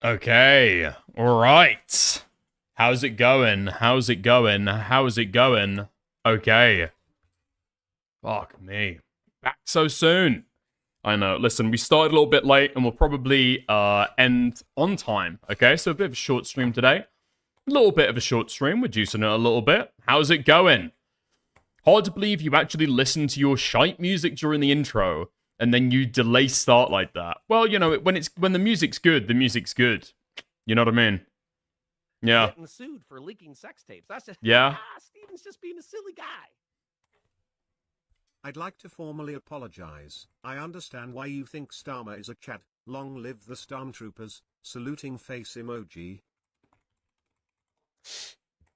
Okay, all right. How's it going? How's it going? How's it going? Okay. Fuck me. Back so soon. I know. Listen, we started a little bit late and we'll probably end on time. Okay, so a bit of a short stream today. A little bit of a short stream. We're juicing it a little bit. How's it going? Hard to believe you actually listened to your shite music during the intro and then you delay start like that. Well, you know, when the music's good, the music's good. You know what I mean? Yeah. Getting sued for leaking sex tapes. That's just Yeah. Steven's just being a silly guy. I'd like to formally apologize. I understand why you think Starmer is a Chad. Long live the Stormtroopers. Saluting face emoji.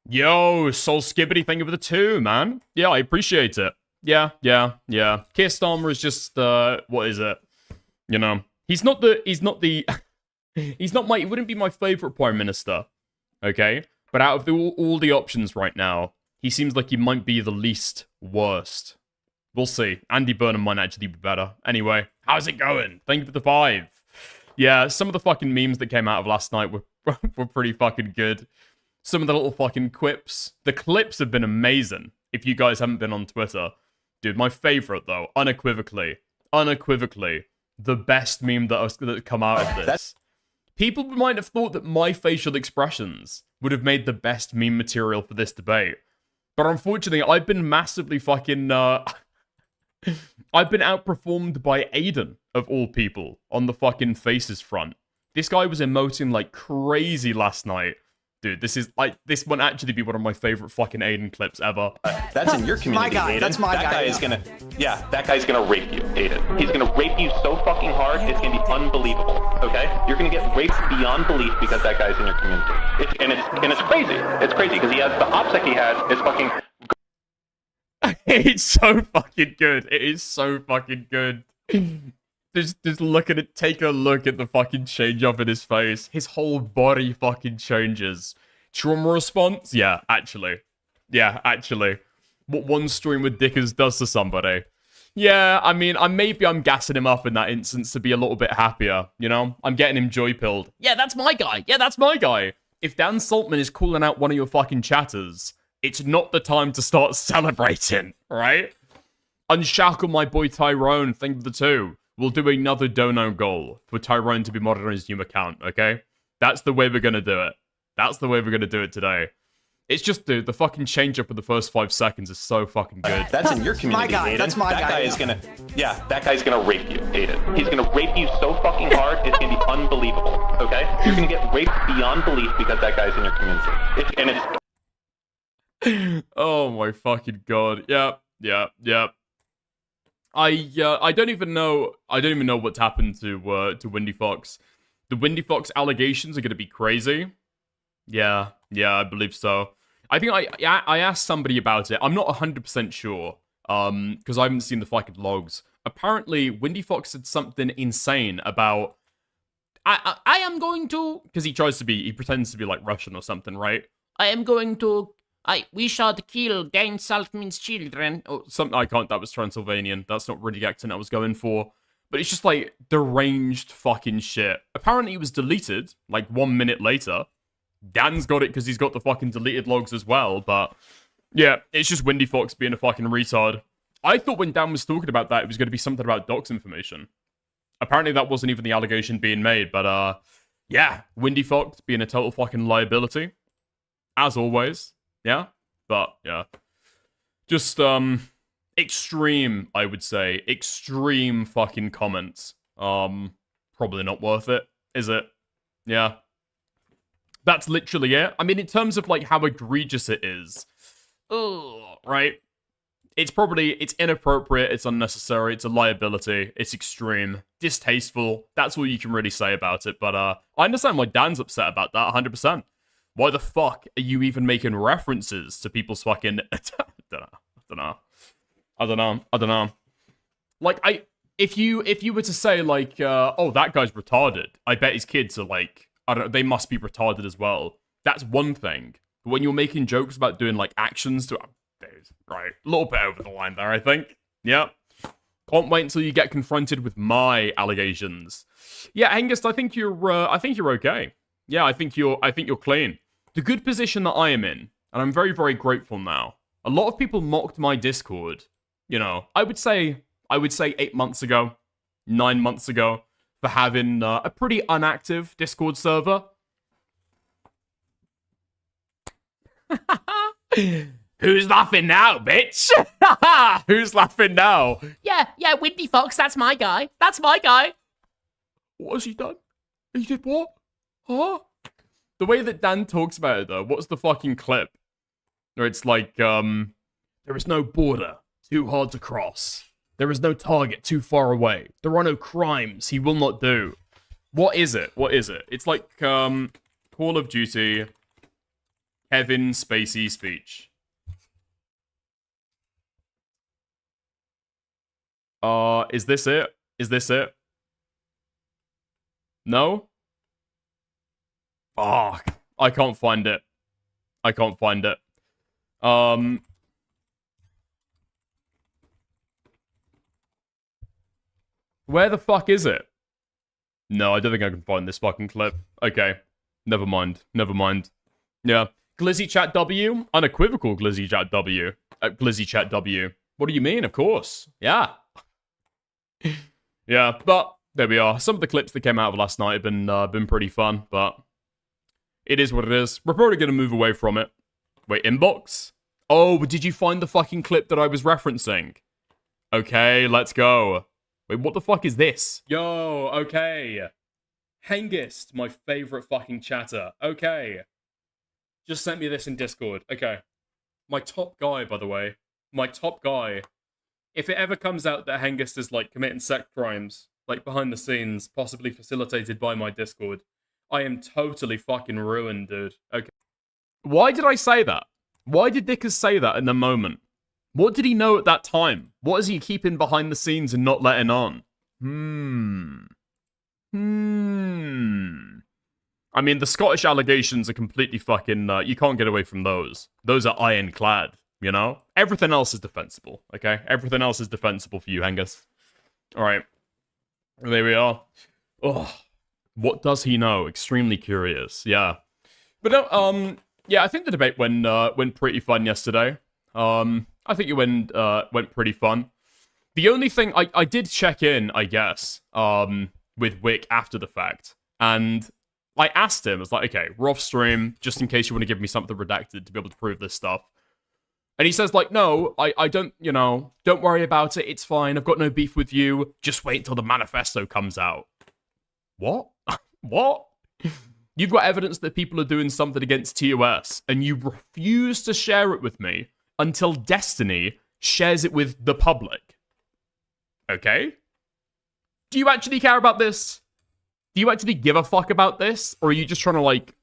Yo, Soul Skibbity, thank you for the 2, man. Yeah, I appreciate it. Yeah. Keir Starmer is just, what is it? You know, he wouldn't be my favorite prime minister, okay? But out of all the options right now, he seems like he might be the least worst. We'll see. Andy Burnham might actually be better. Anyway, how's it going? Thank you for the 5. Yeah, some of the fucking memes that came out of last night were pretty fucking good. Some of the little fucking quips. The clips have been amazing. If you guys haven't been on Twitter. Dude, my favorite, though, unequivocally, the best meme that come out of this. People might have thought that my facial expressions would have made the best meme material for this debate. But unfortunately, I've been massively fucking, I've been outperformed by Aiden, of all people, on the fucking faces front. This guy was emoting like crazy last night. Dude, this might actually be one of my favorite fucking Aiden clips ever. That's in your community, my guy. Aiden. That's my that guy. That guy's gonna rape you, Aiden. He's gonna rape you so fucking hard, it's gonna be unbelievable. Okay, you're gonna get raped beyond belief because that guy's in your community. It's crazy. It's crazy because he has the OPSEC he has is fucking. It's so fucking good. It is so fucking good. Just look at it. Take a look at the fucking change up in his face. His whole body fucking changes. Trauma response? Yeah, actually. What one stream with Dickers does to somebody. Yeah, I mean, maybe I'm gassing him up in that instance to be a little bit happier, you know? I'm getting him joy-pilled. Yeah, that's my guy. If Dan Saltman is calling out one of your fucking chatters, it's not the time to start celebrating, right? Unshackle my boy Tyrone, thank you for the 2. We'll do another dono goal for Tyrone to be modded on his new account, okay? That's the way we're gonna do it. That's the way we're gonna do it today. It's just, dude, the fucking change up of the first 5 seconds is so fucking good. That's in your community, my guy. Aiden. That's my guy. That guy's gonna rape you, Aiden. He's gonna rape you so fucking hard, it's gonna be unbelievable. Okay? You're gonna get raped beyond belief because that guy's in your community. Oh my fucking god. Yep. I don't even know what's happened to Windy Fox. The Windy Fox allegations are gonna be crazy. Yeah, I believe so. I think I asked somebody about it. I'm not 100% sure, because I haven't seen the fucking logs. Apparently, Windy Fox said something insane about I am going to, because he pretends to be like Russian or something, right? I am going to. We should kill Dan Saltman's children. Oh, that was Transylvanian. That's not really the accent I was going for. But it's just like deranged fucking shit. Apparently it was deleted, like 1 minute later. Dan's got it because he's got the fucking deleted logs as well. But yeah, it's just Windy Fox being a fucking retard. I thought when Dan was talking about that, it was going to be something about docs information. Apparently that wasn't even the allegation being made. But yeah, Windy Fox being a total fucking liability. As always. Yeah, but yeah, just extreme, I would say, extreme fucking comments. Probably not worth it, is it? Yeah, that's literally it. I mean, in terms of like how egregious it is, right? It's inappropriate, it's unnecessary, it's a liability, it's extreme, distasteful. That's all you can really say about it. But I understand why Dan's upset about that, 100%. Why the fuck are you even making references to people's fucking... I don't know. Like, if you were to say, like, oh, that guy's retarded, I bet his kids are, like, I don't know, they must be retarded as well. That's one thing. But when you're making jokes about doing, like, actions to... Right, a little bit over the line there, I think. Yep. Can't wait until you get confronted with my allegations. Yeah, Hengist, I think you're okay. Yeah, I think you're clean. The good position that I am in, and I'm very, very grateful now. A lot of people mocked my Discord, you know, I would say 8 months ago, 9 months ago, for having a pretty inactive Discord server. Who's laughing now, bitch? Who's laughing now? Yeah, Windy Fox, that's my guy. That's my guy. What has he done? He did what? Huh? The way that Dan talks about it, though, what's the fucking clip? Where it's like, there is no border too hard to cross. There is no target too far away. There are no crimes he will not do. What is it? What is it? It's like, Call of Duty, Kevin Spacey speech. Is this it? Is this it? No? Fuck. I can't find it. I can't find it. Where the fuck is it? No, I don't think I can find this fucking clip. Okay. Never mind. Never mind. Yeah. Glizzy Chat W? Unequivocal Glizzy Chat W. Glizzy Chat W. What do you mean? Of course. Yeah. Yeah, but there we are. Some of the clips that came out of last night have been pretty fun, but it is what it is. We're probably going to move away from it. Wait, inbox? Oh, did you find the fucking clip that I was referencing? Okay, let's go. Wait, what the fuck is this? Yo, okay. Hengist, my favorite fucking chatter. Okay. Just sent me this in Discord. Okay. My top guy, by the way. My top guy. If it ever comes out that Hengist is, like, committing sex crimes, like, behind the scenes, possibly facilitated by my Discord, I am totally fucking ruined, dude. Okay. Why did I say that? Why did Dickers say that in the moment? What did he know at that time? What is he keeping behind the scenes and not letting on? I mean, the Scottish allegations are completely fucking, you can't get away from those. Those are ironclad. You know? Everything else is defensible, okay? Everything else is defensible for you, Hengist. Alright. There we are. Oh, what does he know? Extremely curious, yeah. But no, yeah, I think the debate went pretty fun yesterday. I think it went pretty fun. The only thing, I did check in, I guess, with Wick after the fact. And I asked him, I was like, okay, we're off stream, just in case you want to give me something redacted to be able to prove this stuff. And he says, like, no, I don't, you know, don't worry about it. It's fine. I've got no beef with you. Just wait till the manifesto comes out. What? What? You've got evidence that people are doing something against TOS, and you refuse to share it with me until Destiny shares it with the public. Okay? Do you actually care about this? Do you actually give a fuck about this? Or are you just trying to, like,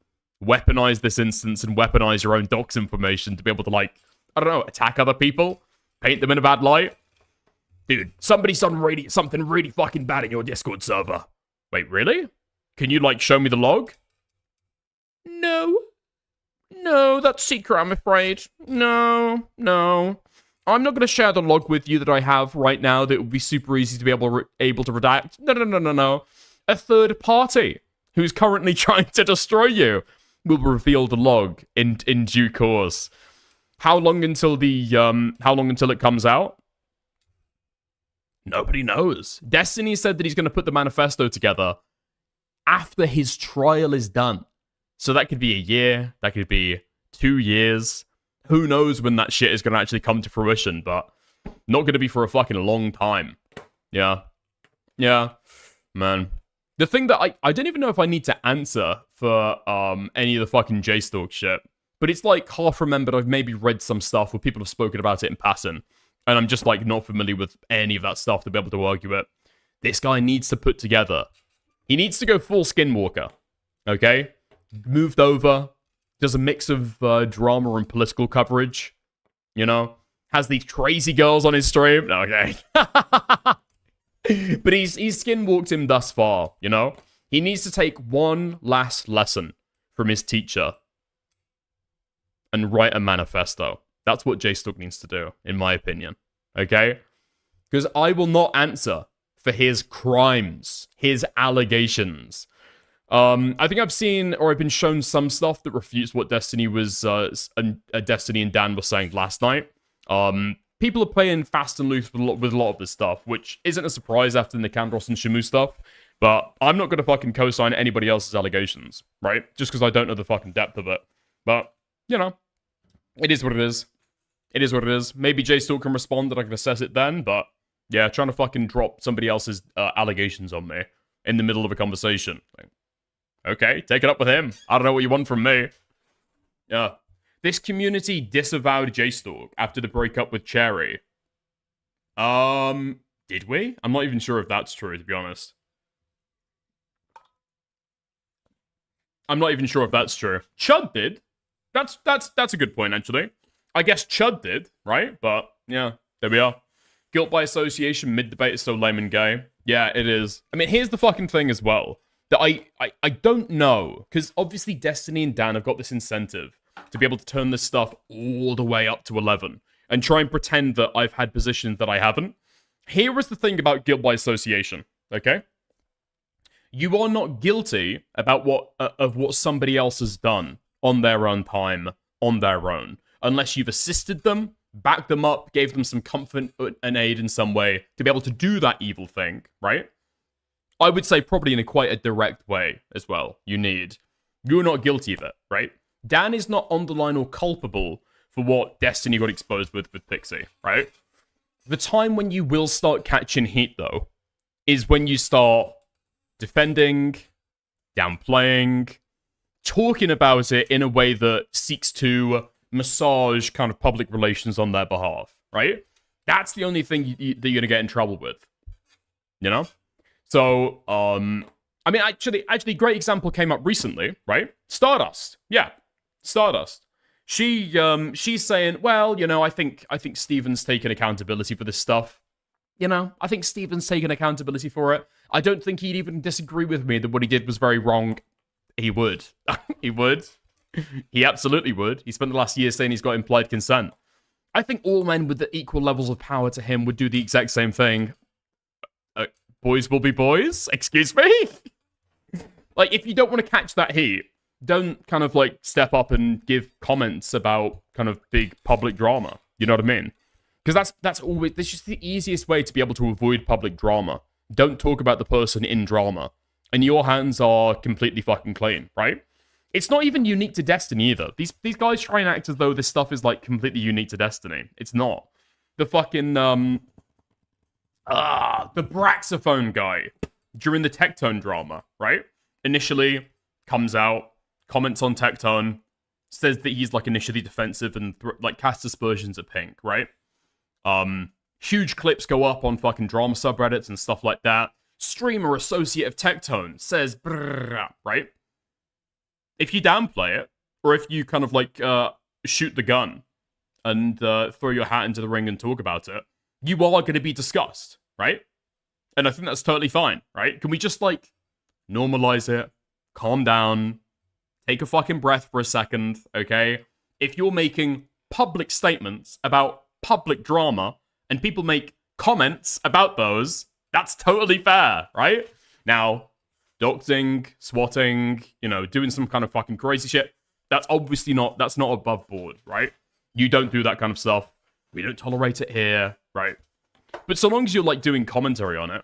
weaponize this instance and weaponize your own docs information to be able to, like, I don't know, attack other people? Paint them in a bad light? Dude, somebody's done something really fucking bad in your Discord server. Wait, really? Can you, like, show me the log? No. No, that's secret, I'm afraid. No. I'm not going to share the log with you that I have right now that would be super easy to be able to redact. No. A third party who's currently trying to destroy you will reveal the log in due course. How long until it comes out? Nobody knows. Destiny said that he's going to put the manifesto together after his trial is done. So that could be a year, that could be 2 years. Who knows when that shit is going to actually come to fruition, but not going to be for a fucking long time. Yeah, man. The thing that I don't even know if I need to answer for any of the fucking J-Stalk shit. But it's like half remembered I've maybe read some stuff where people have spoken about it in passing. And I'm just like not familiar with any of that stuff to be able to argue it. This guy needs to put together. He needs to go full Skinwalker. Okay? Moved over. Does a mix of drama and political coverage. You know? Has these crazy girls on his stream. Okay. But he's skinwalked him thus far, you know? He needs to take one last lesson from his teacher and write a manifesto. That's what J-Stuck needs to do, in my opinion. Okay? Because I will not answer for his crimes, his allegations. I think I've seen, or I've been shown some stuff that refutes what Destiny was, Destiny and Dan were saying last night. People are playing fast and loose with a lot of this stuff, which isn't a surprise after the Kandros and Shamu stuff. But I'm not going to fucking co-sign anybody else's allegations, right? Just because I don't know the fucking depth of it. But, you know, it is what it is. It is what it is. Maybe JStalk can respond and I can assess it then, but yeah, trying to fucking drop somebody else's allegations on me in the middle of a conversation. Like, okay, take it up with him. I don't know what you want from me. Yeah. This community disavowed JStalk after the breakup with Cherry. Did we? I'm not even sure if that's true, to be honest. I'm not even sure if that's true. Chud did. That's a good point, actually. I guess Chud did, right? But, yeah, there we are. Guilt by association, mid-debate is so lame and gay. Yeah, it is. I mean, here's the fucking thing as well. That I don't know. Because obviously Destiny and Dan have got this incentive to be able to turn this stuff all the way up to 11. And try and pretend that I've had positions that I haven't. Here is the thing about guilt by association, okay? You are not guilty about what somebody else has done on their own time, on their own. Unless you've assisted them, backed them up, gave them some comfort and aid in some way to be able to do that evil thing, right? I would say probably in quite a direct way as well. You're not guilty of it, right? Dan is not on the line or culpable for what Destiny got exposed with Pixie, right? The time when you will start catching heat, though, is when you start defending, downplaying, talking about it in a way that seeks to massage kind of public relations on their behalf, right? That's the only thing that you're going to get in trouble with, you know? So, I mean, actually, great example came up recently, right? Stardust. Yeah, Stardust. She's saying, well, you know, I think Steven's taken accountability for this stuff. You know, I think Steven's taken accountability for it. I don't think he'd even disagree with me that what he did was very wrong. He would. He would. He absolutely would. He spent the last year saying he's got implied consent. I think all men with the equal levels of power to him would do the exact same thing. Boys will be boys? Excuse me? Like, if you don't want to catch that heat, don't kind of, like, step up and give comments about kind of big public drama. You know what I mean? Because that's just the easiest way to be able to avoid public drama. Don't talk about the person in drama. And your hands are completely fucking clean, right? It's not even unique to Destiny either. These guys try and act as though this stuff is, like, completely unique to Destiny. It's not. The fucking, the Braxophone guy during the Tectone drama, right? Initially comes out, comments on Tectone, says that he's, like, initially defensive and, like, casts aspersions at Pink, right? Huge clips go up on fucking drama subreddits and stuff like that. Streamer associate of Tectone says, brrr, right? If you downplay it, or if you kind of, like, shoot the gun and throw your hat into the ring and talk about it, you are going to be discussed, right? And I think that's totally fine, right? Can we just, like, normalize it, calm down, take a fucking breath for a second, okay? If you're making public statements about public drama, and people make comments about those, that's totally fair, right? Now, doxing, swatting, you know, doing some kind of fucking crazy shit, that's obviously not above board, right? You don't do that kind of stuff. We don't tolerate it here, right? But so long as you're, like, doing commentary on it,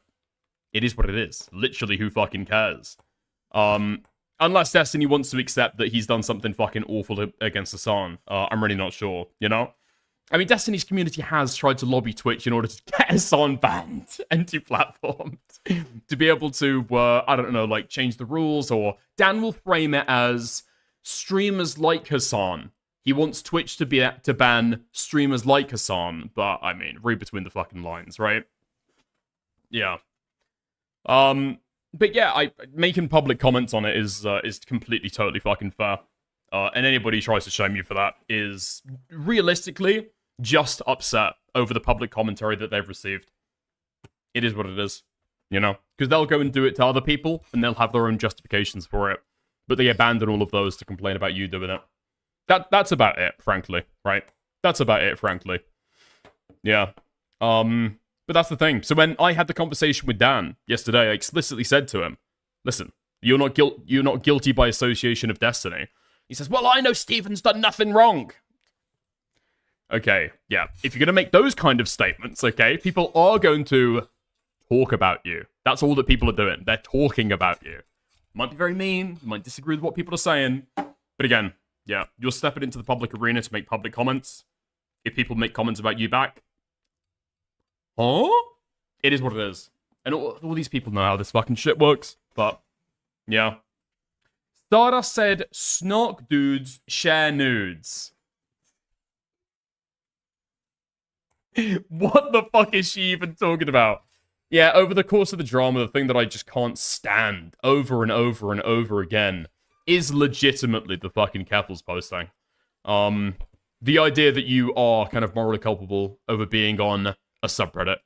it is what it is. Literally, who fucking cares? Unless Destiny wants to accept that he's done something fucking awful against Hassan. I'm really not sure, you know? I mean, Destiny's community has tried to lobby Twitch in order to get Hassan banned and deplatformed. To be able to, I don't know, like, change the rules, or Dan will frame it as streamers like Hassan. He wants Twitch to ban streamers like Hassan, but, I mean, read between the fucking lines, right? Yeah. But yeah, making public comments on it is completely, totally fucking fair. And anybody who tries to shame you for that is, realistically, just upset over the public commentary that they've received. It is what it is, you know? Because they'll go and do it to other people, and they'll have their own justifications for it. But they abandon all of those to complain about you doing it. That's about it, frankly, right? That's about it, frankly. Yeah. But But that's the thing. So when I had the conversation with Dan yesterday, I explicitly said to him, listen, you're not guilty by association of destiny. He says, well, I know Stephen's done nothing wrong. Okay, yeah. If you're going to make those kind of statements, okay, people are going to talk about you. That's all that people are doing. They're talking about you. Might be very mean, might disagree with what people are saying. But again, yeah, you're stepping into the public arena to make public comments. If people make comments about you back, huh? It is what it is. And all these people know how this fucking shit works. But, yeah. Stardust said, Snork dudes share nudes. What the fuck is she even talking about? Yeah, over the course of the drama, the thing that I just can't stand over and over and over again is legitimately the fucking Keffels posting. The idea that you are kind of morally culpable over being on a subreddit,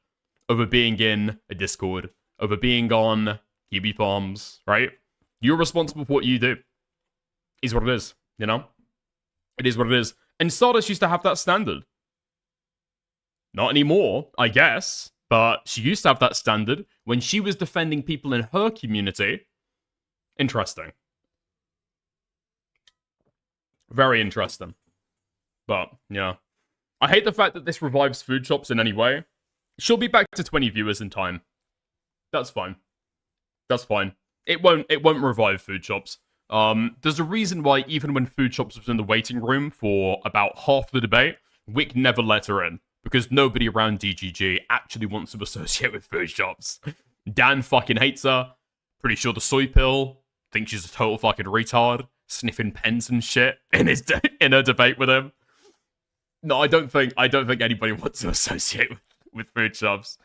over being in a Discord, over being on Kiwi Farms, right? You're responsible for what you do. Is what it is, you know? It is what it is. And Stardust used to have that standard. Not anymore, I guess, but she used to have that standard when she was defending people in her community. Interesting. Very interesting. But, yeah. I hate the fact that this revives food shops in any way. She'll be back to 20 viewers in time. That's fine. That's fine. It won't revive food shops. There's a reason why even when food shops was in the waiting room for about half the debate, Wick never let her in. Because nobody around DGG actually wants to associate with food shops. Dan fucking hates her. Pretty sure the soy pill thinks she's a total fucking retard. Sniffing pens and shit in her debate with him. No, I don't think anybody wants to associate with food shops.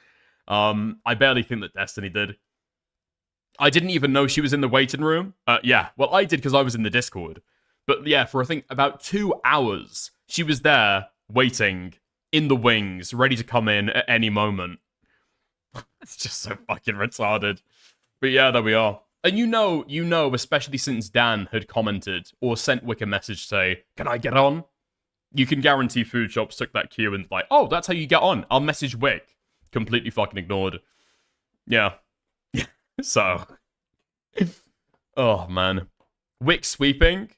I barely think that Destiny did. I didn't even know she was in the waiting room. Yeah, well, I did because I was in the Discord. But yeah, for I think about 2 hours, she was there waiting in the wings, ready to come in at any moment. It's just so fucking retarded. But yeah, there we are. And you know, especially since Dan had commented or sent Wick a message say, can I get on? You can guarantee food shops took that cue and like, oh, that's how you get on. I'll message Wick. Completely fucking ignored. Yeah. So. Oh, man. Wick sweeping?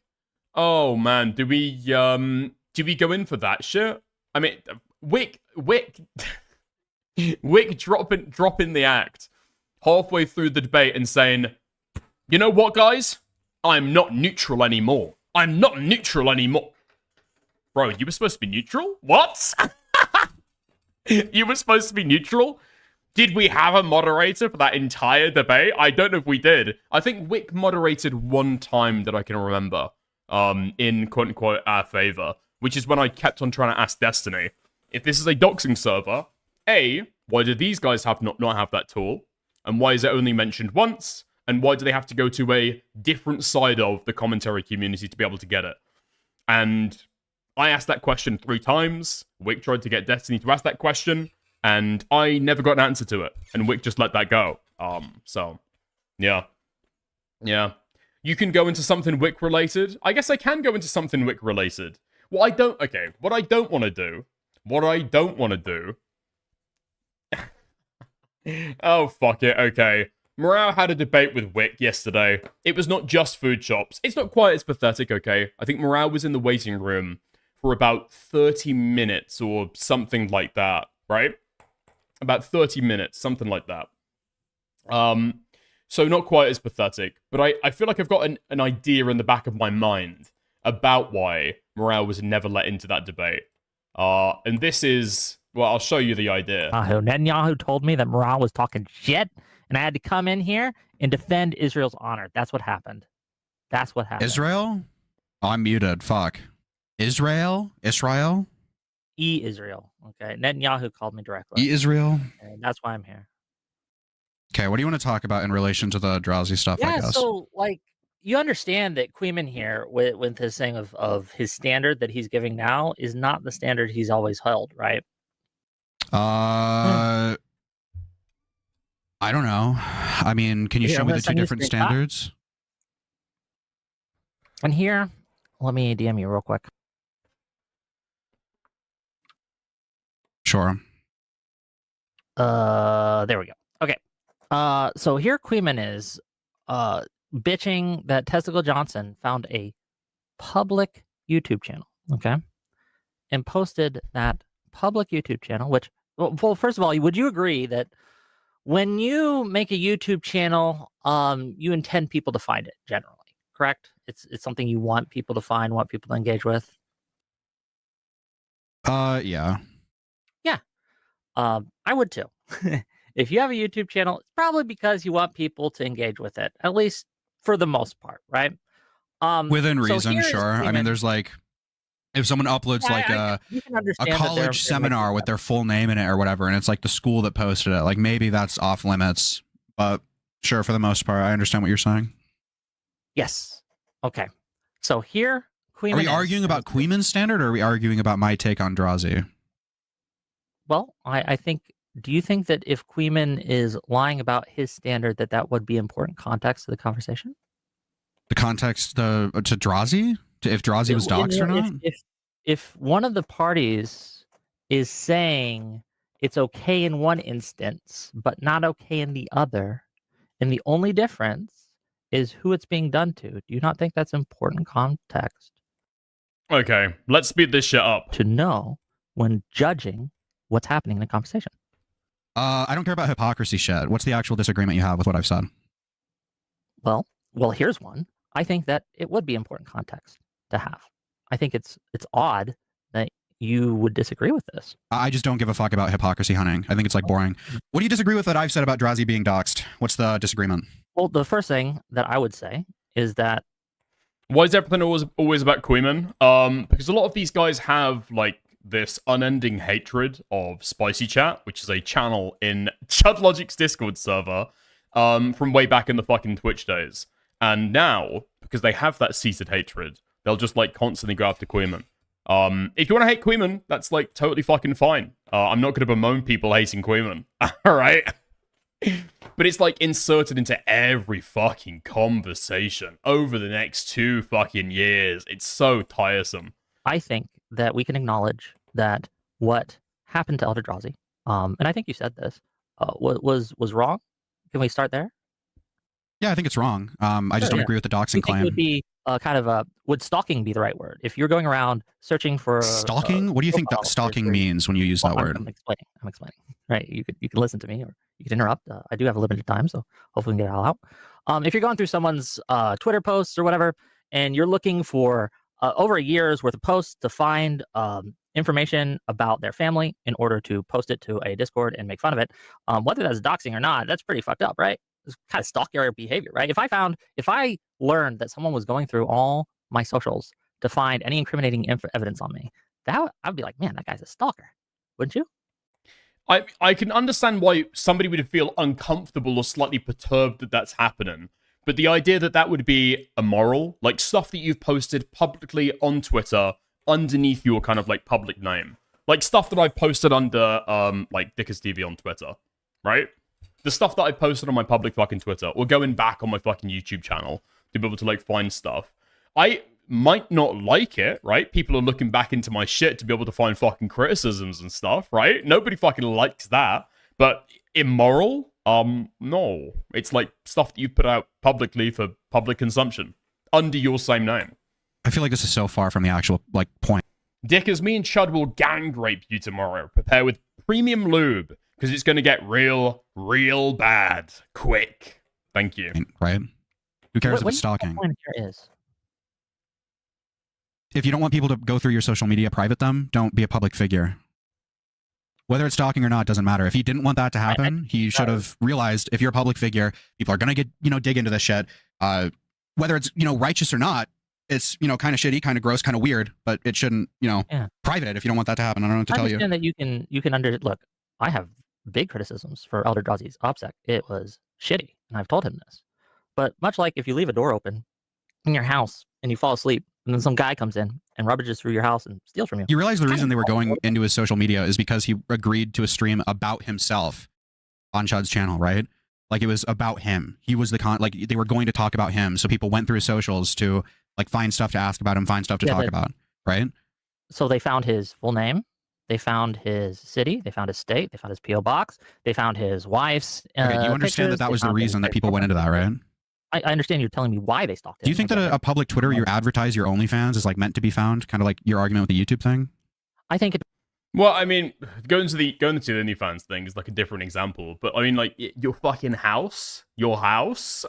Oh, man. Do we go in for that shit? I mean, Wick dropping the act halfway through the debate and saying, you know what, guys? I'm not neutral anymore. I'm not neutral anymore. Bro, you were supposed to be neutral? What? You were supposed to be neutral? Did we have a moderator for that entire debate? I don't know if we did. I think Wick moderated one time that I can remember, in quote-unquote our favor, which is when I kept on trying to ask Destiny, if this is a doxing server, A, why do these guys not have that tool? And why is it only mentioned once? And why do they have to go to a different side of the commentary community to be able to get it? And I asked that question 3 times. Wick tried to get Destiny to ask that question, and I never got an answer to it. And Wick just let that go. So, yeah. Yeah. You can go into something Wick related. I guess I can go into something Wick related. What I don't want to do. Oh, fuck it. Okay. Morau had a debate with Wick yesterday. It was not just food shops. It's not quite as pathetic, okay? I think Morau was in the waiting room for about 30 minutes or something like that, right? About 30 minutes, something like that. So not quite as pathetic, but I feel like I've got an idea in the back of my mind about why Morau was never let into that debate. And this is, well, I'll show you the idea. Netanyahu told me that Morau was talking shit, and I had to come in here and defend Israel's honor. That's what happened. That's what happened. Israel? Oh, I'm muted. Fuck. Israel? Israel. Okay. Netanyahu called me directly. Israel? And that's why I'm here. Okay, what do you want to talk about in relation to the Drazzi stuff, I guess? So, like, you understand that Queeman here, with his thing of his standard that he's giving now, is not the standard he's always held, right? I don't know. I mean, can you show me the 2 different standards? And here, let me DM you real quick. Sure. There we go. Okay. So here Queeman is bitching that Testicle Johnson found a public YouTube channel, okay? And posted that public YouTube channel, which, well, first of all, would you agree that when you make a YouTube channel, you intend people to find it generally, correct? It's something you want people to find, want people to engage with? Yeah. Yeah. I would too. If you have a YouTube channel, it's probably because you want people to engage with it, at least for the most part, right? Within so reason, here's sure. I mean, Queeman. there's like, if someone uploads like You can a understand that college seminar with their full name in it or whatever, and it's like the school that posted it, like maybe that's off limits. But sure, for the most part, I understand what you're saying. Yes. Okay. So here, Queeman Are we arguing about Queeman's standard, or are we arguing about my take on Drazzi? Well, I think. Do you think that if Queeman is lying about his standard, that would be important context to the conversation? The context to Drazzi? If Drazzi was doxxed or not? If one of the parties is saying it's okay in one instance, but not okay in the other, and the only difference is who it's being done to, do you not think that's important context? Okay, let's speed this shit up. To know when judging what's happening in a conversation. I don't care about hypocrisy shit. What's the actual disagreement you have with what I've said? Well, here's one. I think that it would be important context to have. I think it's odd that you would disagree with this. I just don't give a fuck about hypocrisy hunting. I think it's like boring. What do you disagree with that I've said about Drazzi being doxxed? What's the disagreement? Well, the first thing that I would say is that why is everything always about Queeman? Because a lot of these guys have like this unending hatred of Spicy Chat, which is a channel in Chudlogic's Discord server from way back in the fucking Twitch days. And now, because they have that seated hatred, they'll just like constantly go after Queeman. If you want to hate Queeman, that's like totally fucking fine. I'm not going to bemoan people hating Queeman. Alright? But it's like inserted into every fucking conversation over the next 2 fucking years. It's so tiresome. I think that we can acknowledge that what happened to Elder Drazzi, and I think you said this, was wrong. Can we start there? Yeah, I think it's wrong. I just don't agree with the doxing claim. It would be would stalking be the right word? If you're going around searching for stalking, what do you think that stalking means when you use that word? I'm explaining. Right, you can listen to me or you can interrupt. I do have a limited time, so hopefully we can get it all out. If you're going through someone's Twitter posts or whatever, and you're looking for over a year's worth of posts to find information about their family in order to post it to a Discord and make fun of it, whether that's doxing or not, that's pretty fucked up, right? It's kind of stalker behavior, right? If I learned that someone was going through all my socials to find any incriminating evidence on me, I'd be like, man, that guy's a stalker, wouldn't you? I can understand why somebody would feel uncomfortable or slightly perturbed that that's happening. But the idea that would be immoral, like stuff that you've posted publicly on Twitter underneath your kind of like public name, like stuff that I've posted under like Dickers TV on Twitter, right? The stuff that I posted on my public fucking Twitter or going back on my fucking YouTube channel to be able to like find stuff. I might not like it, right? People are looking back into my shit to be able to find fucking criticisms and stuff, right? Nobody fucking likes that. But immoral? No. It's like stuff that you put out publicly for public consumption under your same name. I feel like this is so far from the actual like point. Dickers, me and Chud will gang rape you tomorrow. Prepare with premium lube because it's going to get real bad quick. Thank you. Right? Who cares if it's stalking? If you don't want people to go through your social media, private them, don't be a public figure. Whether it's stalking or not doesn't matter. If he didn't want that to happen, he should have realized if you're a public figure, people are going to get, dig into this shit. Whether it's, righteous or not, it's, kind of shitty, kind of gross, kind of weird, but it shouldn't, private it if you don't want that to happen. I don't know what to tell you. I understand that you can look, I have big criticisms for Elder Drazzi's OPSEC. It was shitty, and I've told him this. But much like if you leave a door open in your house and you fall asleep, and then some guy comes in and rubbages through your house and steals from you. You realize the reason they were going into his social media is because he agreed to a stream about himself on Chud's channel, right? Like it was about him. He was the they were going to talk about him. So people went through his socials to like find stuff to ask about him, find stuff to talk about, right? So they found his full name. They found his city. They found his state. They found his PO box. They found his wife's. Okay, you understand pictures. that They was the found his reason that people Facebook went into that, right? I understand you're telling me why they stalked him. Do you think that a public Twitter where you advertise your OnlyFans is like meant to be found? Kind of like your argument with the YouTube thing? I think it. Well, I mean, going to the OnlyFans thing is like a different example, but I mean, like your fucking house, your house.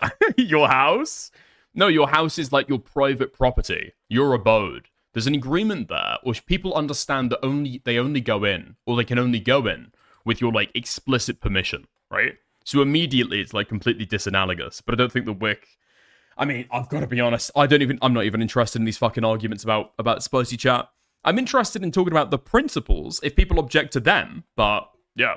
No, your house is like your private property, your abode. There's an agreement there, or people understand that they only go in, or they can only go in with your like explicit permission, right? So immediately it's like completely disanalogous. But I don't think the Wick. I mean, I've got to be honest. I'm not even interested in these fucking arguments about spicy chat. I'm interested in talking about the principles if people object to them. But yeah,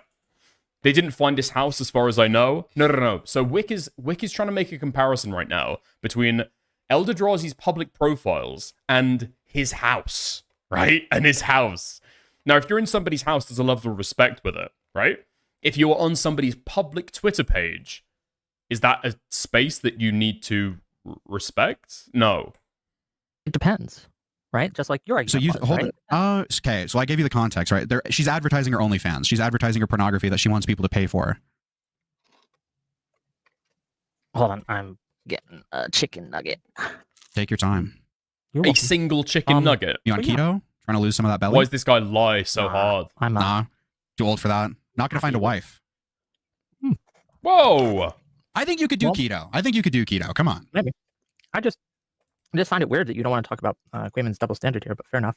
they didn't find his house as far as I know. No. So Wick is trying to make a comparison right now between Elder Drazzi's public profiles and his house, right? And his house. Now, if you're in somebody's house, there's a level of respect with it, right? If you're on somebody's public Twitter page, is that a space that you need to respect? No. It depends, right? Just like your So argument. hold it. Okay, so I gave you the context, right? She's advertising her OnlyFans. She's advertising her pornography that she wants people to pay for. Hold on, I'm getting a chicken nugget. Take your time. You're A welcome. single chicken nugget. You on Well, yeah. keto? Trying to lose some of that belly? Why does this guy lie so hard? I'm not. Nah, too old for that. Not gonna find a wife. Whoa! I think you could do keto. Come on. Maybe. I just find it weird that you don't want to talk about Quayman's double standard here, but fair enough.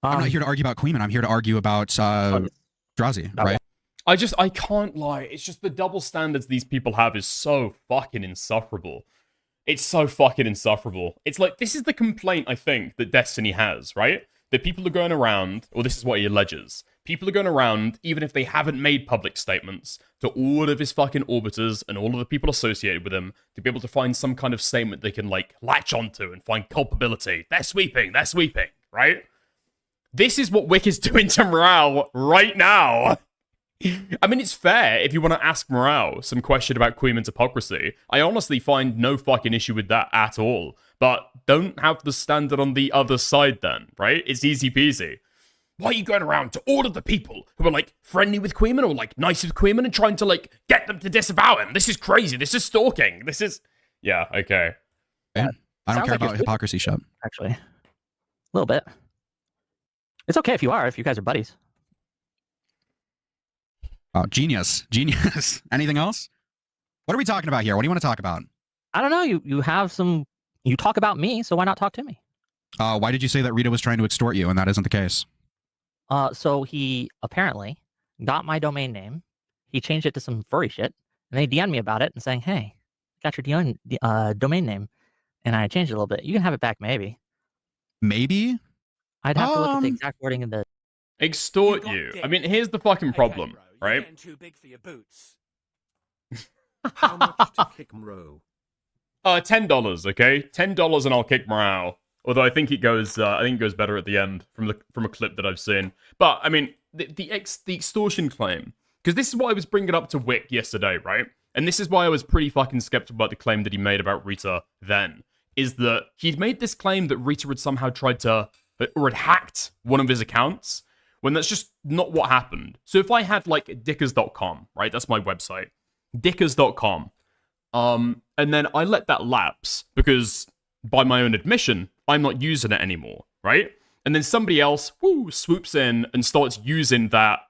I'm not here to argue about Queeman. I'm here to argue about Drazzi, right? I can't lie. It's just the double standards these people have is so fucking insufferable. It's so fucking insufferable. It's like, this is the complaint, I think, that Destiny has, right? That people are going around, or this is what he alleges, people are going around, even if they haven't made public statements, to all of his fucking orbiters and all of the people associated with him, to be able to find some kind of statement they can, like, latch onto and find culpability. They're sweeping, right? This is what Wick is doing to Morau right now. I mean, it's fair if you want to ask Morau some question about Queeman's hypocrisy. I honestly find no fucking issue with that at all. But don't have the standard on the other side then, right? It's easy peasy. Why are you going around to all of the people who are, like, friendly with Queeman or, like, nice with Queeman and trying to, like, get them to disavow him? This is crazy. This is stalking. This is... Yeah, okay. I don't Sounds care like about hypocrisy shit. Actually, a little bit. It's okay if you guys are buddies. Oh, genius. Anything else? What are we talking about here? What do you want to talk about? I don't know. You have some. You talk about me, so why not talk to me? Why did you say that Rita was trying to extort you and that isn't the case? So he apparently got my domain name. He changed it to some furry shit, and they DM'd me about it and saying, "Hey, got your domain name," and I changed it a little bit. You can have it back, maybe. Maybe? I'd have to look at the exact wording in the. Extort you. I mean, here's the fucking problem, right? Too big for your boots. How much to kick Morau? $10, okay? $10 and I'll kick Morau. Although I think it goes better at the end from a clip that I've seen. But I mean, the extortion claim, because this is what I was bringing up to Wick yesterday, right? And this is why I was pretty fucking skeptical about the claim that he made about Rita then, is that he'd made this claim that Rita had somehow tried to, or had hacked one of his accounts, when that's just not what happened. So if I had, like, dickers.com, right? That's my website. Dickers.com. And then I let that lapse because, by my own admission, I'm not using it anymore, right? And then somebody else, swoops in and starts using that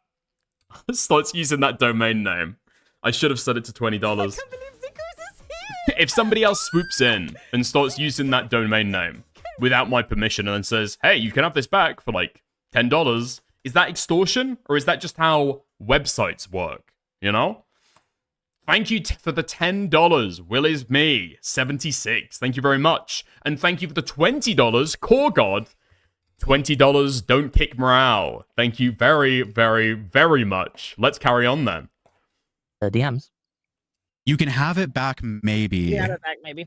domain name. I should have set it to $20. If somebody else swoops in and starts using that domain name without my permission and then says, "Hey, you can have this back for, like, $10," is that extortion? Or is that just how websites work? You know? Thank you for the $10. Will is me, 76. Thank you very much. And thank you for the $20, Core God. $20, don't kick Morau. Thank you very, very, very much. Let's carry on then. DMs. You can have it back, maybe. Yeah, have it back, maybe.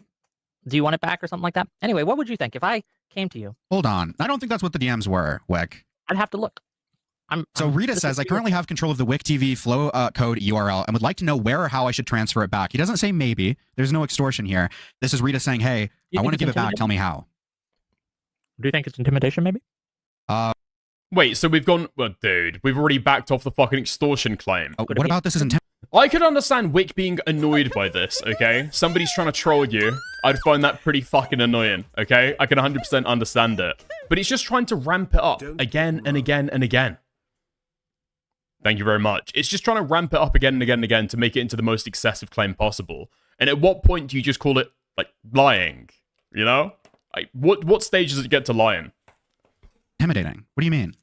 Do you want it back or something like that? Anyway, what would you think if I came to you? Hold on. I don't think that's what the DMs were, Wick. I'd have to look. So Rita says, I currently have control of the Wick TV flow code URL and would like to know where or how I should transfer it back. He doesn't say maybe. There's no extortion here. This is Rita saying, hey, I want to give it back. Tell me how. Do you think it's intimidation, maybe? Wait, so we've gone... Well, dude, we've already backed off the fucking extortion claim. Oh, what about this is intimidating? I could understand Wick being annoyed by this, okay? Somebody's trying to troll you. I'd find that pretty fucking annoying, okay? I can 100% understand it. But it's just trying to ramp it up again and again and again. Thank you very much. It's just trying to ramp it up again and again and again to make it into the most excessive claim possible. And at what point do you just call it, like, lying? You know? Like, what stage does it get to lying? Intimidating. What do you mean?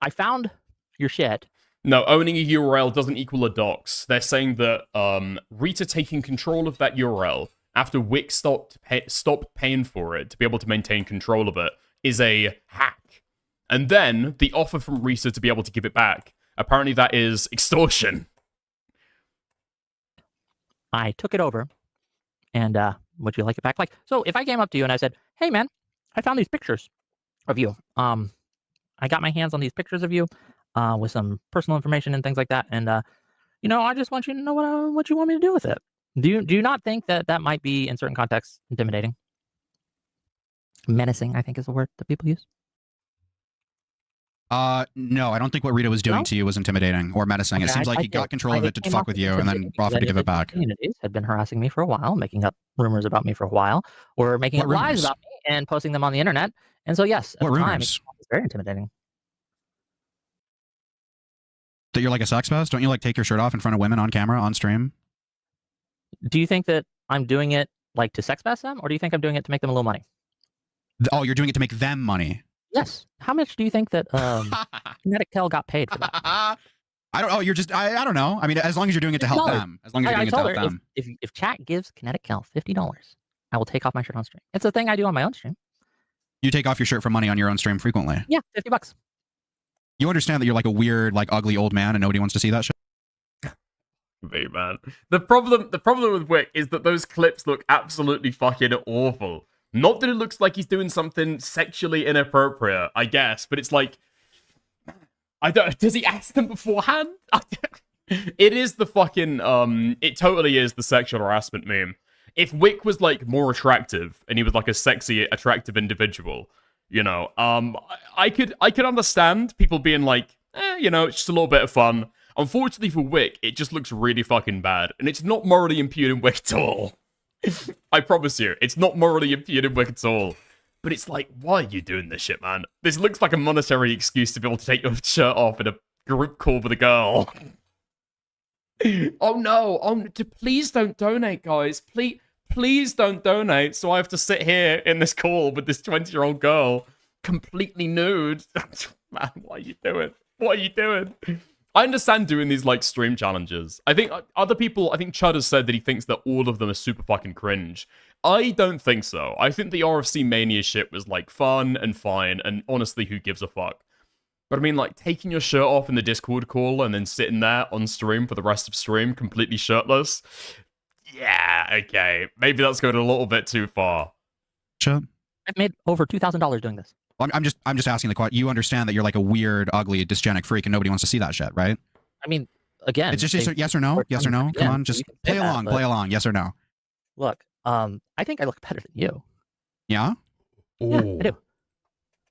I found your shit. No, owning a URL doesn't equal a dox. They're saying that Rita taking control of that URL after Wick stopped paying for it to be able to maintain control of it is a hack. And then the offer from Rita to be able to give it back, apparently that is extortion. I took it over, and would you like it back? Like, so if I came up to you and I said, "Hey, man, I found these pictures of you. I got my hands on these pictures of you with some personal information and things like that, and you know, I just want you to know what you want me to do with it." Do you not think that that might be, in certain contexts, intimidating? Menacing, I think, is the word that people use. No, I don't think what Rita was doing to you was intimidating or menacing. Okay, It seems like he got control of it to fuck with you and then offered to give it back. Communities had been harassing me for a while, making up rumors about me for a while, or making up lies about me and posting them on the internet. And so, yes, at What the time, rumors? it was very intimidating. That you're like a sex pest? Don't you like take your shirt off in front of women on camera, on stream? Do you think that I'm doing it like to sex pest them, or do you think I'm doing it to make them a little money? Oh, you're doing it to make them money. Yes. How much do you think that Kinetic Tel got paid for that? I don't. Oh, you're just. I don't know. I mean, as long as you're doing it to help them. As long as you're doing it to help them. If chat gives Kinetic Tel $50, I will take off my shirt on stream. It's a thing I do on my own stream. You take off your shirt for money on your own stream frequently. Yeah, $50. You understand that you're like a weird, like ugly old man, and nobody wants to see that shit. Me, man. The problem with Wick is that those clips look absolutely fucking awful. Not that it looks like he's doing something sexually inappropriate, I guess, but it's like, I don't. Does he ask them beforehand? It is the fucking it totally is the sexual harassment meme. If Wick was like more attractive and he was like a sexy, attractive individual, you know, I could understand people being like, you know, it's just a little bit of fun. Unfortunately for Wick, it just looks really fucking bad, and it's not morally impugning Wick at all. I promise you, it's not morally impugning Wick at all. But it's like, why are you doing this shit, man? This looks like a monetary excuse to be able to take your shirt off in a group call with a girl. Oh no, please don't donate, guys. Please don't donate, so I have to sit here in this call with this 20-year-old girl, completely nude. Man, what are you doing? What are you doing? I understand doing these, like, stream challenges. I think other people, I think Chud has said that he thinks that all of them are super fucking cringe. I don't think so. I think the RFC Mania shit was, like, fun and fine, and honestly, who gives a fuck? But I mean, like, taking your shirt off in the Discord call and then sitting there on stream for the rest of stream, completely shirtless. Yeah, okay. Maybe that's going a little bit too far. Sure. I've made over $2,000 doing this. Well, I'm just asking the question. You understand that you're like a weird, ugly, dysgenic freak, and nobody wants to see that shit, right? I mean, again, It's just yes or no. Yes or no. Come on, just play along. Play along. Yes or no. Look, I think I look better than you. Yeah. Yeah, I do.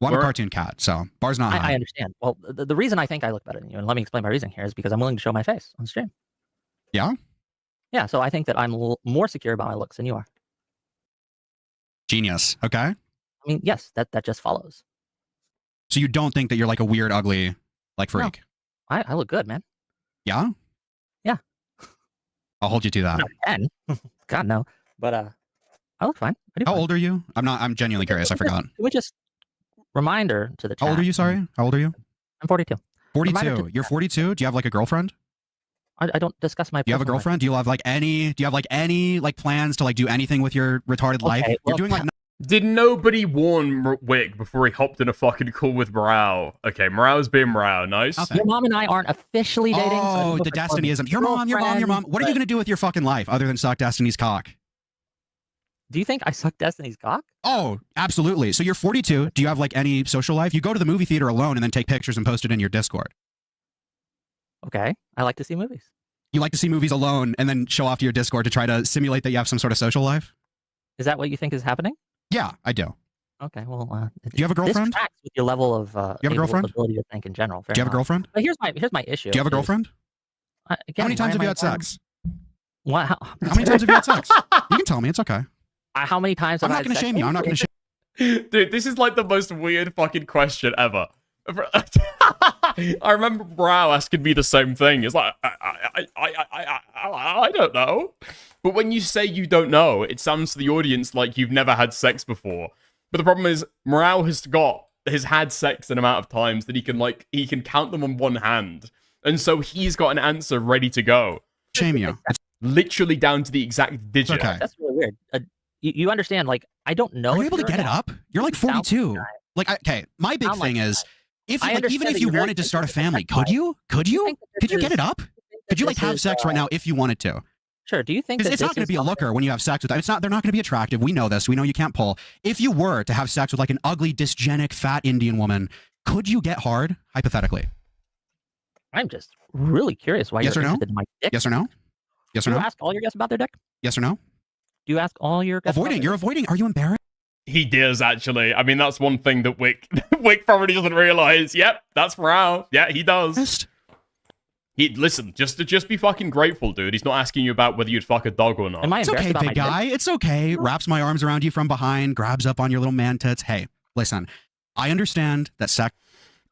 Well, I'm a cartoon cat, so bar's not high. I understand. Well, the reason I think I look better than you, and let me explain my reason here, is because I'm willing to show my face on stream. Yeah. Yeah, so I think that I'm more secure about my looks than you are. Genius. Okay. I mean, yes, that just follows. So you don't think that you're like a weird, ugly, like freak? No. I look good, man. Yeah. Yeah. I'll hold you to that. Not 10. God no. But I look fine. I do How fine. old are you? I'm genuinely curious. I forgot. We just reminder to the chat. How old are you? Sorry. How old are you? I'm 42. 42. You're 42. Do you have like a girlfriend? I don't discuss my. Do you have a girlfriend? Do you have like any? Do you have like any like plans to like do anything with your retarded life? Well, You're doing like. Did nobody warn Wick before he hopped in a fucking call with Morau? Okay, Morau's being Morau. Nice. Nothing. Your mom and I aren't officially dating. Oh, the Destinyism. Your mom. What are you gonna do with your fucking life other than suck Destiny's cock? Do you think I suck Destiny's cock? Oh, absolutely. So you're 42. Do you have like any social life? You go to the movie theater alone and then take pictures and post it in your Discord. Okay, I like to see movies. You like to see movies alone and then show off to your Discord to try to simulate that you have some sort of social life? Is that what you think is happening? Yeah, I do. Okay, well, Do you have a girlfriend? This tracks with your level of you have a girlfriend? ability to think in general. Do you have a girlfriend? But here's my issue. Do you have a girlfriend? Again, How many times have you had sex? What? How many times have you had sex? You can tell me. It's okay. How many times? I'm not going to shame you. I'm not going to shame. Dude, this is like the most weird fucking question ever. I remember Morau asking me the same thing. It's like, I don't know. But when you say you don't know, it sounds to the audience like you've never had sex before. But the problem is, Morau has had sex an amount of times that he can count them on one hand. And so he's got an answer ready to go. Shame you. It's literally down to the exact digit. okay. That's really weird. You understand? Like, I don't know. Are you able to get it up? You're like 42. Like, okay, my big thing is, if you, like, even if you wanted to start a family, could you get it up? Could you like have sex right now if you wanted to? Sure. Do you think that it's not going to be a looker when you have sex with them? It's not. They're not going to be attractive. We know this. We know you can't pull. If you were to have sex with like an ugly, dysgenic, fat Indian woman, could you get hard? Hypothetically. I'm just really curious why yes you're or no? interested in my dick. Yes or no? Yes or Do no? you ask all your guests about their dick? Yes or no? Do you ask all your guests? Avoiding. You're avoiding. Are you embarrassed? He does, actually. I mean, that's one thing that Wick probably doesn't realize. Yep, that's Morau. Yeah, he does. Listen, just be fucking grateful, dude. He's not asking you about whether you'd fuck a dog or not. Am I It's embarrassed okay, about my big guy. dick? It's okay. Wraps my arms around you from behind, grabs up on your little man tits. Hey, listen. I understand that sex.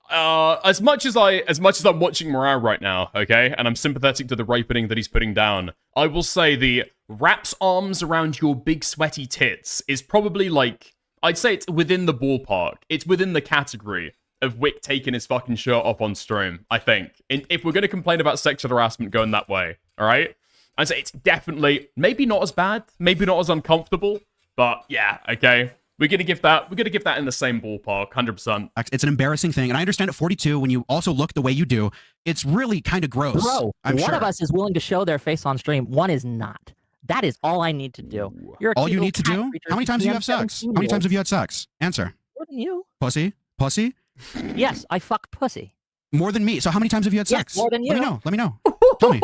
As much as I'm watching Morau right now, okay, and I'm sympathetic to the rapening that he's putting down, I will say the wraps arms around your big sweaty tits is probably like, I'd say it's within the ballpark. It's within the category of Wick taking his fucking shirt off on stream, I think. If we're going to complain about sexual harassment going that way, all right? I'd say it's definitely, maybe not as bad, maybe not as uncomfortable, but yeah, okay. We're gonna give that in the same ballpark, 100%. It's an embarrassing thing, and I understand at 42, when you also look the way you do, it's really kind of gross. Bro, I'm one sure. of us is willing to show their face on stream. One is not. That is all I need to do. You're a all cute you little need to cat do? creature. How many times do you have sex? How many times have you had sex? Answer. More than you. Pussy? Pussy? Yes, I fuck pussy. More than me. So how many times have you had Yes, sex? more than you. Let me know. Let me know. Tell me.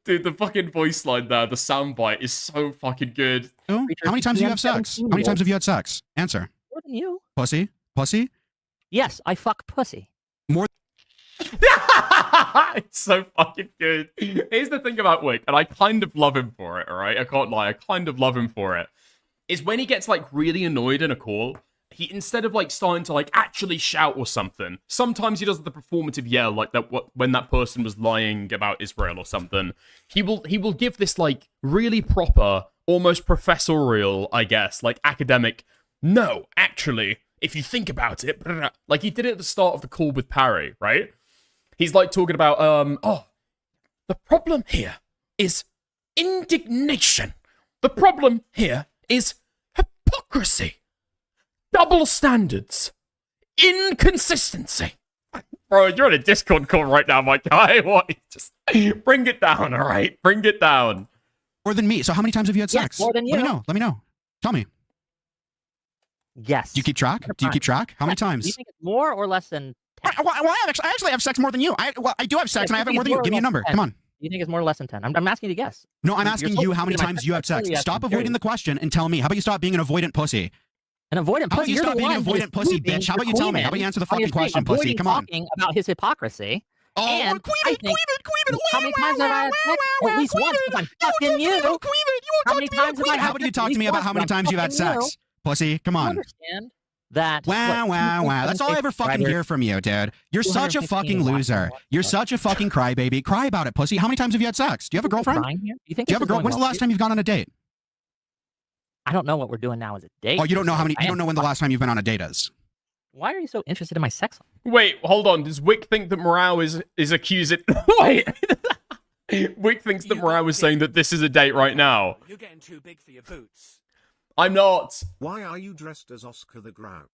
Dude, the fucking voice line there, the soundbite is so fucking good. How many times do you have sex? How many times have you had sex? Answer. More than you. Pussy? Pussy? Yes, I fuck pussy. It's so fucking good. Here's the thing about Wick, and I kind of love him for it, alright? I can't lie, I kind of love him for it. Is when he gets like really annoyed in a call, he, instead of like starting to like actually shout or something, sometimes he does the performative yell like that when that person was lying about Israel or something. He will give this like really proper, almost professorial, I guess, like academic, no, actually, if you think about it, like he did it at the start of the call with Parry, right? He's like talking about, the problem here is indignation. The problem here is hypocrisy, double standards, inconsistency. Bro, you're on a Discord call right now, my guy. What? Just bring it down, all right? Bring it down. More than me. So how many times have you had Yes, sex? more than you. Let me know. Let me know. Tell me. Yes. Do you keep track? Do you keep track? How many times? Do you think it's more or less than 10? Well, I actually have sex more than you. I do have sex, Yes, and I have you it more than you. more Give me a or number. less than Come on. Do you think it's more or less than 10? I'm asking you to guess. No, I'm You're asking so you how many confused. times you have sex. Yes, Stop I'm avoiding curious. the question and tell me. How about you stop being an avoidant pussy? An avoidant How about pussy. you You're stop the being an one who's avoidant pussy, tweeting bitch? How about for you tell me? Queenan How about you answer the on your fucking stream, question, pussy? avoiding Come on. talking about his hypocrisy. Oh, And queen I it, think- queen it. How many times have I had sex? At least once, because I'm fucking you. How many times have I had How about you sex? talk At to me least about how many once, times you've had fucking you. sex? Pussy, come You on. understand that? Wow, what, wow, wow. That's all I ever fucking 250 hear from you, dude. You're such a 215 fucking watts. loser. You're such a fucking crybaby. Cry about it, pussy. How many times have you had sex? Do you have a girlfriend? Crying here? Do you think Do you have a this is girl? going When's the well last for time you've gone on a date? you? I don't know what we're doing now as a date. Oh, you don't know how many? I You don't know when the last time you've been on a date is. Why are you so interested in my sex life? Wait, hold on. Does Wick think that Morau is accusing... Wait. Wick thinks that Morau is saying that this is a date right now. You're getting too big for your boots. I'm not. Why are you dressed as Oscar the Grouch?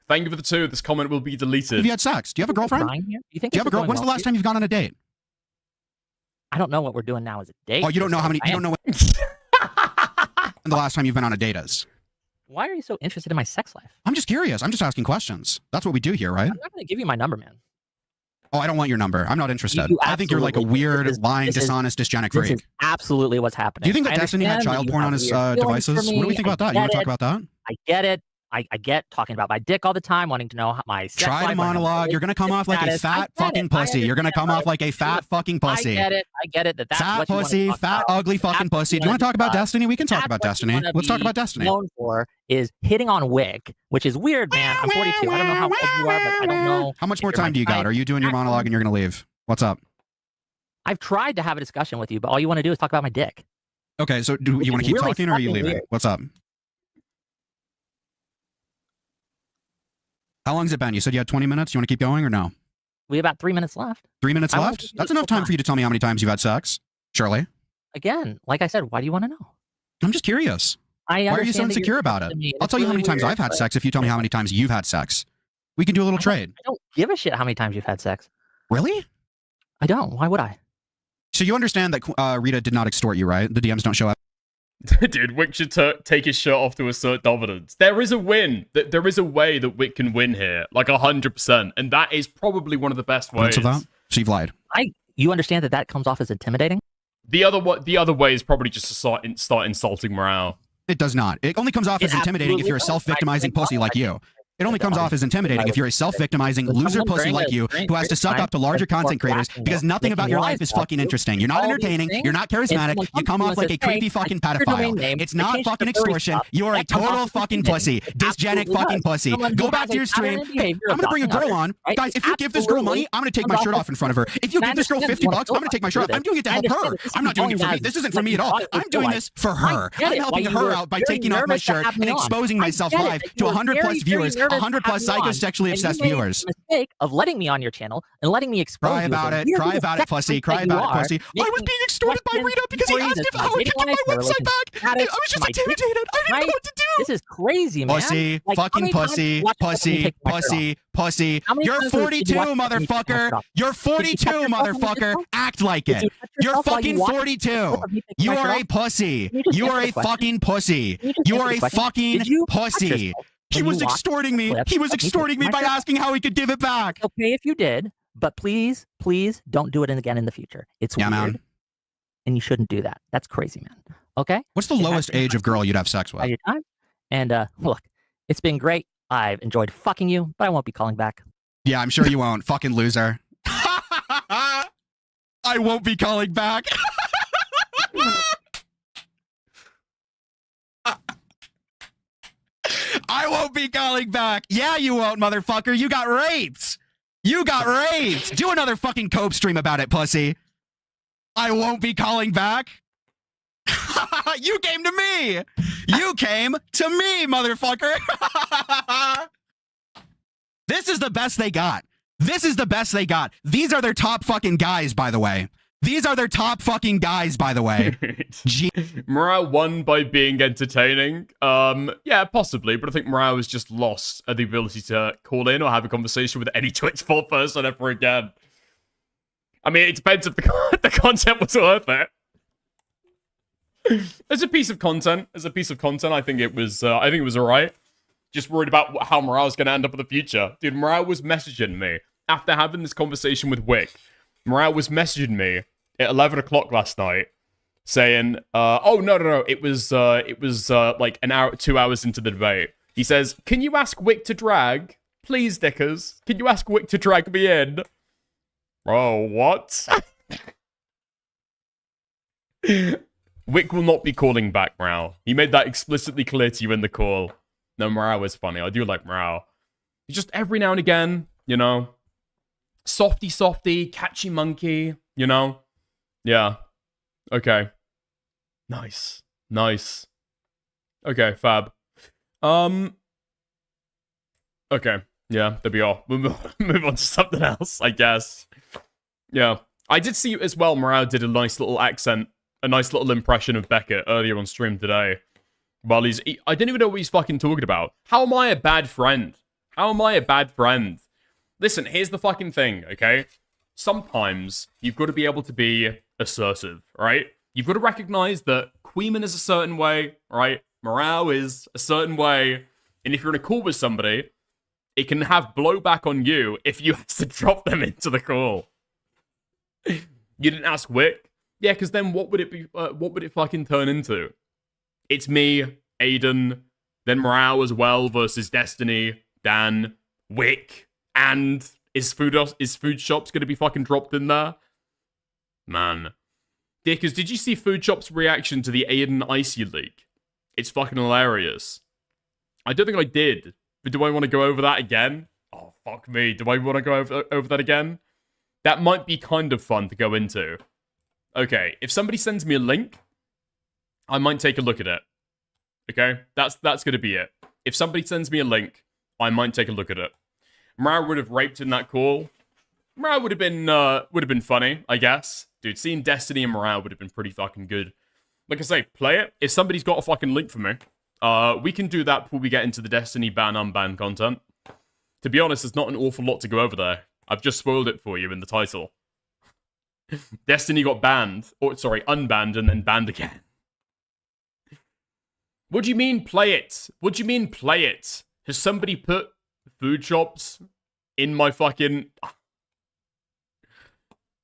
Thank you for the 2. This comment will be deleted. Have you had sex? Do you have a girlfriend? Crying here? Do you think Do you have a this is girl? going When's the well last for time you've gone on a date? you? I don't know what we're doing now as a date. Oh, you don't know how many? I You am- don't know when the last time you've been on a date is. Why are you so interested in my sex life? I'm just curious. I'm just asking questions. That's what we do here, right? I'm not going to give you my number, man. Oh, I don't want your number. I'm not interested. You I think you're like a absolutely- weird, this is- lying, this is- dishonest, dysgenic This freak. is absolutely what's happening. Do you think that I Destiny had understand child you porn have on his weird feelings devices? for What do we me. think about that? You I want to get talk about that? I get it. I get talking about my dick all the time, wanting to know how my sex Try life, to or how my monologue. You're going to come off like a status. I fat get fucking it. I pussy. You're going to come understand. off like a fat fucking pussy. I get it. That's Fat what you wanna pussy, talk fat, about. ugly fucking That's pussy. what Do you want to talk about wanna Destiny? We can talk That's about what you Destiny. wanna Let's talk be about Destiny. Known for is hitting on Wick, which is weird, man. I'm 42. I don't know how old you are, but I don't know. How much if more you're my time do you got? type. Are you doing your monologue and you're going to leave? What's up? I've tried to have a discussion with you, but all you want to do is talk about my dick. Okay, so do Which you want is to keep really talking or are you fucking leaving? weird. What's up? How long's it been? You said you had 20 minutes. You want to keep going or no? We have about 3 minutes left. 3 minutes I wanna left? keep That's it enough full time for you to tell me how many times you've had sex. Surely. Again, like I said, why do you want to know? I'm just curious. Why are you so insecure about it? I'll tell you how many times I've had sex if you tell me how many times you've had sex. We can do a little trade. I don't give a shit how many times you've had sex. Really? I don't. Why would I? So you understand that Rita did not extort you, right? The DMs don't show up. Dude, Wick should take his shirt off to assert dominance. There is a win. There is a way that Wick can win here, like 100%, and that is probably one of the best ways. Of that? So you've lied. You understand that comes off as intimidating? The other way is probably just to start insulting Morau. It does not. It only comes off as intimidating if you're a absolutely does. self-victimizing pussy like you. It only comes off as intimidating if you're a self-victimizing loser pussy like you who has to suck up to larger content creators because nothing about your life is fucking interesting. You're not entertaining. You're not charismatic. You come off like a creepy fucking pedophile. It's not fucking extortion. You are a total fucking pussy. Dysgenic fucking pussy. Go back to your stream. Hey, I'm gonna bring a girl on. Guys, if you give this girl money, I'm gonna take my shirt off in front of her. If you give this girl $50, I'm gonna take my shirt off. I'm doing it to help her. I'm not doing it for me. This isn't for me at all. I'm doing this for her. I'm helping her out by taking off my shirt and exposing myself live to 100 plus viewers, 100 plus psycho-sexually obsessed viewers. Mistake of letting me on your channel and letting me expose Cry you. about it. Cry about it, pussy. Cry about it, pussy. I was being extorted by Rita because he asked if I could get my website back. I was just intimidated. I didn't know what to do. This is crazy, man. Pussy, Like, how fucking many times pussy, have you watched me pussy, take my shirt pussy, pussy. How many You're times have you 42, watched me take my shirt motherfucker. off? You're Did you 42, touch yourself when you did motherfucker. so? Act like Did it. you touch You're yourself while fucking you watched 42. me take You my are shirt a off? pussy. Can you just You are answer a the question? fucking pussy. Can you just You answer are the a question? fucking Did you touch pussy. yourself He when was you watched extorting me. clips He was of me extorting me taking by my shirt off? asking how he could give it back. Okay, if you did, but please don't do it again in the future. It's Yeah, weird, man. and you shouldn't do that. That's crazy, man. Okay? What's the It has lowest been age of girl you'd have sex by with? your time. And look, it's been great. I've enjoyed fucking you, but I won't be calling back. Yeah, I'm sure you won't. Fucking loser. I won't be calling back. I won't be calling back. Yeah, you won't, motherfucker. You got raped. You got raped. Do another fucking cope stream about it, pussy. I won't be calling back. You came to me. You came to me, motherfucker. This is the best they got. This is the best they got. These are their top fucking guys, by the way. These are their top fucking guys, by the way. Morau won by being entertaining. Yeah, possibly, but I think Morau has just lost the ability to call in or have a conversation with any Twitch 4 person ever again. I mean, it depends if the content was worth it. As a piece of content, I think it was alright. Just worried about how Morau's going to end up in the future. Dude, Morau was messaging me after having this conversation with Wick. Morau was messaging me at 11 o'clock last night saying, oh, no, it was like an hour, 2 hours into the debate. He says, can you ask Wick to drag? Please, Dickers. Can you ask Wick to drag me in? Oh, what? Wick will not be calling back, Morau. He made that explicitly clear to you in the call. No, Morau is funny. I do like Morau. Just every now and again, you know, softy, catchy monkey, you know? Yeah. Okay. Nice. Okay, fab. Okay. Yeah, there we are. We'll move on to something else, I guess. Yeah. I did see as well, Morau did a nice little accent, a nice little impression of Beckett earlier on stream today. While I didn't even know what he's fucking talking about. How am I a bad friend? Listen, here's the fucking thing, okay? Sometimes you've got to be able to be assertive, right? You've got to recognize that Queeman is a certain way, right? Morau is a certain way. And if you're in a call with somebody, it can have blowback on you if you have to drop them into the call. You didn't ask Wick? Yeah, because then what would it be? What would it fucking turn into? It's me, Aiden, then Morau as well versus Destiny, Dan, Wick, and is food shops gonna be fucking dropped in there? Man. Dickers, did you see Food Shop's reaction to the Aiden Icy leak? It's fucking hilarious. I don't think I did, but do I want to go over that again? Oh, fuck me. Do I want to go over that again? That might be kind of fun to go into. Okay, if somebody sends me a link, I might take a look at it. Okay, that's gonna be it. If somebody sends me a link, I might take a look at it. Morau would have raped in that call. Morau would have been funny, I guess. Dude, seeing Destiny and Morau would have been pretty fucking good. Like I say, play it. If somebody's got a fucking link for me, we can do that before we get into the Destiny ban unbanned content. To be honest, there's not an awful lot to go over there. I've just spoiled it for you in the title. Destiny got banned, or sorry, unbanned and then banned again. What do you mean play it? What do you mean play it? Has somebody put food shops in my fucking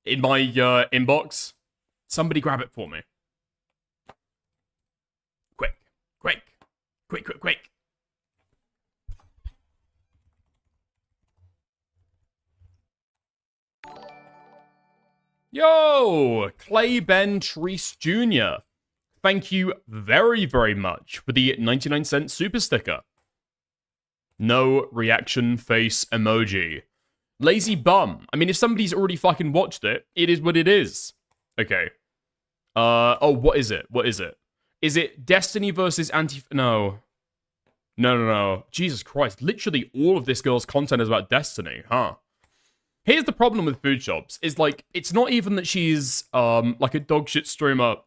inbox? Somebody grab it for me. Quick. Yo, Clay Ben Treese Jr. Thank you very, very much for the 99-cent super sticker. No reaction face emoji. Lazy bum. I mean, if somebody's already fucking watched it, it is what it is. Okay. Oh, what is it? Is it Destiny versus No. Jesus Christ. Literally all of this girl's content is about Destiny, huh? Here's the problem with food shops, is like, it's not even that she's, like a dogshit streamer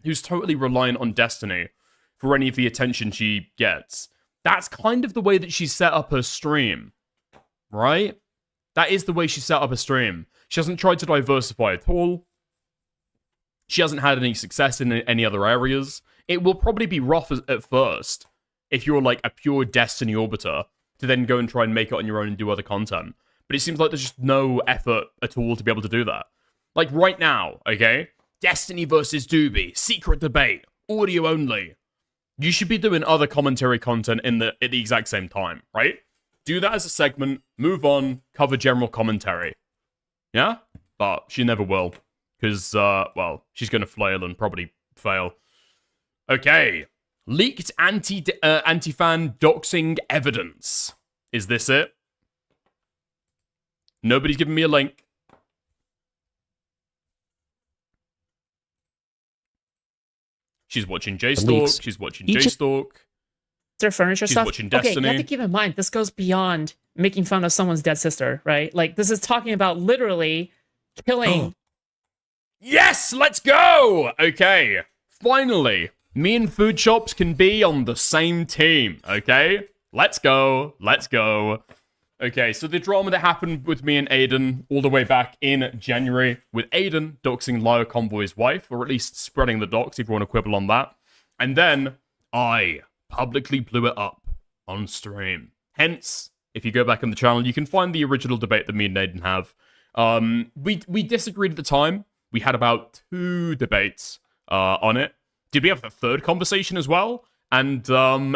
who's totally reliant on Destiny for any of the attention she gets. That's kind of the way that she set up her stream, right? That is the way she set up her stream. She hasn't tried to diversify at all. She hasn't had any success in any other areas. It will probably be rough at first if you're like a pure Destiny orbiter to then go and try and make it on your own and do other content. But it seems like there's just no effort at all to be able to do that. Like right now, okay? Destiny versus Doobie, secret debate, audio only. You should be doing other commentary content at the exact same time, right? Do that as a segment, move on, cover general commentary. Yeah? But she never will. Because, well, she's going to flail and probably fail. Okay. Leaked anti-fan doxing evidence. Is this it? Nobody's giving me a link. She's watching J-Stalk. She's watching J-Stalk. Their furniture She's stuff. watching Destiny. Okay, you have to keep in mind, this goes beyond making fun of someone's dead sister, right? Like, this is talking about literally killing. Yes, let's go! Okay, finally, me and food shops can be on the same team, okay? Let's go. Okay, so the drama that happened with me and Aiden all the way back in January, with Aiden doxing Lyre Convoy's wife, or at least spreading the dox if you want to quibble on that. And then I publicly blew it up on stream. Hence, if you go back on the channel, you can find the original debate that me and Aiden have. We disagreed at the time. We had about 2 debates on it. Did we have the 3rd conversation as well? And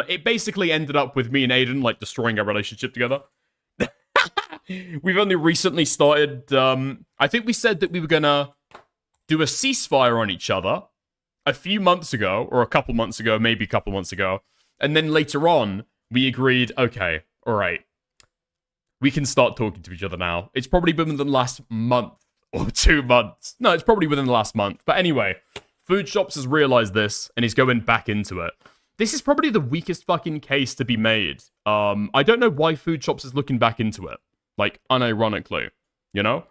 it basically ended up with me and Aiden like destroying our relationship together. We've only recently started, I think we said that we were gonna do a ceasefire on each other a few months ago, or a couple months ago, maybe a couple months ago. And then later on, we agreed, okay, alright, we can start talking to each other now. It's probably been within the last month or 2 months. No, it's probably within the last month. But anyway, Food Shops has realized this, and he's going back into it. This is probably the weakest fucking case to be made. I don't know why Food Shops is looking back into it. Like, unironically, you know?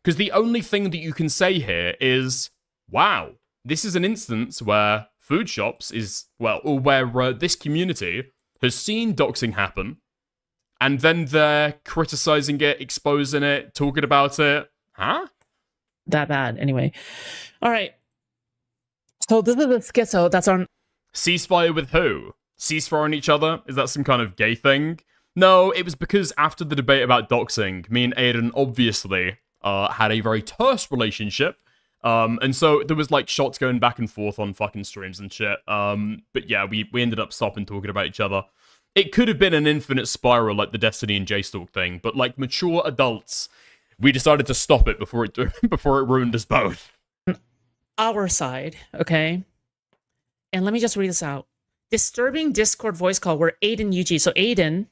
Because the only thing that you can say here is, wow, this is an instance where Food Shops is, well, or where this community has seen doxing happen, and then they're criticizing it, exposing it, talking about it. Huh? That bad, anyway. All right. So this is a schizo that's on... Ceasefire with who? Ceasefire on each other? Is that some kind of gay thing? No, it was because after the debate about doxing, me and Aiden obviously had a very terse relationship. And so there was like shots going back and forth on fucking streams and shit. But yeah, we ended up stopping talking about each other. It could have been an infinite spiral like the Destiny and J-Stalk thing, but like mature adults, we decided to stop it before it ruined us both. Our side, okay? And let me just read this out. Disturbing Discord voice call where Aiden UG. So Aiden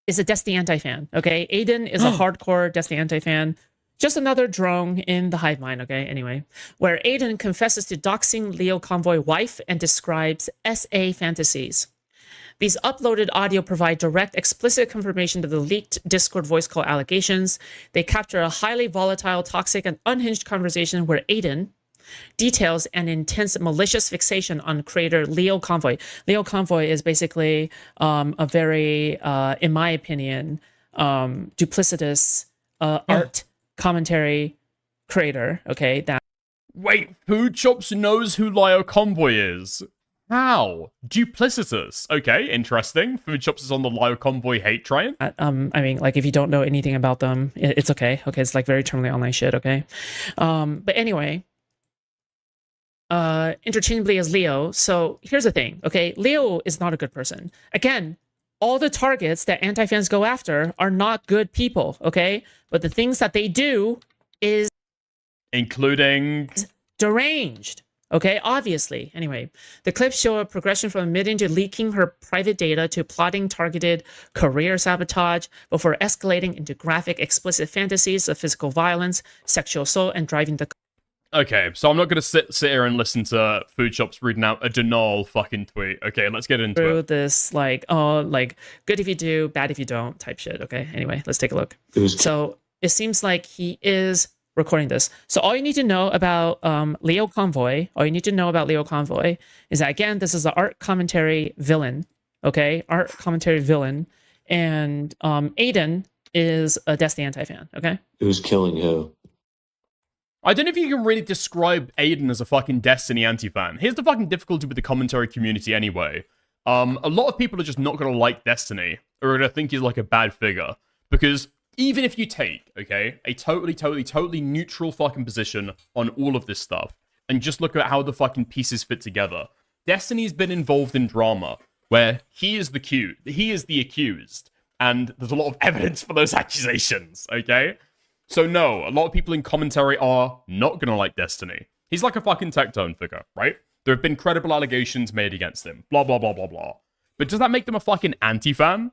is a Destiny anti-fan, okay? Aiden is a hardcore Destiny anti-fan. Just another drone in the hive mind, okay? Anyway, where Aiden confesses to doxing Leo Convoy wife and describes SA fantasies. These uploaded audio provide direct, explicit confirmation of the leaked Discord voice call allegations. They capture a highly volatile, toxic, and unhinged conversation where Aiden details an intense, malicious fixation on creator Leo Convoy. Leo Convoy is basically a very, in my opinion, duplicitous art commentary creator, okay? That Wait, Food Chops knows who Leo Convoy is? How? Duplicitous. Okay, interesting. Food Chops is on the Lio Convoy hate train. I mean, like, if you don't know anything about them, it's okay. Okay, it's like very terminally online shit, okay? But anyway, interchangeably as Leo. So here's the thing, okay? Leo is not a good person. Again, all the targets that anti-fans go after are not good people, okay? But the things that they do is... including... deranged. Okay, obviously. Anyway, the clips show a progression from admitting to leaking her private data to plotting targeted career sabotage before escalating into graphic, explicit fantasies of physical violence, sexual assault, and driving the... Okay, so I'm not going to sit here and listen to Food Shops reading out a denial fucking tweet. Okay, let's get into through it. this, like, oh, like, good if you do, bad if you don't type shit. Okay, anyway, let's take a look. So it seems like he is recording this. So all you need to know about Leo Convoy, is that, again, this is an art commentary villain, okay? Art commentary villain. And Aiden is a Destiny anti-fan, okay? Who's killing who? I don't know if you can really describe Aiden as a fucking Destiny anti-fan. Here's the fucking difficulty with the commentary community anyway. A lot of people are just not going to like Destiny, or going to think he's like a bad figure, because... even if you take, okay, a totally neutral fucking position on all of this stuff, and just look at how the fucking pieces fit together, Destiny's been involved in drama where he is the accused, and there's a lot of evidence for those accusations, okay? So no, a lot of people in commentary are not gonna like Destiny. He's like a fucking Tectone figure, right? There have been credible allegations made against him, blah, blah, blah, blah, blah. But does that make them a fucking anti-fan?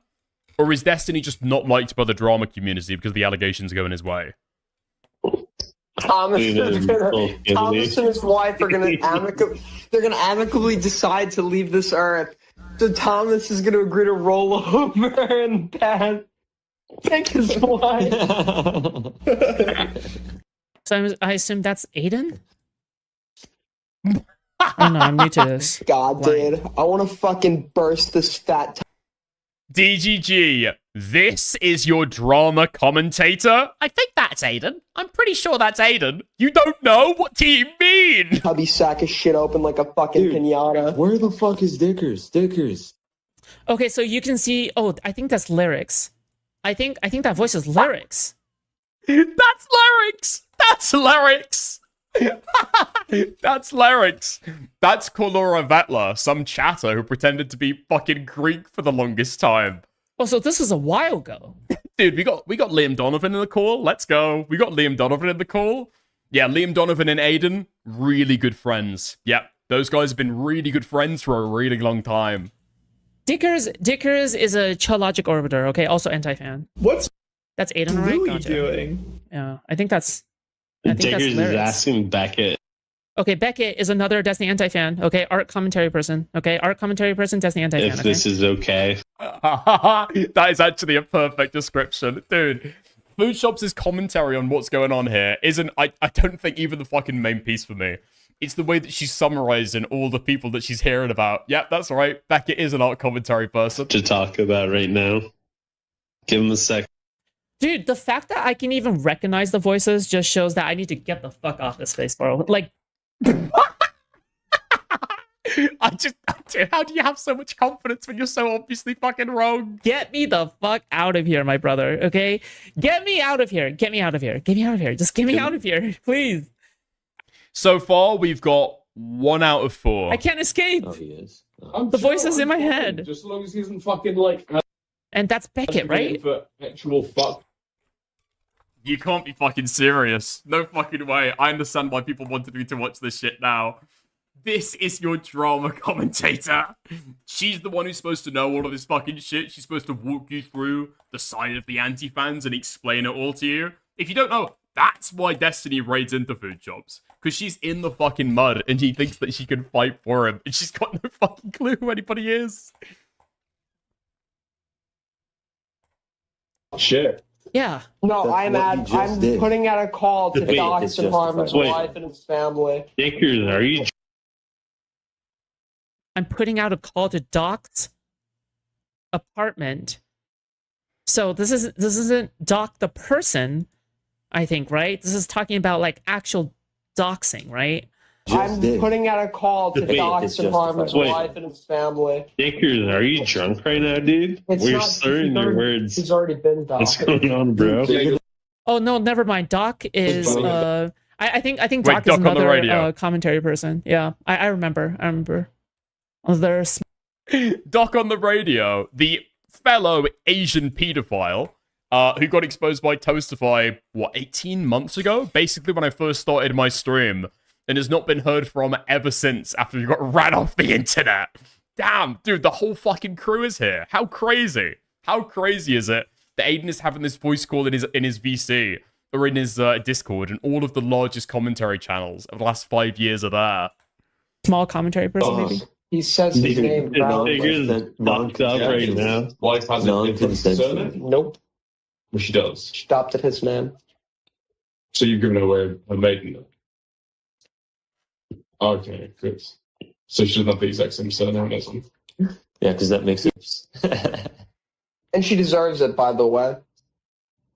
Or is Destiny just not liked by the drama community because the allegations are going his way? Thomas and his wife are gonna amicably decide to leave this earth. So Thomas is gonna agree to roll over and pick his wife. So I assume that's Aiden? Oh no, I'm new to this. God, dude, I want to fucking burst this fat. DGG, this is your drama commentator? I think that's Aiden. I'm pretty sure that's Aiden. You don't know? What do you mean? Hubby sack his shit open like a fucking pinata. Where the fuck is Dickers? Okay, so you can see. Oh, I think that's lyrics. I think that voice is lyrics. That's lyrics. That's lyrics. That's lyrics. That's Kolora Vetla, some chatter who pretended to be fucking Greek for the longest time. Oh, so this is a while ago. Dude, we got Liam Donovan in the call. Let's go. We got Liam Donovan in the call. Yeah, Liam Donovan and Aiden, really good friends. Yep, those guys have been really good friends for a really long time. Dickers is a Chudlogic orbiter, okay? Also anti-fan. That's Aiden, right? Gotcha. Doing? Yeah, I think that's Dickers is asking Beckett. Okay, Beckett is another Destiny anti-fan. Okay, art commentary person. Okay, art commentary person, Destiny anti-fan. If this is okay. That is actually a perfect description. Dude, Food Shops' commentary on what's going on here isn't, I don't think, even the fucking main piece for me. It's the way that she's summarizing all the people that she's hearing about. Yep, that's right. Beckett is an art commentary person. To talk about right now. Give him a sec. Dude, the fact that I can even recognize the voices just shows that I need to get the fuck off this face, bro. Like, I just, dude, how do you have so much confidence when you're so obviously fucking wrong? Get me the fuck out of here, my brother. Okay, get me out of here. Get me out of here. Get me out of here. Just get me out of here, please. So far, we've got 1 out of 4. I can't escape. Oh, he is. The voice is in my head. Just as long as he isn't fucking like. And that's Beckett, right? For actual fuck. You can't be fucking serious. No fucking way. I understand why people wanted me to watch this shit now. This is your drama commentator. She's the one who's supposed to know all of this fucking shit. She's supposed to walk you through the side of the anti-fans and explain it all to you. If you don't know, that's why Destiny raids into food shops. Because she's in the fucking mud and she thinks that she can fight for him. And she's got no fucking clue who anybody is. Shit. Yeah. No, I'm putting out a call to dox Department's wife and his family. Dickers, are you? I'm putting out a call to Doc's apartment. So this isn't Doc the person, I think, right? This is talking about like actual doxing, right? I'm putting out a call to dox Department's wife and his family. Dickers, are you drunk right now, dude? We're slurring your words. He's already been doxed. What's going on, bro? Oh no, never mind. Doc is I think Doc Doc is on the radio. another commentary person. Yeah, I remember. There's Doc on the radio, the fellow Asian pedophile, who got exposed by Toastify, 18 months ago? Basically when I first started my stream, and has not been heard from ever since after he got ran off the internet. Damn, dude, the whole fucking crew is here. How crazy? How crazy is it that Aiden is having this voice call in his VC, or in his Discord, and all of the largest commentary channels of the last 5 years are there? Small commentary person, maybe? He says his name. Dickers fucked up right now. Wife has a different surname? Nope. Well, she does. She adopted his name. So you've given away her maiden name? Okay, good. So she doesn't have the exact same surname as him? Yeah, because that makes sense. And she deserves it, by the way.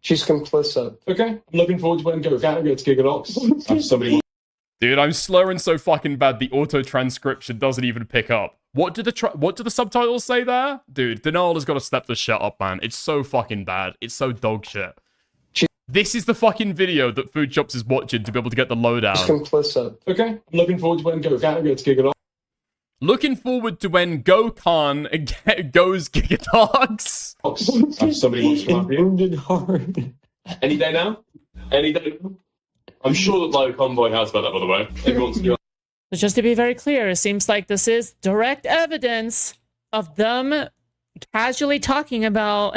She's complicit. Okay, I'm looking forward to when Go Cat goes to Gigalox. After somebody. Dude, I'm slurring so fucking bad the auto-transcription doesn't even pick up. What do the subtitles say there? Dude, Denal has got to step the shit up, man. It's so fucking bad. It's so dog shit. This is the fucking video that Food Shops is watching to be able to get the lowdown. She's complicit. Okay, I'm looking forward to when Go Cat goes to Gigalox. Looking forward to when Gokhan goes Gigadogs. After somebody wants to come up here. Wounded hard. Any day now? Any day now? I'm sure that like Convoy has about that, by the way. Everyone's new. So just to be very clear, it seems like this is direct evidence of them casually talking about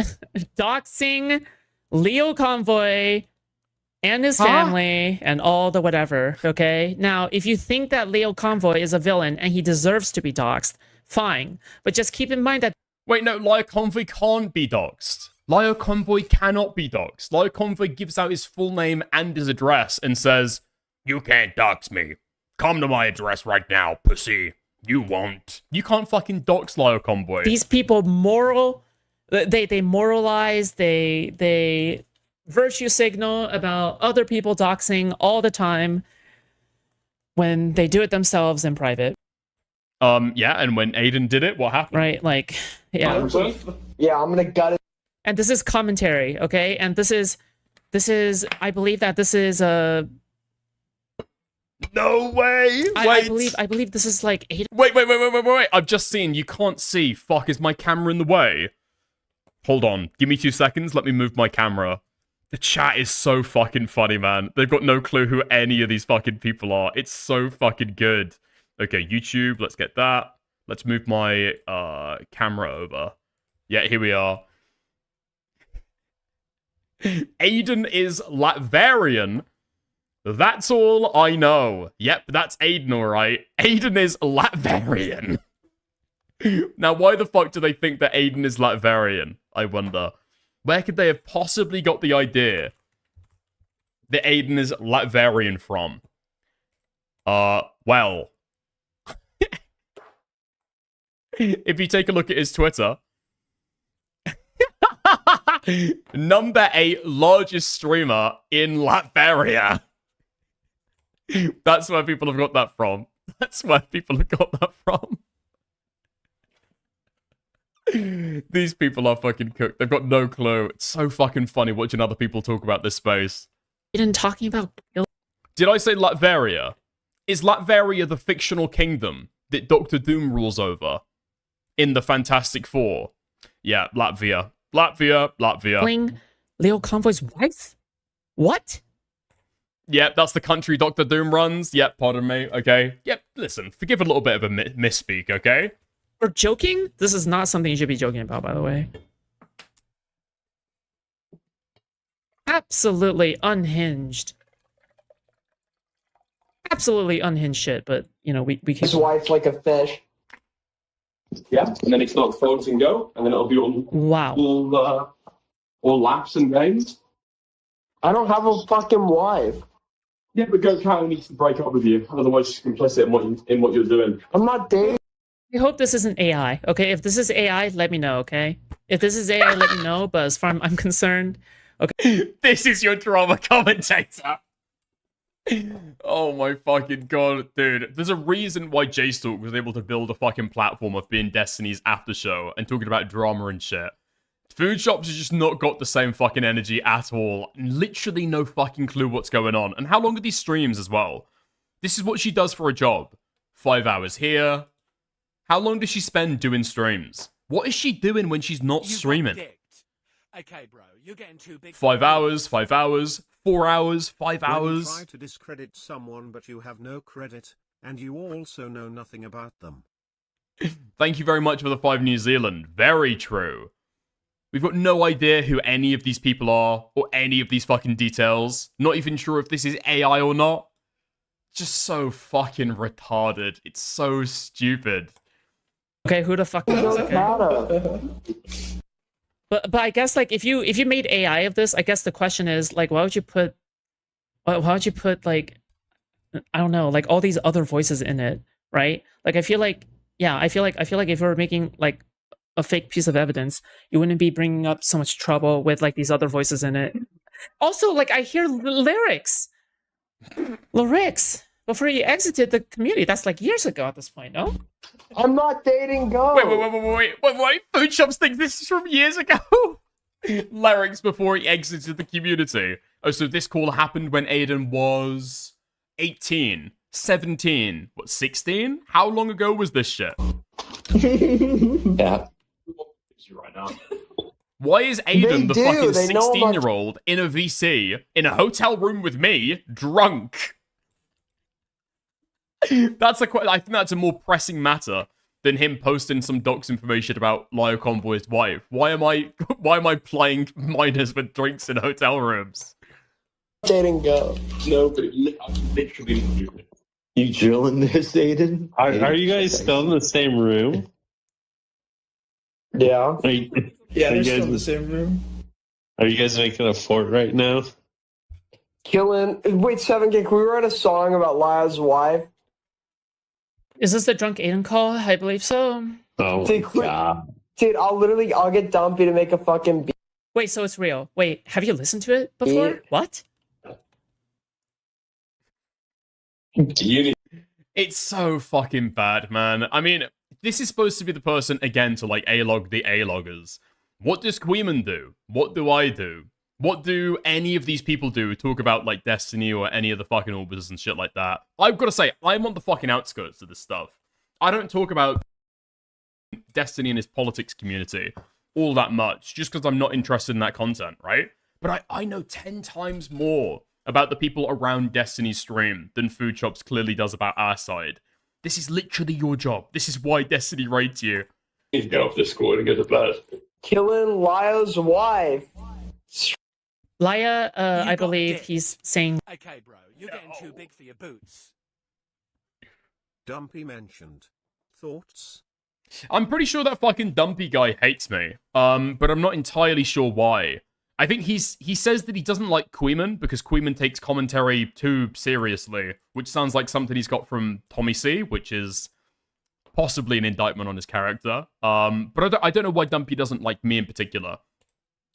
doxing Leo Convoy and his family and all the whatever, okay? Now, if you think that Leo Convoy is a villain and he deserves to be doxed, fine. But just keep in mind that... Wait, no, Leo Convoy can't be doxed. Leo Convoy cannot be doxed. Leo Convoy gives out his full name and his address and says, "You can't dox me. Come to my address right now, pussy. You won't." You can't fucking dox Leo Convoy. These people they moralize, they virtue signal about other people doxing all the time when they do it themselves in private. Yeah, and when Aiden did it, what happened? Right, like, yeah. Yeah, I'm gonna gut it. And this is commentary, okay? And this is, I believe that this is a... No way! Wait! I believe this is like... Wait. I've just seen, you can't see. Fuck, is my camera in the way? Hold on. Give me 2 seconds. Let me move my camera. The chat is so fucking funny, man. They've got no clue who any of these fucking people are. It's so fucking good. Okay, YouTube. Let's get that. Let's move my camera over. Yeah, here we are. Aiden is Latvian. That's all I know. Yep, that's Aiden, alright. Aiden is Latvian. Now, why the fuck do they think that Aiden is Latvian? I wonder. Where could they have possibly got the idea that Aiden is Latvian from? Well. If you take a look at his Twitter... Number 8 largest streamer in Latveria. That's where people have got that from. That's where people have got that from. These people are fucking cooked. They've got no clue. It's so fucking funny watching other people talk about this space. Aiden talking about. Did I say Latveria? Is Latveria the fictional kingdom that Doctor Doom rules over in the Fantastic Four? Yeah, Latvia. Latvia. Killing Leo Convoy's wife? What? Yep, that's the country Doctor Doom runs. Yep, pardon me. Okay. Yep, listen, forgive a little bit of a misspeak, okay? We're joking? This is not something you should be joking about, by the way. Absolutely unhinged. Absolutely unhinged shit, but, you know, we keep... His wife's like a fish. Yeah, and then it starts floating and go, and then it'll be all laps and games. I don't have a fucking wife. Yeah, but Go Cow needs to break up with you, otherwise she's complicit in what you're doing. I'm not dating. I hope this isn't AI, okay? If this is AI, let me know, okay? If this is AI, let me know, but as far as I'm concerned, okay. This is your drama commentator. Oh my fucking god, dude. There's a reason why J-Stalk was able to build a fucking platform of being Destiny's after show and talking about drama and shit. Food Shops has just not got the same fucking energy at all. Literally no fucking clue what's going on. And how long are these streams as well? This is what she does for a job. 5 hours here. How long does she spend doing streams? What is she doing when she's not streaming? Okay, bro, you're getting too big. 5 hours, 5 hours, 4 hours, 5 hours. When you try to discredit someone but you have no credit, and you also know nothing about them. Thank you very much for the 5 New Zealand. Very true. We've got no idea who any of these people are, or any of these fucking details. Not even sure if this is AI or not. Just so fucking retarded. It's so stupid. Okay, who the fuck knows? Okay. But I guess like if you made AI of this, I guess the question is like why would you put like I don't know, like all these other voices in it, right? Like I feel like if you were making like a fake piece of evidence, you wouldn't be bringing up so much trouble with like these other voices in it. Also, like I hear lyrics before you exited the community. That's like years ago at this point, no? I'm not dating Go. Wait. Food Shops thinks this is from years ago. Lyrics before he exited the community. Oh, so this call happened when Aiden was 18, 17, what, 16? How long ago was this shit? Yeah. Right now. Why is Aiden the fucking They know about- 16-year-old in a VC in a hotel room with me, drunk? I think that's a more pressing matter than him posting some docs information about Lio Convoy's wife. Why am I playing minors with drinks in hotel rooms? Dating Go. No, but I'm literally You drilling this, Aiden? Are you guys still in the same room? Yeah. Yeah, they're still in the same room. Are you guys making a fort right now? Killing. Wait, 7 Gig, can we write a song about Lia's wife? Is this the drunk Aiden call? I believe so. Oh Dude, god. Dude, I'll get Dumpy to make a fucking beat. Wait, so it's real. Wait, have you listened to it before? Yeah. What? It's so fucking bad, man. I mean, this is supposed to be the person, again, to, like, A-log the A-loggers. What does Queeman do? What do I do? What do any of these people do? Talk about, like, Destiny or any of the fucking Orbiters and shit like that. I've got to say, I'm on the fucking outskirts of this stuff. I don't talk about Destiny and his politics community all that much, just because I'm not interested in that content, right? But I know 10 times more about the people around Destiny's stream than Food Shops clearly does about our side. This is literally your job. This is why Destiny rates you. You need to get off Discord and get to bed. Killing Lia's wife. Laya, I believe he's saying... Okay, bro, you're getting too big for your boots. Dumpy mentioned. Thoughts? I'm pretty sure that fucking Dumpy guy hates me. But I'm not entirely sure why. I think he says that he doesn't like Queeman because Queeman takes commentary too seriously, which sounds like something he's got from Tommy C, which is possibly an indictment on his character. But I don't know why Dumpy doesn't like me in particular.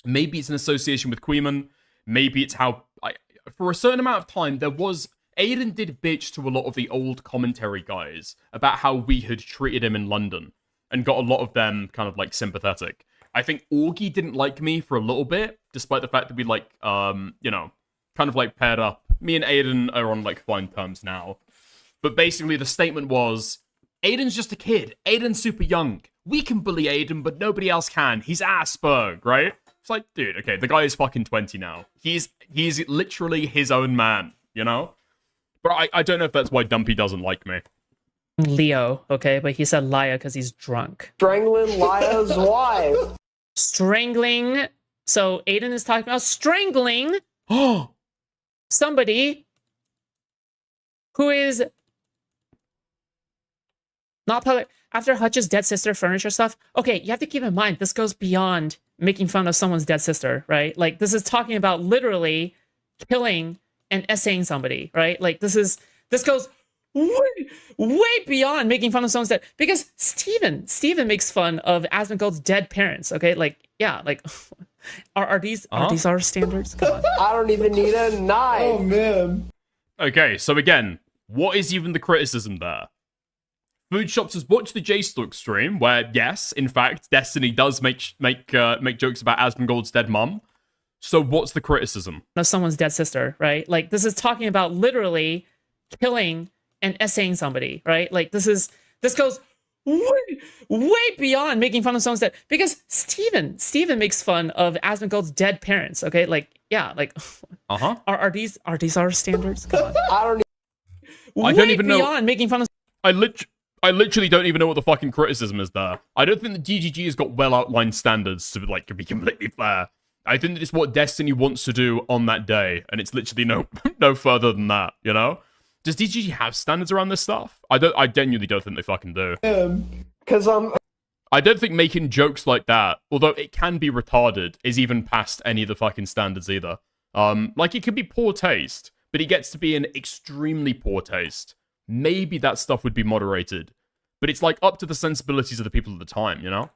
Maybe it's an association with Queeman. Maybe it's how... for a certain amount of time, there was Aiden did bitch to a lot of the old commentary guys about how we had treated him in London and got a lot of them kind of like sympathetic. I think Augie didn't like me for a little bit, despite the fact that we like, you know, kind of like paired up. Me and Aiden are on like fine terms now. But basically the statement was, Aiden's just a kid. Aiden's super young. We can bully Aiden, but nobody else can. He's Asperg, right? It's like, dude, okay, the guy is fucking 20 now. He's literally his own man, you know? But I don't know if that's why Dumpy doesn't like me. Leo, okay, but he said Laya because he's drunk. Strangling Laya's wife. Strangling. So Aiden is talking about strangling somebody who is not public. After Hutch's dead sister furniture stuff, okay, you have to keep in mind, this goes beyond making fun of someone's dead sister, right? Like, this is talking about literally killing and essaying somebody, right? Like, this goes way beyond making fun of someone's dead. Because Steven makes fun of Asmongold's dead parents, okay? Like, yeah, like, are these our standards? Come on. I don't even need a knife. Oh, man. Okay, so again, what is even the criticism there? Food Shops has watched the J-Stalk stream, where, yes, in fact, Destiny does make jokes about Asmongold's dead mum. So what's the criticism? Of someone's dead sister, right? Like, this is talking about literally killing and essaying somebody, right? Like, this goes way beyond making fun of someone's dead. Because Steven makes fun of Asmongold's dead parents, okay? Like, yeah, like, are these our standards? Come on. I don't even know. Beyond making fun of. I literally don't even know what the fucking criticism is there. I don't think the DGG has got well-outlined standards to, like, be completely fair. I think that it's what Destiny wants to do on that day, and it's literally no further than that, you know? Does DGG have standards around this stuff? I genuinely don't think they fucking do. Because I don't think making jokes like that, although it can be retarded, is even past any of the fucking standards either. Like, it could be poor taste, but it gets to be an extremely poor taste. Maybe that stuff would be moderated. But it's, like, up to the sensibilities of the people at the time, you know?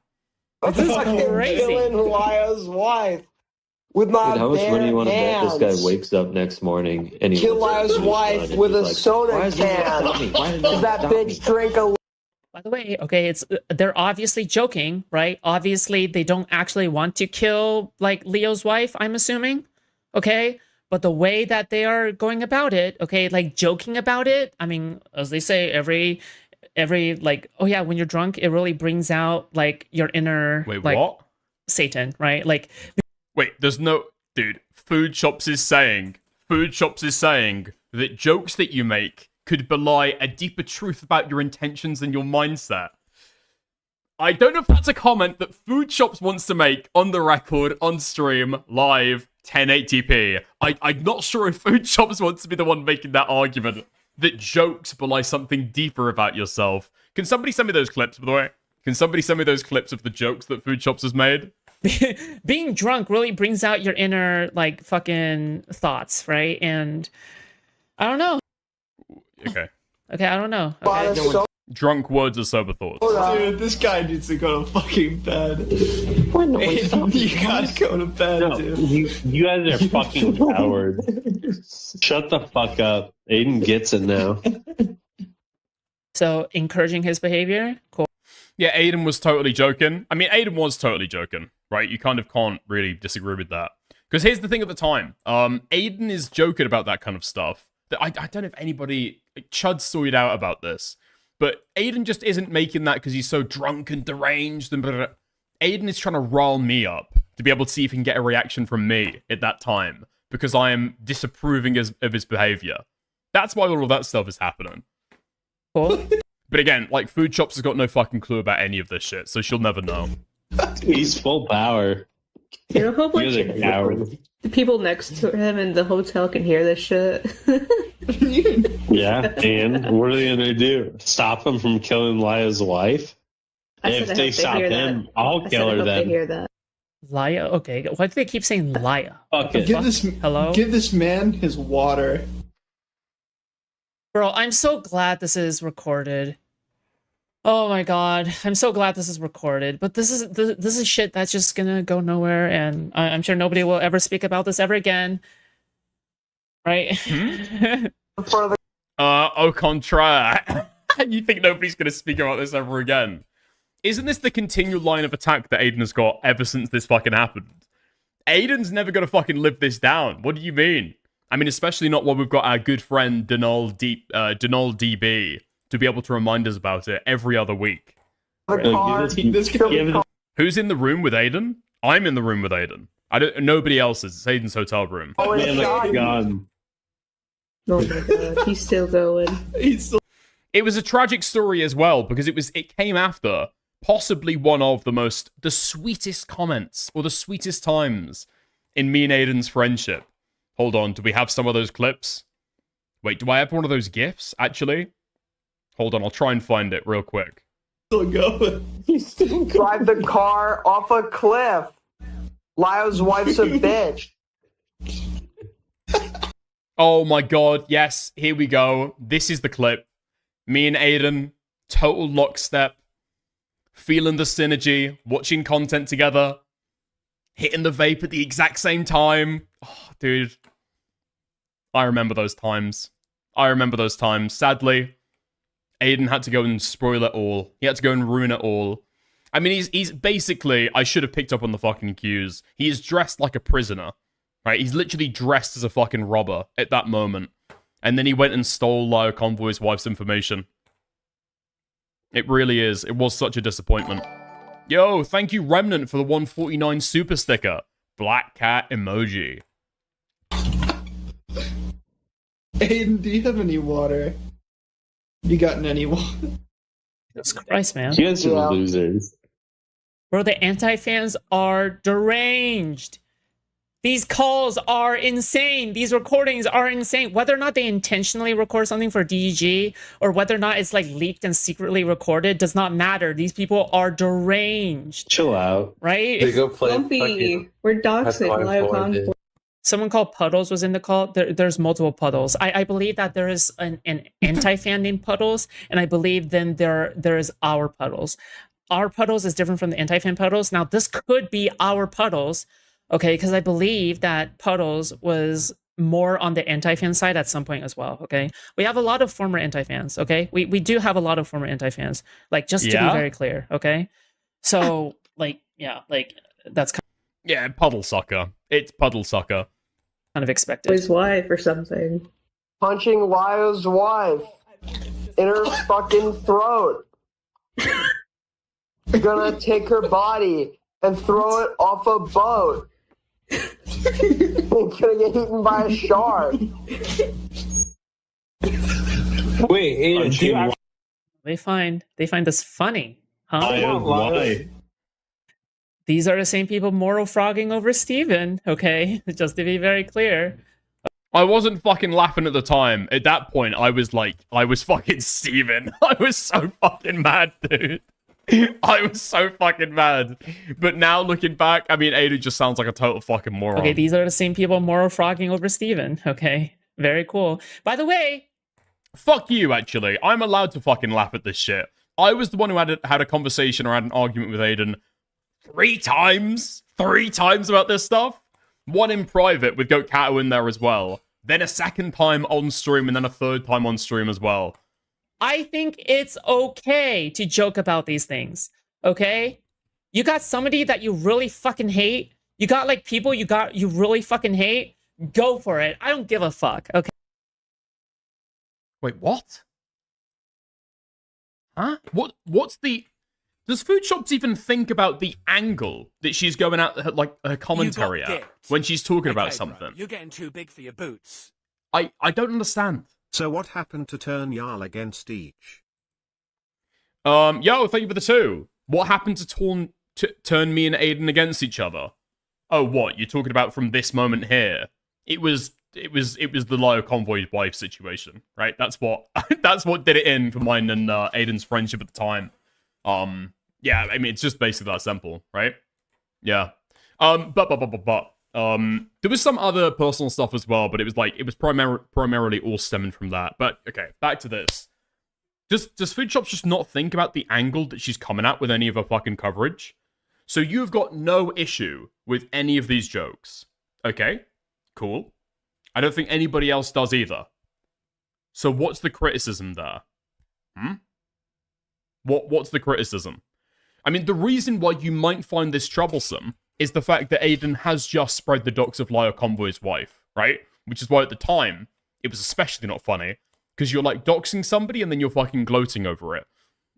I'm killing Laya's wife with my Dude, how much money you want to bet hands. this guy wakes up next morning and he Kill looks Laya's at his wife son and with he's a like, soda "Why is he gonna can. stop me? Why did he Does that stop bitch me?" drink a... By the way, okay, they're obviously joking, right? Obviously, they don't actually want to kill, like, Leo's wife, I'm assuming, okay? But the way that they are going about it, okay, like, joking about it, I mean, as they say, every like, oh yeah, when you're drunk, it really brings out, like, your inner... Wait, like, what? Satan, right? Like... Wait, there's no... Dude, Food Shops is saying that jokes that you make could belie a deeper truth about your intentions and your mindset. I don't know if that's a comment that Food Shops wants to make on the record, on stream, live, 1080p. I'm not sure if Food Shops wants to be the one making that argument that jokes belie something deeper about yourself. Can somebody send me those clips, by the way? Can somebody send me those clips of the jokes that Food Shops has made? Being drunk really brings out your inner, like, fucking thoughts, right? And I don't know. Okay, I don't know. Okay. Drunk words are sober thoughts. Dude, this guy needs to go to fucking bed. You gotta go to bed, dude. You guys are fucking cowards. Shut the fuck up. Aiden gets it now. So, encouraging his behavior? Cool. Yeah, Aiden was totally joking. I mean, Aiden was totally joking, right? You kind of can't really disagree with that. Because here's the thing at the time. Aiden is joking about that kind of stuff. I don't know if anybody... Chud sorted out about this. But Aiden just isn't making that because he's so drunk and deranged. And blah, blah, blah. Aiden is trying to rile me up to be able to see if he can get a reaction from me at that time. Because I am disapproving of his behavior. That's why all of that stuff is happening. Cool. But again, like, Food Shops has got no fucking clue about any of this shit, so she'll never know. He's full power. You know how He was a coward. the people next to him in the hotel can hear this shit? Yeah, and what are they gonna do? Stop him from killing Laya's wife? If they stop him, I'll kill her then. Hear that. Laya? Okay, why do they keep saying Laya? Fuck it. Hello? Give this man his water. Bro, I'm so glad this is recorded. Oh my god, I'm so glad this is recorded. But this is shit that's just gonna go nowhere, and I'm sure nobody will ever speak about this ever again. Right? Au contraire. You think nobody's going to speak about this ever again? Isn't this the continual line of attack that Aiden has got ever since this fucking happened? Aiden's never going to fucking live this down. What do you mean? I mean, especially not when we've got our good friend Denal DB to be able to remind us about it every other week. Who's in the room with Aiden? I'm in the room with Aiden. Nobody else is. It's Aiden's hotel room. Oh my god, he's still going. It was a tragic story as well because it came after possibly one of the sweetest comments or the sweetest times in me and Aiden's friendship. Hold on, do we have some of those clips? Wait, do I have one of those GIFs, actually? Hold on, I'll try and find it real quick. Still going. He's still going. Drive the car off a cliff. Lyle's wife's a bitch. Oh my god, yes, here we go. This is the clip. Me and Aiden, total lockstep, feeling the synergy, watching content together, hitting the vape at the exact same time. Oh, dude. I remember those times. Sadly, Aiden had to go and spoil it all. He had to go and ruin it all. I mean, he's basically, I should have picked up on the fucking cues. He is dressed like a prisoner, right? He's literally dressed as a fucking robber at that moment. And then he went and stole Lyle Convoy's wife's information. It really is. It was such a disappointment. Yo, thank you, Remnant, for the 149 super sticker. Black cat emoji. Aiden, do you have any water? You gotten any water? Jesus Christ, man. You guys are losers. Bro, the anti-fans are deranged. These calls are insane. These recordings are insane. Whether or not they intentionally record something for DEG or whether or not it's like leaked and secretly recorded does not matter. These people are deranged. Chill out. Right? They go play. We're doxing live on. Someone called Puddles was in the call. There's multiple Puddles. I believe that there is an anti-fan named Puddles, and I believe then there is our Puddles. Our Puddles is different from the anti-fan Puddles. Now, this could be our Puddles, okay, because I believe that Puddles was more on the anti-fan side at some point as well, okay? We have a lot of former anti-fans, okay? We do have a lot of former anti-fans, like, just to be very clear, okay? So, like, yeah, like, that's kind of... Yeah, Puddle Sucker. It's Puddle Sucker. Kind of expected. His wife or something. Punching Lyle's wife in her fucking throat. Gonna take her body and throw it off a boat. Gonna get eaten by a shark. Wait, Aiden, they find this funny, huh? Why? These are the same people Morau frogging over Steven, okay? Just to be very clear. I wasn't fucking laughing at the time. At that point, I was fucking Steven. I was so fucking mad, dude. I was so fucking mad. But now looking back, I mean, Aiden just sounds like a total fucking moron. Okay, these are the same people Morau frogging over Steven, okay? Very cool. By the way... Fuck you, actually. I'm allowed to fucking laugh at this shit. I was the one who had a conversation or had an argument with Aiden 3 times about this stuff. One in private with Goat Kato in there as well. Then a second time on stream and then a third time on stream as well. I think it's okay to joke about these things, okay? You got somebody that you really fucking hate. You got like people you really fucking hate. Go for it. I don't give a fuck, okay? Wait, what? Huh? What's the... Does Food Shops even think about the angle that she's going at, like, her commentary at when she's talking about something? Bro, you're getting too big for your boots. I don't understand. So what happened to turn Jarl against each? Yo, thank you for the 2. What happened to turn me and Aiden against each other? Oh, what? You're talking about from this moment here? It was the Lyle Convoy's wife situation, right? That's what did it in for mine and Aiden's friendship at the time. Yeah, I mean, it's just basically that simple, right? Yeah. But there was some other personal stuff as well, but it was primarily all stemming from that. But okay, back to this. Does Food Shops just not think about the angle that she's coming at with any of her fucking coverage? So you've got no issue with any of these jokes. Okay, cool. I don't think anybody else does either. So what's the criticism there? What's the criticism? I mean, the reason why you might find this troublesome is the fact that Aiden has just spread the docs of Lyle Convoy's wife, right? Which is why at the time, it was especially not funny, because you're like doxing somebody and then you're fucking gloating over it.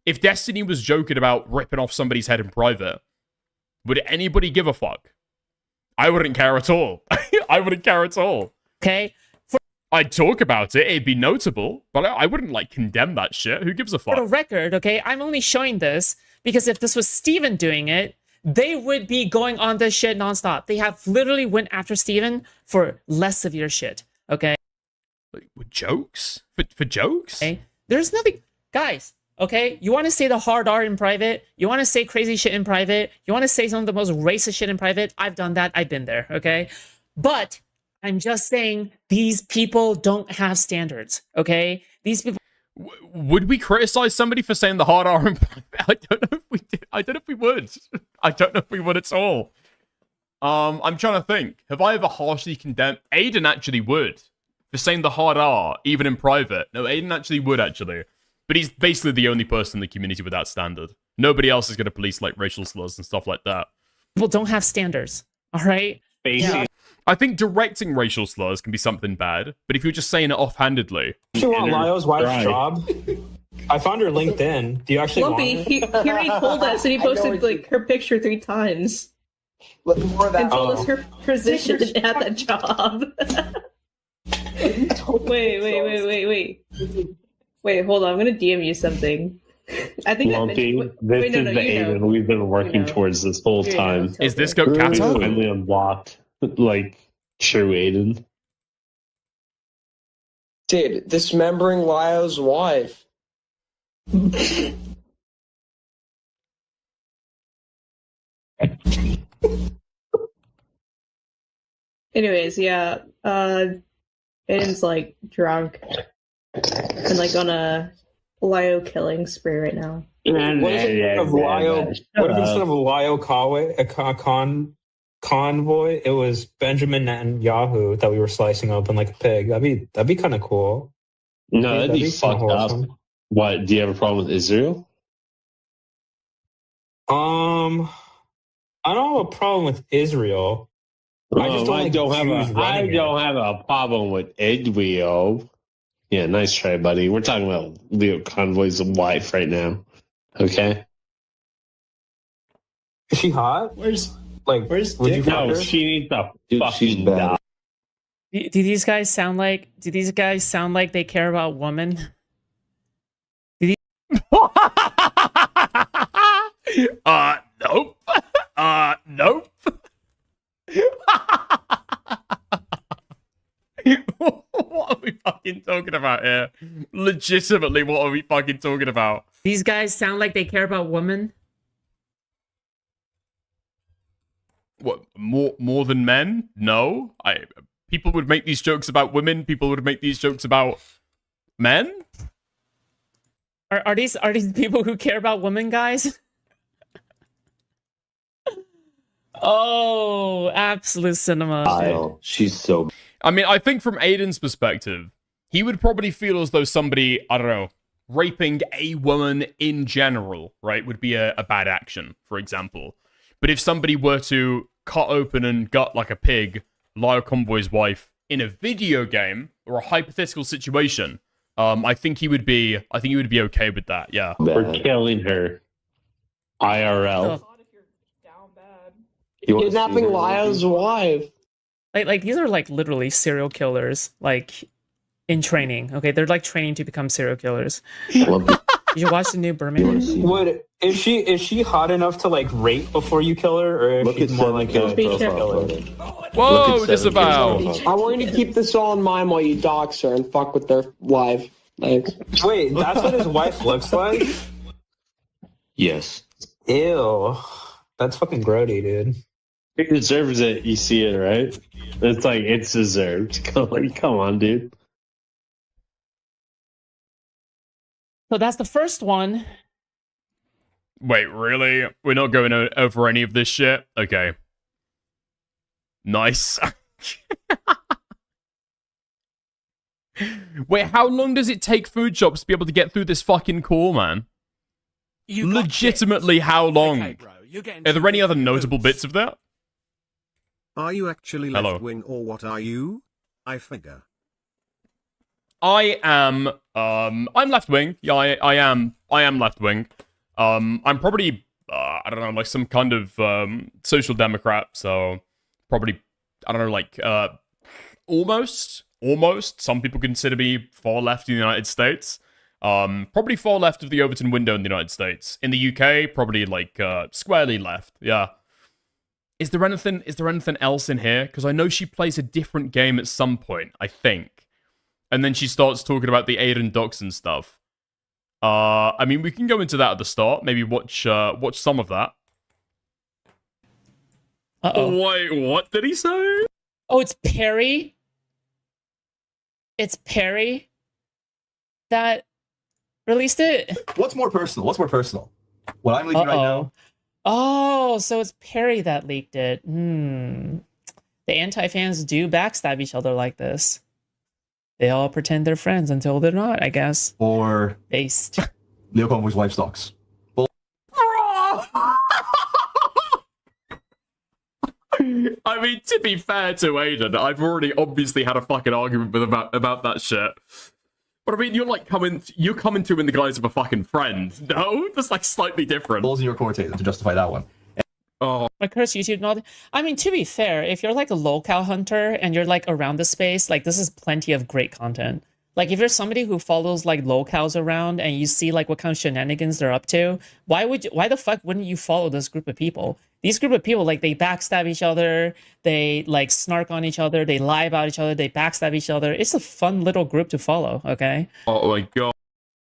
If Destiny was joking about ripping off somebody's head in private, would anybody give a fuck? I wouldn't care at all. I wouldn't care at all. Okay? I'd talk about it, it'd be notable, but I wouldn't, like, condemn that shit. Who gives a fuck? For the record, okay, I'm only showing this because if this was Steven doing it, they would be going on this shit nonstop. They have literally went after Steven for less severe shit, okay? With jokes? For jokes? Okay? There's nothing... Guys, okay? You want to say the hard R in private? You want to say crazy shit in private? You want to say some of the most racist shit in private? I've done that. I've been there, okay? But... I'm just saying these people don't have standards, okay? These people... Would we criticize somebody for saying the hard R in private? I don't know if we did. I don't know if we would. I don't know if we would at all. I'm trying to think. Have I ever harshly condemned... Aiden actually would. For saying the hard R, even in private. No, Aiden actually would, actually. But he's basically the only person in the community with that standard. Nobody else is going to police, like, racial slurs and stuff like that. People don't have standards, all right? Yeah. I think directing racial slurs can be something bad, but if you're just saying it offhandedly... Do you want Lyle's wife's job? I found her LinkedIn. Do you actually Lumpy, want he already told us, and he posted like her picture 3 times. More of that. And told us her position at that job. Wait. Wait, hold on. I'm gonna DM you something. I think Lumpy, this is the Aiden we've been working towards this whole time. Is this Goat We Kata? finally unlocked, like, true Aiden. Dude, dismembering Lyle's wife. Anyways, yeah. Aiden's like drunk and like on a Lyo killing spree right now. What if instead of Lyo convoy, it was Benjamin Netanyahu that we were slicing open like a pig? That'd be kind of cool. No, that'd be fucked up. What? Do you have a problem with Israel? I don't have a problem with Israel. I just don't have a problem with Israel. Yeah, nice try, buddy. We're talking about Leo Convoy's wife right now. Okay. Is she hot? Where's would you no, fuck her? she needs to fucking die. Do these guys sound like they care about women? Nope. Nope. What are we fucking talking about here? Legitimately, what are we fucking talking about? These guys sound like they care about women? What, more than men? No. People would make these jokes about women. People would make these jokes about men. Are these people who care about women, guys? Oh, absolute cinema. She's so... I mean, I think from Aiden's perspective, he would probably feel as though somebody, I don't know, raping a woman in general, right, would be a bad action, for example. But if somebody were to cut open and gut like a pig Lyle Convoy's wife in a video game or a hypothetical situation, I think he would be okay with that. Yeah. For killing her. IRL. Kidnapping Lyle's wife. Like these are like literally serial killers, like in training. Okay, they're like training to become serial killers. Did you watch the new Birmingham? Is she hot enough to like rape before you kill her, or is she more like a killer? Whoa, Disavow! I want you to keep this all in mind while you dox her and fuck with their live. Thanks. Wait, that's what his wife looks like? Yes. Ew. That's fucking grody, dude. He deserves it. You see it, right? It's like, it's deserved. Come on, dude. So that's the first one. Wait, really? We're not going over any of this shit? Okay. Nice. Wait, how long does it take food shops to be able to get through this fucking call, man? Legitimately, how long? Okay, bro, you're getting Are there too any big other for your notable boots. bits of that? Are you actually Hello. left-wing or what are you? I figure. I am, I'm left-wing. Yeah, I am left-wing. I'm probably, I don't know, like some kind of, social democrat, so probably, I don't know, like, almost. Some people consider me far left in the United States. Probably far left of the Overton window in the United States. In the UK, probably like squarely left. Yeah. Is there anything else in here? Because I know she plays a different game at some point, I think. And then she starts talking about the Aiden docs and stuff. I mean, we can go into that at the start. Maybe watch some of that. Uh-oh. Wait, what did he say? Oh, it's Perry? It's Perry that released it? What's more personal? What I'm leaking right now? Oh, so it's Perry that leaked it. The anti-fans do backstab each other like this. They all pretend they're friends until they're not, I guess. Or based. Leo Convoy's wife stocks. I mean, to be fair to Aiden, I've already obviously had a fucking argument with about that shit. But I mean, you're coming to him in the guise of a fucking friend. No, that's like slightly different. Balls in your court, Aiden, to justify that one. Oh. My curse YouTube and all that. I mean, to be fair, if you're like a lolcow hunter and you're like around the space, like this is plenty of great content. Like if you're somebody who follows like lolcows around and you see like what kind of shenanigans they're up to, why the fuck wouldn't you follow this group of people? These group of people, like they backstab each other, they like snark on each other, they lie about each other, they backstab each other. It's a fun little group to follow, okay? Oh my god.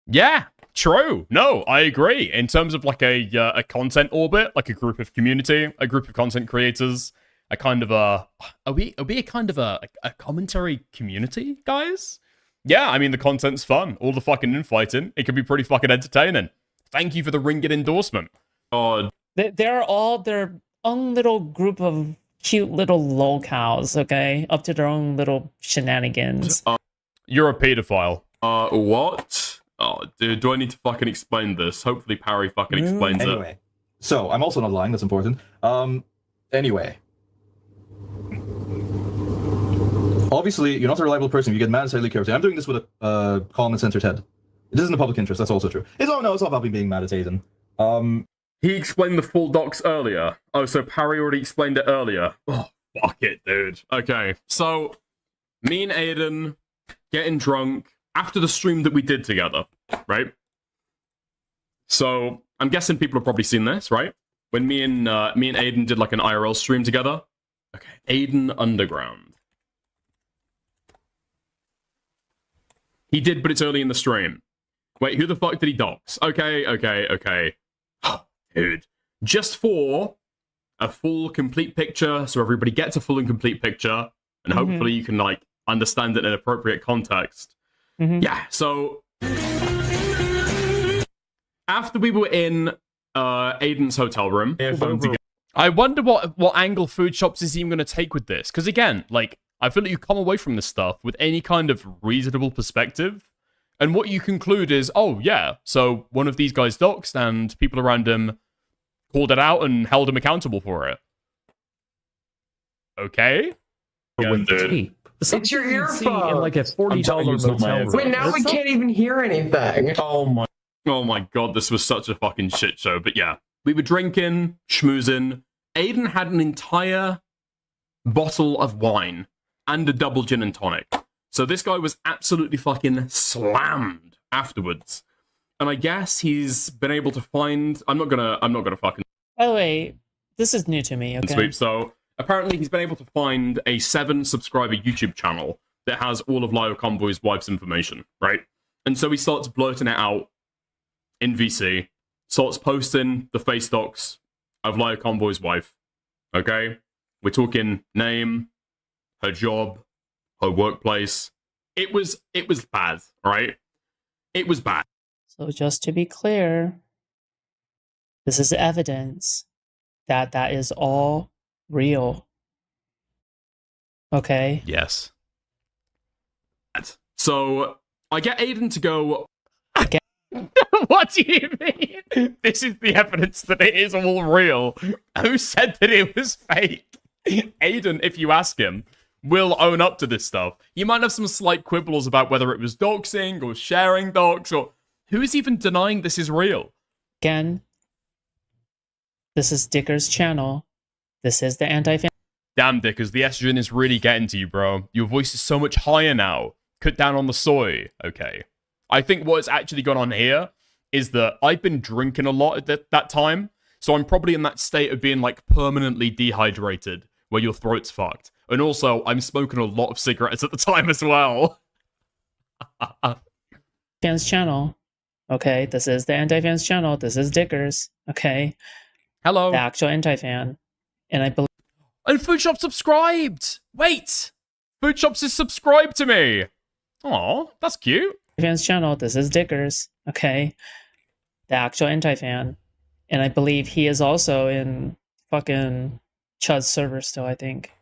Yeah, true. No, I agree. In terms of like a content orbit, like a group of community, a group of content creators, a kind of are we a kind of a commentary community, guys? Yeah, I mean the content's fun. All the fucking infighting, it can be pretty fucking entertaining. Thank you for the ringgit endorsement. God. They're all their own little group of cute little lolcows, okay? Up to their own little shenanigans. You're a pedophile. What? Oh, dude, do I need to fucking explain this? Hopefully Parry fucking explains Anyway, it. so I'm also not lying, that's important. Anyway. Obviously, you're not a reliable person if you get mad and say character. I'm doing this with a calm and centered head. It isn't the public interest, that's also true. It's all about me being mad at Aiden. He explained the full docs earlier. Oh, so Parry already explained it earlier. Oh, fuck it, dude. Okay, so me and Aiden getting drunk after the stream that we did together, right? So I'm guessing people have probably seen this, right? When me and Aiden did like an IRL stream together. Okay, Aiden Underground. He did, but it's early in the stream. Wait, who the fuck did he dox? Okay. Dude, just for a full, complete picture, so everybody gets a full and complete picture, and hopefully you can, like, understand it in appropriate context. Yeah, so after we were in Aiden's hotel room, I wonder what angle Food Shops is even going to take with this. Because again, like, I feel like you come away from this stuff with any kind of reasonable perspective, and what you conclude is, oh yeah, so one of these guys doxed, and people around him called it out and held him accountable for it. Okay? It's your earphone. In like a $40 motel room. Wait, now we can't even hear anything. Oh my god, this was such a fucking shit show. But yeah, we were drinking, schmoozing. Aiden had an entire bottle of wine and a double gin and tonic. So this guy was absolutely fucking slammed afterwards. And I guess he's been able to find... I'm not gonna fucking... By the way, this is new to me, okay? Sweep. So apparently he's been able to find a 7-subscriber YouTube channel that has all of Lio Convoy's wife's information, right? And so he starts blurting it out in VC, starts posting the face docs of Lio Convoy's wife, okay? We're talking name, her job, her workplace. It was bad, right? It was bad. So just to be clear, this is evidence that that is all real. Okay? Yes. So I get Aiden to go. What do you mean? This is the evidence that it is all real. Who said that it was fake? Aiden, if you ask him, will own up to this stuff. You might have some slight quibbles about whether it was doxing or sharing docs or who's even denying this is real. Again, this is Dicker's channel. This is the anti-fan. Damn, Dickers, the estrogen is really getting to you, bro. Your voice is so much higher now. Cut down on the soy. Okay. I think what's actually gone on here is that I've been drinking a lot at that time, so I'm probably in that state of being, like, permanently dehydrated, where your throat's fucked. And also, I'm smoking a lot of cigarettes at the time as well. Fans channel. Okay, this is the anti-fans channel. This is Dickers. Okay. Hello. The actual anti-fan. And I believe... And Food Shop subscribed! Wait! Food Shops is subscribed to me! Aw, that's cute. Fans channel. This is Dickers. Okay. The actual anti-fan. And I believe he is also in fucking Chud's server still, I think.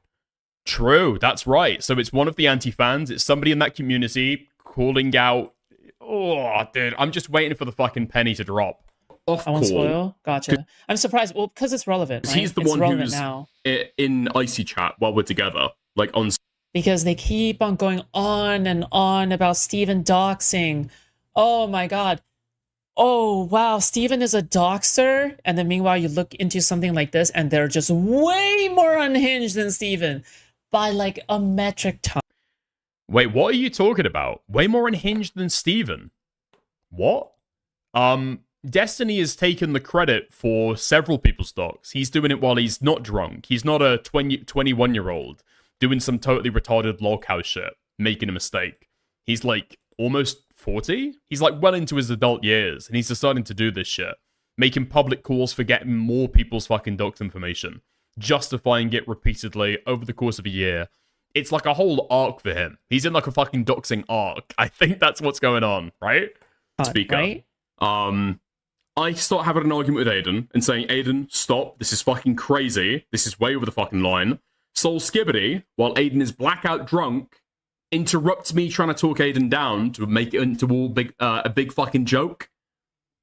True, that's right. So it's one of the anti-fans. It's somebody in that community calling out... Oh, dude, I'm just waiting for the fucking penny to drop. Off I won't spoil. Gotcha. I'm surprised. Well, because it's relevant. Right? He's the it's one relevant who's now. in Icy Chat while we're together. Like, on... Because they keep on going on and on about Steven doxing. Oh my god. Oh wow, Steven is a doxer, and then meanwhile you look into something like this and they're just way more unhinged than Steven by like a metric ton. Wait, what are you talking about? Way more unhinged than Steven? What? Destiny has taken the credit for several people's docs. He's doing it while he's not drunk. He's not a 21-year-old doing some totally retarded loghouse shit, making a mistake. He's like almost 40? He's like well into his adult years, and he's deciding to do this shit. Making public calls for getting more people's fucking docs information. Justifying it repeatedly over the course of a year. It's like a whole arc for him. He's in like a fucking doxing arc. I think that's what's going on, right? Speaker. Right? I start having an argument with Aiden and saying, Aiden, stop. This is fucking crazy. This is way over the fucking line. Soul Skibbity, while Aiden is blackout drunk, interrupts me trying to talk Aiden down to make it into a big fucking joke,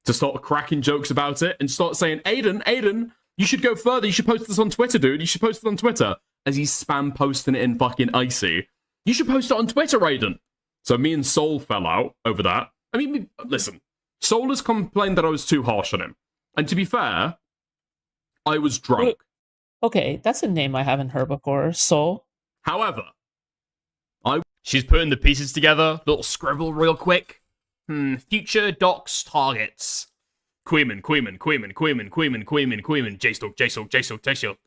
to start cracking jokes about it, and start saying, Aiden, you should go further. You should post this on Twitter, dude. You should post it on Twitter. As he's spam posting it in fucking Icy. You should post it on Twitter, Aiden. So me and Soul fell out over that. I mean, listen. Soul has complained that I was too harsh on him. And to be fair, I was drunk. Okay, that's a name I haven't heard before. Soul. However, she's putting the pieces together. Little scribble real quick. Future docs targets. Queeman, J-Stalk.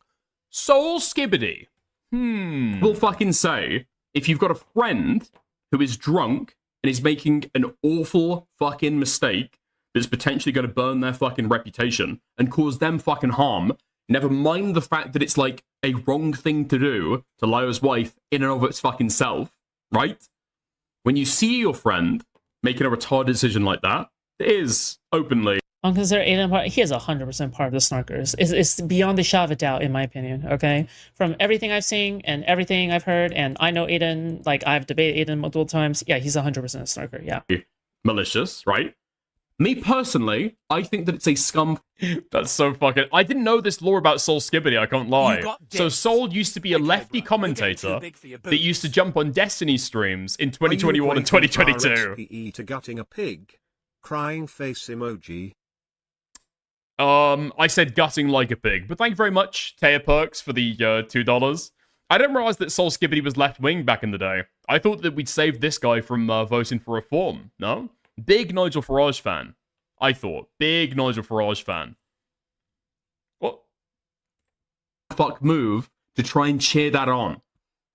Soul Skibbity. We'll fucking say, if you've got a friend who is drunk and is making an awful fucking mistake that's potentially going to burn their fucking reputation and cause them fucking harm, never mind the fact that it's like a wrong thing to do to Lyra's wife in and of its fucking self, right? When you see your friend making a retarded decision like that, it is openly... I'm considered Aiden part. He is 100% part of the Snarkers. It's beyond the shadow of a doubt, in my opinion. Okay, from everything I've seen and everything I've heard, and I know Aiden. Like I've debated Aiden multiple times. Yeah, he's 100% a Snarker. Yeah, malicious, right? Me personally, I think that it's a scum. That's so fucking... I didn't know this lore about Soul Skibbity, I can't lie. So Soul used to be a lefty commentator that used to jump on Destiny streams in 2021 and 2022. To gutting a pig. Crying face emoji. I said gutting like a pig, but thank you very much, Taya Perks, for the $2. I didn't realize that Soul Skibbity was left-wing back in the day. I thought that we'd saved this guy from voting for reform, no? Big Nigel Farage fan. I thought. Big Nigel Farage fan. What? Fuck move to try and cheer that on.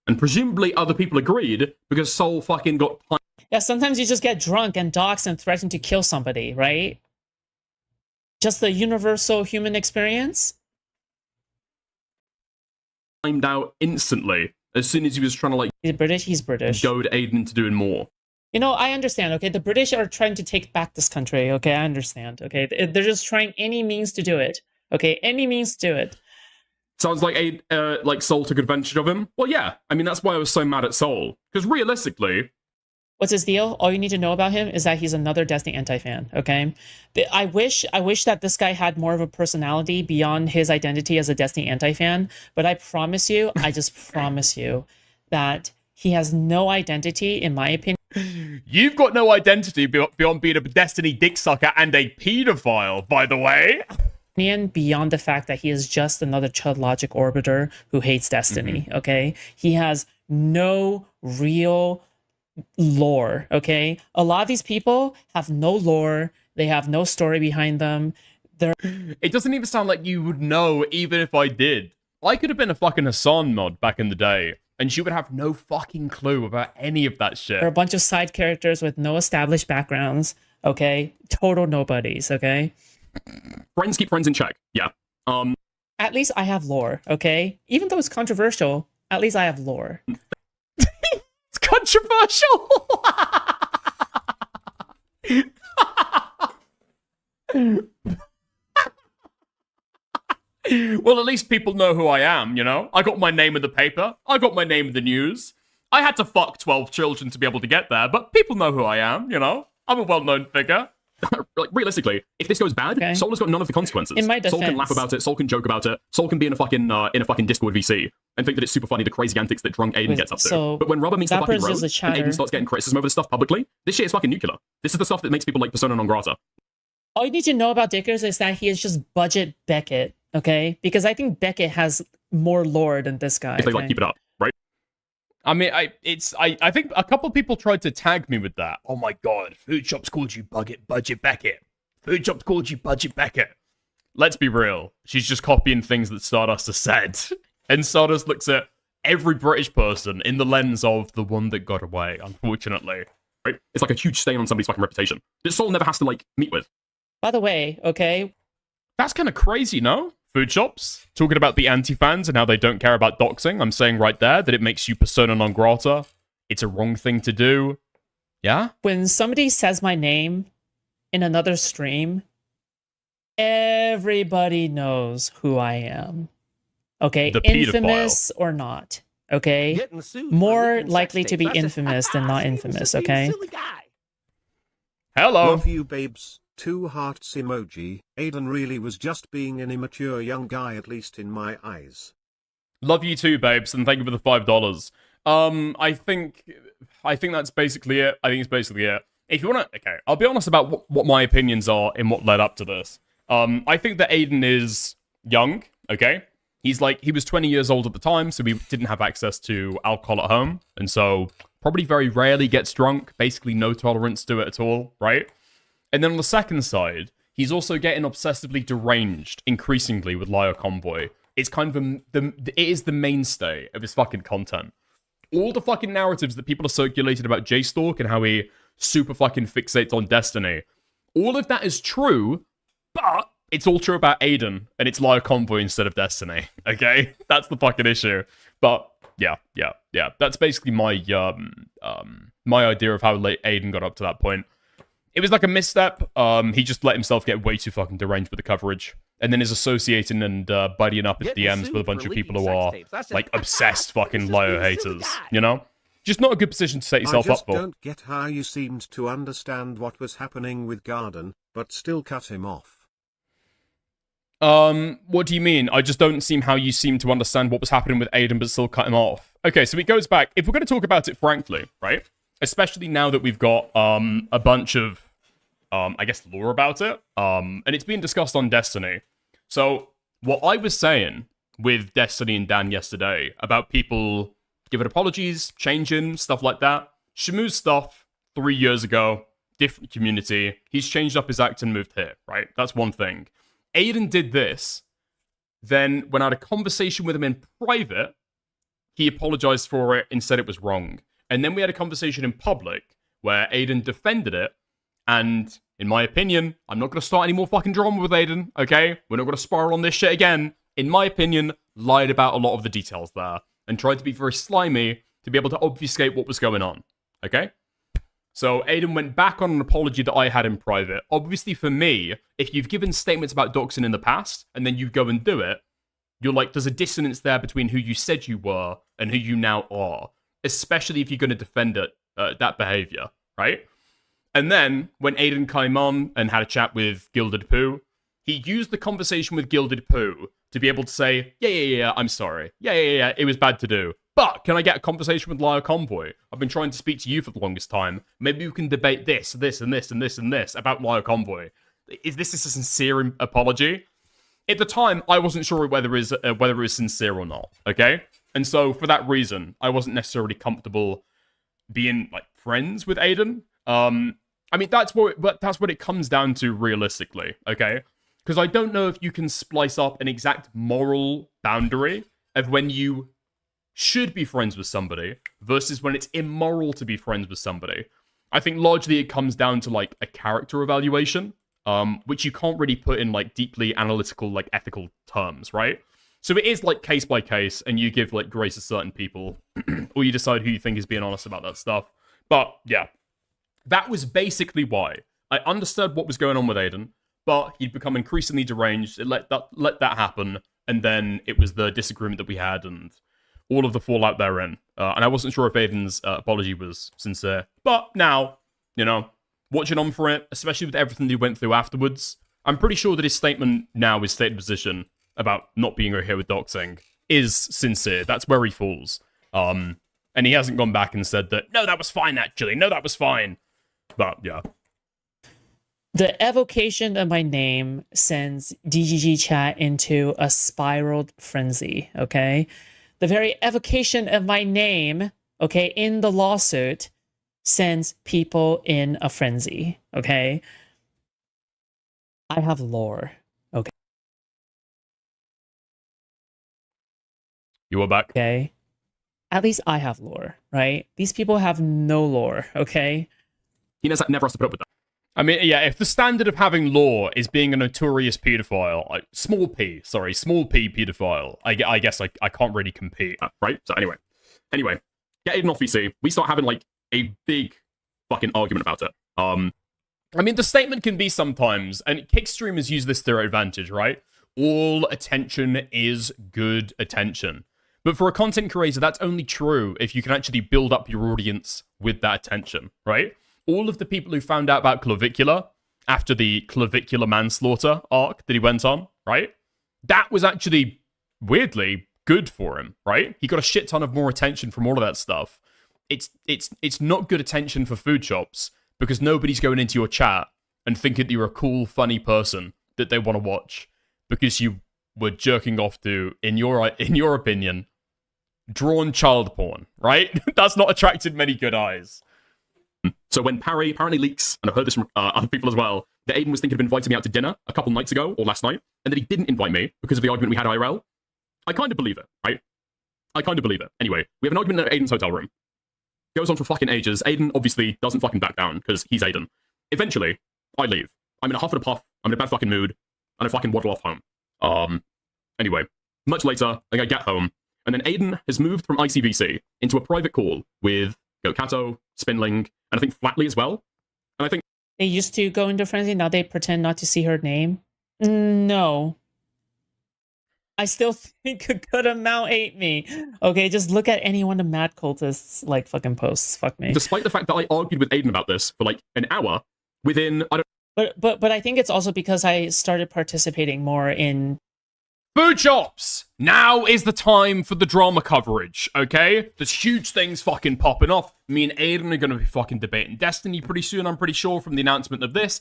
And presumably other people agreed because Soul fucking got... Yeah, sometimes you just get drunk and dox and threaten to kill somebody, right? Just the universal human experience? Timed out instantly as soon as he was trying to, like... He's British. Goad Aiden into doing more. You know, I understand, okay? The British are trying to take back this country, okay? I understand, okay? They're just trying any means to do it, okay? Any means to do it. Sounds like Soul took advantage of him. Well, yeah. I mean, that's why I was so mad at Soul. Because realistically... What's his deal? All you need to know about him is that he's another Destiny anti-fan, okay? I wish that this guy had more of a personality beyond his identity as a Destiny anti-fan, but I promise you, I just promise you that he has no identity, in my opinion. You've got no identity beyond being a Destiny dick sucker and a pedophile, by the way. Beyond the fact that he is just another Chudlogic orbiter who hates Destiny, okay? He has no real lore, okay? A lot of these people have no lore. They have no story behind them. It doesn't even sound like you would know, even if I did. I could have been a fucking Hassan mod back in the day, and she would have no fucking clue about any of that shit. They're a bunch of side characters with no established backgrounds, okay? Total nobodies, okay? Friends keep friends in check, yeah. At least I have lore, okay? Even though it's controversial, at least I have lore. It's controversial! Well, at least people know who I am, you know? I got my name in the paper. I got my name in the news. I had to fuck 12 children to be able to get there, but people know who I am, you know? I'm a well-known figure. Like, realistically, if this goes bad, Soul has got none of the consequences. In my Soul can defense- laugh about it, Soul can joke about it, Soul can be in a fucking Discord VC and think that it's super funny the crazy antics that drunk Aiden gets up to. so But when Rubber meets the fucking Zappers road is a and chatter. Aiden starts getting criticism over this stuff publicly, this shit is fucking nuclear. This is the stuff that makes people like persona non grata. All you need to know about Dickers is that he is just budget Beckett, okay? Because I think Beckett has more lore than this guy. If they like keep it up, right? I mean, I think a couple of people tried to tag me with that. Oh my god, Food Shop's called you Budget Beckett. Food Shop's called you Budget Beckett. Let's be real. She's just copying things that Stardust has said. And Stardust looks at every British person in the lens of the one that got away, unfortunately. Right? It's like a huge stain on somebody's fucking reputation that Soul never has to, like, meet with. By the way, okay? That's kind of crazy, no? Food Shops, talking about the anti-fans and how they don't care about doxing. I'm saying right there that it makes you persona non grata. It's a wrong thing to do. Yeah? When somebody says my name in another stream, everybody knows who I am. Okay? The pedophile. Infamous or not. Okay? More likely to be infamous than not infamous, okay? Hello. Love you, babes. 2 hearts emoji. Aiden really was just being an immature young guy, at least in my eyes. Love you too, babes, and thank you for the $5. I think that's basically it. I think it's basically it. If you want to, okay, I'll be honest about what my opinions are and what led up to this. I think that Aiden is young, okay? He was 20 years old at the time, so he didn't have access to alcohol at home, and so probably very rarely gets drunk, basically no tolerance to it at all, right? And then on the second side, he's also getting obsessively deranged increasingly with Lyre Convoy. It's kind of it is the mainstay of his fucking content. All the fucking narratives that people are circulating about J-Stalk and how he super fucking fixates on Destiny, all of that is true, but it's all true about Aiden, and it's Lyre Convoy instead of Destiny, okay? That's the fucking issue. But, yeah. That's basically my my idea of how Aiden got up to that point. It was like a misstep. He just let himself get way too fucking deranged with the coverage, and then is associating and buddying up at DMs with a bunch of people who are like obsessed fucking Lyre haters. You know, just not a good position to set yourself up for. I just don't get how you seemed to understand what was happening with Garden, but still cut him off. What do you mean? I just don't seem how you seem to understand what was happening with Aiden, but still cut him off. Okay, so it goes back. If we're going to talk about it frankly, right? Especially now that we've got a bunch of, I guess, lore about it, and it's being discussed on Destiny. So what I was saying with Destiny and Dan yesterday about people giving apologies, changing, stuff like that. Shamu's stuff 3 years ago, different community. He's changed up his act and moved here, right? That's one thing. Aiden did this. Then when I had a conversation with him in private, he apologized for it and said it was wrong. And then we had a conversation in public where Aiden defended it. And in my opinion, I'm not going to start any more fucking drama with Aiden, okay? We're not going to spiral on this shit again. In my opinion, lied about a lot of the details there and tried to be very slimy to be able to obfuscate what was going on, okay? So Aiden went back on an apology that I had in private. Obviously for me, if you've given statements about doxing in the past and then you go and do it, you're like, there's a dissonance there between who you said you were and who you now are. Especially if you're going to defend it that behavior, right? And then when Aiden came on and had a chat with Gilded Pooh, he used the conversation with Gilded Pooh to be able to say, yeah, I'm sorry. Yeah, it was bad to do. But can I get a conversation with Lyle Convoy? I've been trying to speak to you for the longest time. Maybe we can debate this about Lyle Convoy. Is this a sincere apology? At the time, I wasn't sure whether it was sincere or not, okay? And so for that reason, I wasn't necessarily comfortable being like friends with Aiden. I mean, that's what it comes down to realistically, okay? Because I don't know if you can splice up an exact moral boundary of when you should be friends with somebody versus when it's immoral to be friends with somebody. I think largely it comes down to like a character evaluation, which you can't really put in like deeply analytical, like ethical terms, right? So it is like case by case, and you give like grace to certain people, or you decide who you think is being honest about that stuff. But yeah, that was basically why. I understood what was going on with Aiden, but he'd become increasingly deranged. It let that happen, and then it was the disagreement that we had and all of the fallout therein. And I wasn't sure if Aiden's apology was sincere. But now, you know, watching on for it, especially with everything he went through afterwards, I'm pretty sure that his statement now, his stated position about not being okay with doxing, is sincere. That's where he falls. And he hasn't gone back and said that, no, that was fine, actually. No, that was fine. But, yeah. The evocation of my name sends DGG chat into a spiraled frenzy, okay? The very evocation of my name, okay, in the lawsuit sends people in a frenzy, okay? I have lore, okay? You are back. Okay. At least I have lore, right? These people have no lore, okay? He never has to put up with that. I mean, yeah, if the standard of having lore is being a notorious pedophile, like, small p pedophile, I guess I can't really compete, right? So anyway, get Aiden off VC. We start having, like, a big fucking argument about it. I mean, the statement can be sometimes, and Kick streamers use this to their advantage, right? All attention is good attention. But for a content creator, that's only true if you can actually build up your audience with that attention, right? All of the people who found out about Clavicular after the Clavicular manslaughter arc that he went on, right? That was actually, weirdly, good for him, right? He got a shit ton of more attention from all of that stuff. It's not good attention for food shops because nobody's going into your chat and thinking that you're a cool, funny person that they want to watch because you were jerking off to, in your opinion, drawn child porn, right? That's not attracted many good eyes. So when Parry apparently leaks, and I've heard this from other people as well, that Aiden was thinking of inviting me out to dinner a couple nights ago, or last night, and that he didn't invite me because of the argument we had IRL, I kind of believe it, right? I kind of believe it. Anyway, we have an argument in Aiden's hotel room. Goes on for fucking ages. Aiden obviously doesn't fucking back down, because he's Aiden. Eventually, I leave. I'm in a huff and a puff, I'm in a bad fucking mood, and I fucking waddle off home. Anyway, much later, I get home, and then Aiden has moved from ICVC into a private call with Gokato, Spinling, and I think Flatley as well. And I think they used to go into frenzy, now they pretend not to see her name. No. I still think a good amount ate me. Okay, just look at any one of Mad Cultist's like fucking posts. Fuck me. Despite the fact that I argued with Aiden about this for like an hour, within But I think it's also because I started participating more in food shops. Now is the time for the drama coverage, okay? There's huge things fucking popping off. Me and Aiden are going to be fucking debating Destiny pretty soon, I'm pretty sure, from the announcement of this.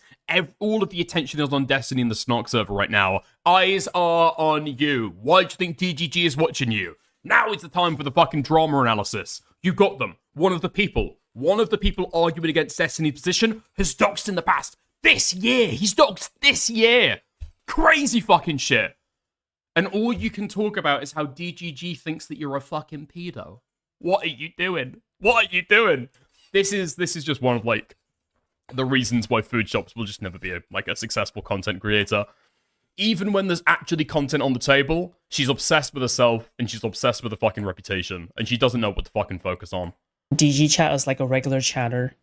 All of the attention is on Destiny in the Snark server right now. Eyes are on you. Why do you think DGG is watching you? Now is the time for the fucking drama analysis. You got them. One of the people arguing against Destiny's position has doxed in the past. This year. He's doxed this year. Crazy fucking shit. And all you can talk about is how DGG thinks that you're a fucking pedo. What are you doing? What are you doing? This is just one of, like, the reasons why food shops will just never be a successful content creator. Even when there's actually content on the table, she's obsessed with herself and she's obsessed with her fucking reputation. And she doesn't know what to fucking focus on. DG chat is like a regular chatter.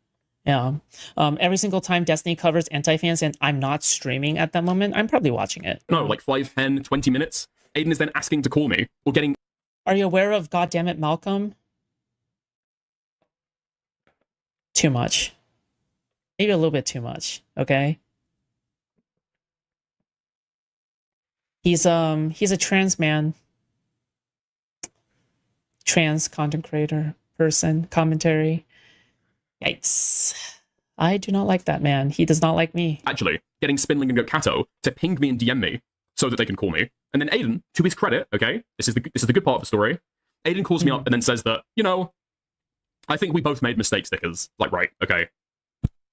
Yeah. Every single time Destiny covers anti-fans and I'm not streaming at that moment, I'm probably watching it. No, like 5, 10, 20 minutes. Aiden is then asking to call me or getting... Are you aware of Goddammit Malcolm? too much. Maybe a little bit too much, okay? He's a trans man. Trans content creator, person, commentary. Yikes. I do not like that man. He does not like me. Actually, getting Spinling and Kato to ping me and DM me so that they can call me. And then Aiden, to his credit, okay, this is the good part of the story. Aiden calls me up and then says that, you know, I think we both made mistake stickers. Like, right, okay.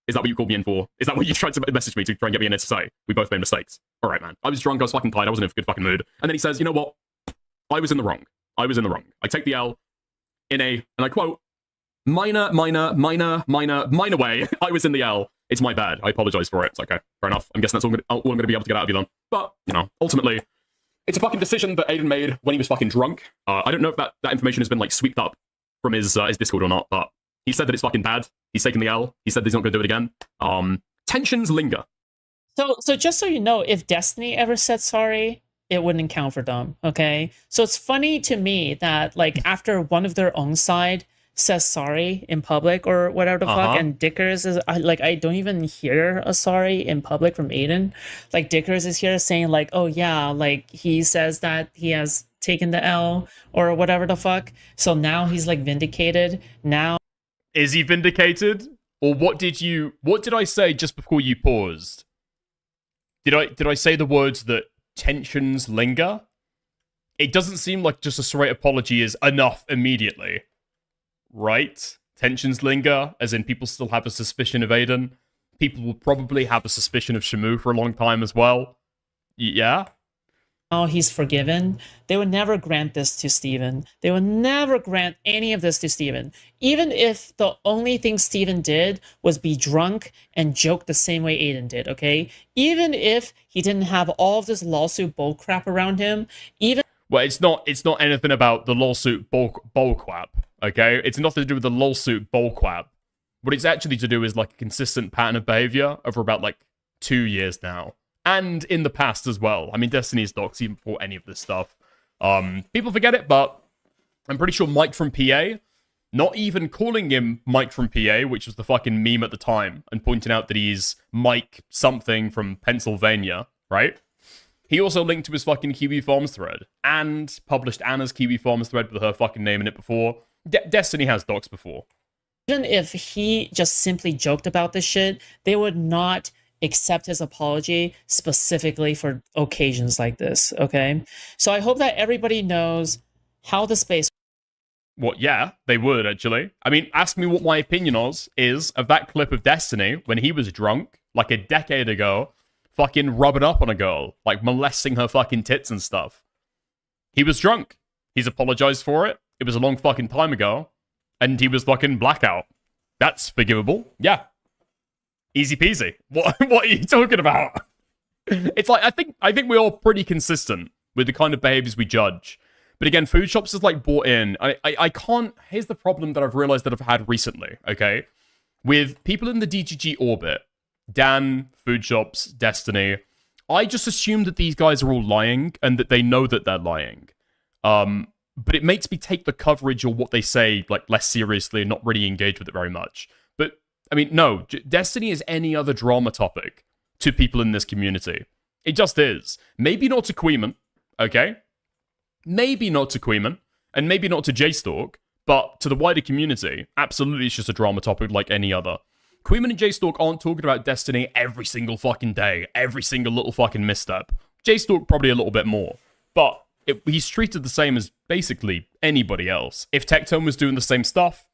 Is that what you called me in for? Is that what you tried to message me to try and get me in to say? We both made mistakes. All right, man. I was drunk. I was fucking tired. I wasn't in a good fucking mood. And then he says, you know what? I was in the wrong. I was in the wrong. I take the L in a, and I quote, minor way. I was in the L. It's my bad. I apologize for it. It's okay. Fair enough. I'm guessing that's all I'm going to be able to get out of you then. But, you know, ultimately, it's a fucking decision that Aiden made when he was fucking drunk. I don't know if that information has been, like, sweeped up from his Discord or not, but he said that it's fucking bad. He's taken the L. He said that he's not going to do it again. Tensions linger. So just so you know, if Destiny ever said sorry, it wouldn't count for them, okay? So it's funny to me that, like, after one of their own side says sorry in public or whatever the fuck, and Dickers is, I don't even hear a sorry in public from Aiden. Like, Dickers is here saying, like, oh yeah, like, he says that he has taken the L or whatever the fuck. So now he's, like, vindicated. Now... Is he vindicated? Or what did I say just before you paused? Did I say the words that tensions linger? It doesn't seem like just a straight apology is enough immediately. Right? Tensions linger, as in people still have a suspicion of Aiden. People will probably have a suspicion of Shamu for a long time as well. Yeah? Oh, he's forgiven. They would never grant this to Steven. They would never grant any of this to Steven. Even if the only thing Steven did was be drunk and joke the same way Aiden did, okay? Even if he didn't have all of this lawsuit bullcrap around him, even... Well, it's not anything about the lawsuit bullcrap, okay? It's nothing to do with the lawsuit bullcrap. What it's actually to do is, like, a consistent pattern of behavior over about, like, 2 years now. And in the past as well. I mean, Destiny's docs even before any of this stuff. People forget it, but I'm pretty sure Mike from PA, not even calling him Mike from PA, which was the fucking meme at the time, and pointing out that he's Mike something from Pennsylvania, right? He also linked to his fucking Kiwi Farms thread, and published Anna's Kiwi Farms thread with her fucking name in it before. Destiny has docs before. Even if he just simply joked about this shit, they would not accept his apology specifically for occasions like this, okay? So I hope that everybody knows how the space... What, yeah, they would, actually. I mean, ask me what my opinion is of that clip of Destiny when he was drunk, like a decade ago, fucking rubbing up on a girl, like molesting her fucking tits and stuff. He was drunk. He's apologized for it. It was a long fucking time ago, and he was fucking blackout. That's forgivable. Yeah. Easy peasy. What are you talking about? It's like, I think we're all pretty consistent with the kind of behaviors we judge. But again, food shops is like bought in. I can't... Here's the problem that I've realized that I've had recently, okay? With people in the DGG orbit, Dan, food shops, Destiny, I just assume that these guys are all lying and that they know that they're lying. But it makes me take the coverage or what they say like less seriously and not really engage with it very much. But I mean, no, Destiny is any other drama topic to people in this community. It just is. Maybe not to Queeman, okay? Maybe not to Queeman, and maybe not to JStalk, but to the wider community, absolutely it's just a drama topic like any other. Queeman and JStalk aren't talking about Destiny every single fucking day, every single little fucking misstep. JStalk probably a little bit more, but he's treated the same as basically anybody else. If Tectone was doing the same stuff,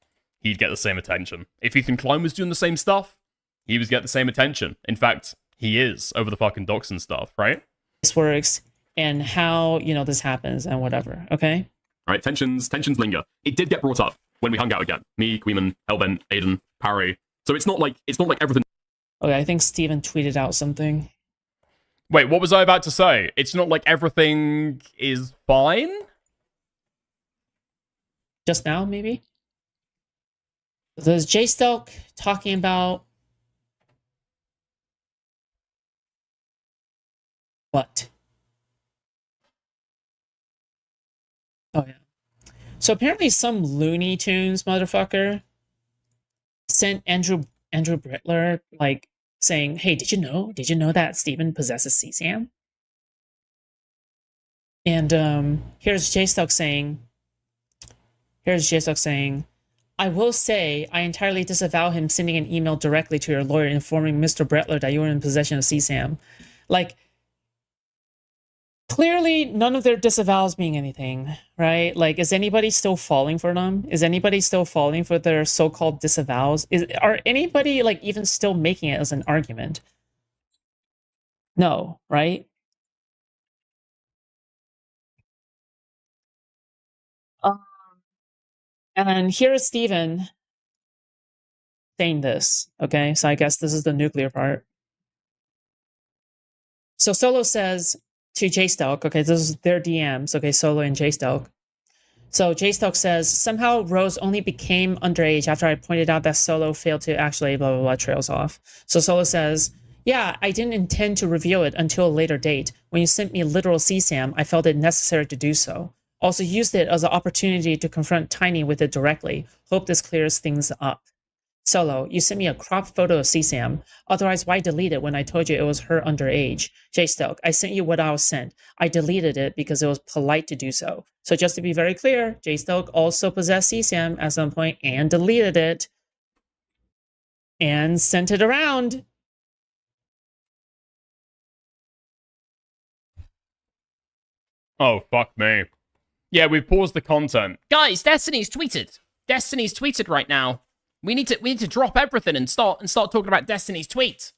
he'd get the same attention. If Ethan Klein was doing the same stuff, he would get the same attention. In fact, he is over the fucking docs and stuff, right? This works and how, you know, this happens and whatever, okay? All right, tensions linger. It did get brought up when we hung out again. Me, Queeman, Hellbent, Aiden, Parry. So it's not like everything... Okay, I think Steven tweeted out something. Wait, what was I about to say? It's not like everything is fine? Just now, maybe? There's JStalk talking about... What? Oh, yeah. So apparently some Looney Tunes motherfucker sent Andrew Brittler like saying, "Hey, did you know that Steven possesses CSAM?" And here's JStock saying, "I will say I entirely disavow him sending an email directly to your lawyer informing Mr. Brettler that you were in possession of CSAM." Like, clearly none of their disavows mean anything, right? Like, is anybody still falling for them? Is anybody still falling for their so-called disavows? Are anybody like even still making it as an argument? No, right? And here is Steven saying this, okay? So I guess this is the nuclear part. So Solo says to JStock, okay, this is their DMs, okay, Solo and JStock. So JStock says, somehow Rose only became underage after I pointed out that Solo failed to actually blah, blah, blah, trails off. So Solo says, yeah, I didn't intend to reveal it until a later date. When you sent me literal CSAM, I felt it necessary to do so. Also used it as an opportunity to confront Tiny with it directly. Hope this clears things up. Solo, you sent me a cropped photo of CSAM. Otherwise, why delete it when I told you it was her underage? JStock, I sent you what I was sent. I deleted it because it was polite to do so. So just to be very clear, JStock also possessed CSAM at some point and deleted it and sent it around. Oh, fuck me. Yeah, we've paused the content. Guys, Destiny's tweeted. Destiny's tweeted right now. We need to drop everything and start talking about Destiny's tweet.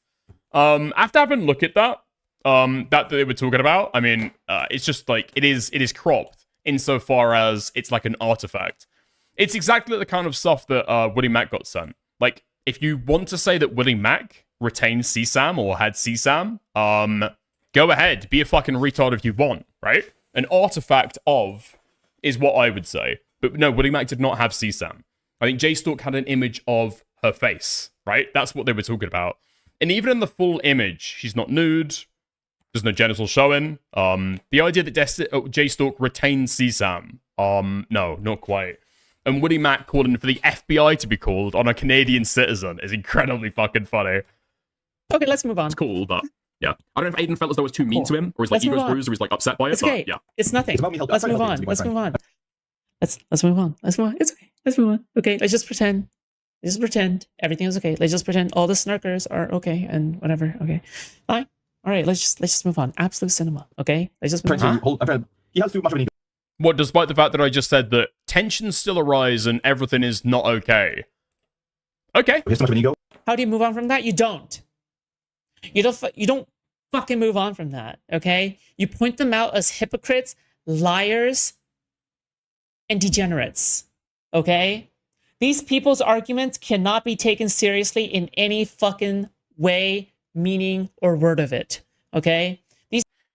After having a look at that, that they were talking about, I mean, it's just like it is cropped insofar as it's like an artifact. It's exactly the kind of stuff that Willie Mack got sent. Like, if you want to say that Willie Mack retained CSAM or had CSAM, go ahead, be a fucking retard if you want, right? An artifact of is what I would say. But no, Willie Mack did not have CSAM. I think JStalk had an image of her face, right? That's what they were talking about. And even in the full image, she's not nude. There's no genitals showing. The idea that JStalk retained CSAM, no, not quite. And Willie Mack calling for the FBI to be called on a Canadian citizen is incredibly fucking funny. Okay, let's move on. It's cool, but yeah. I don't know if Aiden felt as though it's too mean to him, or his like ego's bruised, or he's like upset by it. It's okay. But yeah, it's nothing. Let's move on. Let's move on. Let's move on. Let's move on. It's okay. Let's move on. Okay, let's just pretend. Just pretend everything is okay. Let's just pretend all the snarkers are okay and whatever. Okay, fine. All right, let's just move on. Absolute cinema. Okay, let's just move on. He has too much of an ego. What, despite the fact that I just said that tensions still arise and everything is not okay? Okay. He has too much of an ego. How do you move on from that? You don't. You don't fucking move on from that. Okay. You point them out as hypocrites, liars, and degenerates. Okay. These people's arguments cannot be taken seriously in any fucking way, meaning, or word of it. Okay.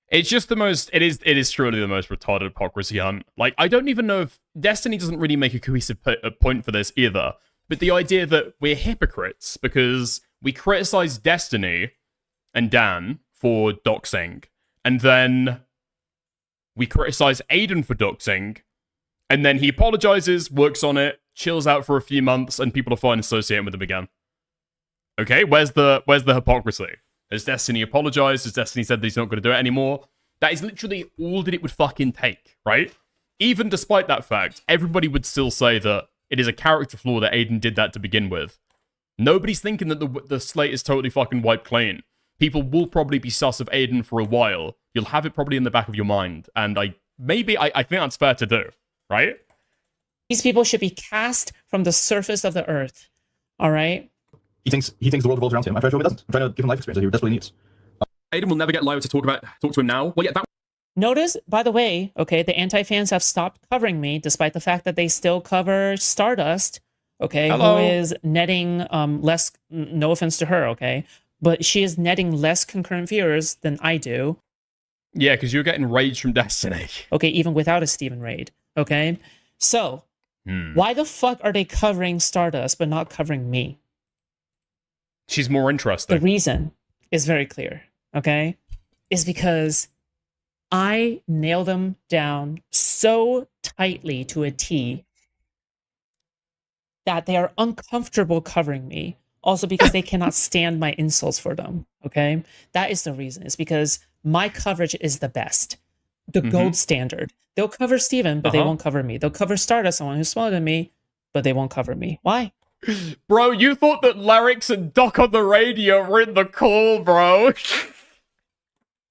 It's just the most, it is truly the most retarded hypocrisy hunt. Like, I don't even know if Destiny doesn't really make a cohesive point for this either. But the idea that we're hypocrites because we criticize Destiny and Dan for doxing, and then we criticize Aiden for doxing, and then he apologizes, works on it, chills out for a few months, and people are fine associating with him again. Okay, where's the hypocrisy? Has Destiny apologized? Has Destiny said that he's not going to do it anymore? That is literally all that it would fucking take, right? Even despite that fact, everybody would still say that it is a character flaw that Aiden did that to begin with. Nobody's thinking that the slate is totally fucking wiped clean. People will probably be sus of Aiden for a while. You'll have it probably in the back of your mind. And I think that's fair to do, right? These people should be cast from the surface of the earth, all right? He thinks the world revolves around him. I'm trying to show him it doesn't. I'm trying to give him life experience that he desperately needs. Aiden will never get Lio to talk to him now. Well, yeah, that. Notice, by the way, okay, the anti-fans have stopped covering me, despite the fact that they still cover Stardust, okay, Hello. who is netting less, no offense to her, okay, but she is netting less concurrent viewers than I do. Yeah, because you're getting rage from Destiny. Okay, even without a Steven raid, okay? So, why the fuck are they covering Stardust but not covering me? She's more interesting. The reason is very clear, okay? Is because I nail them down so tightly to a T that they are uncomfortable covering me. Also because they cannot stand my insults for them. Okay? That is the reason. It's because my coverage is the best. The gold standard. They'll cover Steven, but they won't cover me. They'll cover Stardust, someone who's smaller than me, but they won't cover me. Why? Bro, you thought that Larix and Doc on the radio were in the call, bro.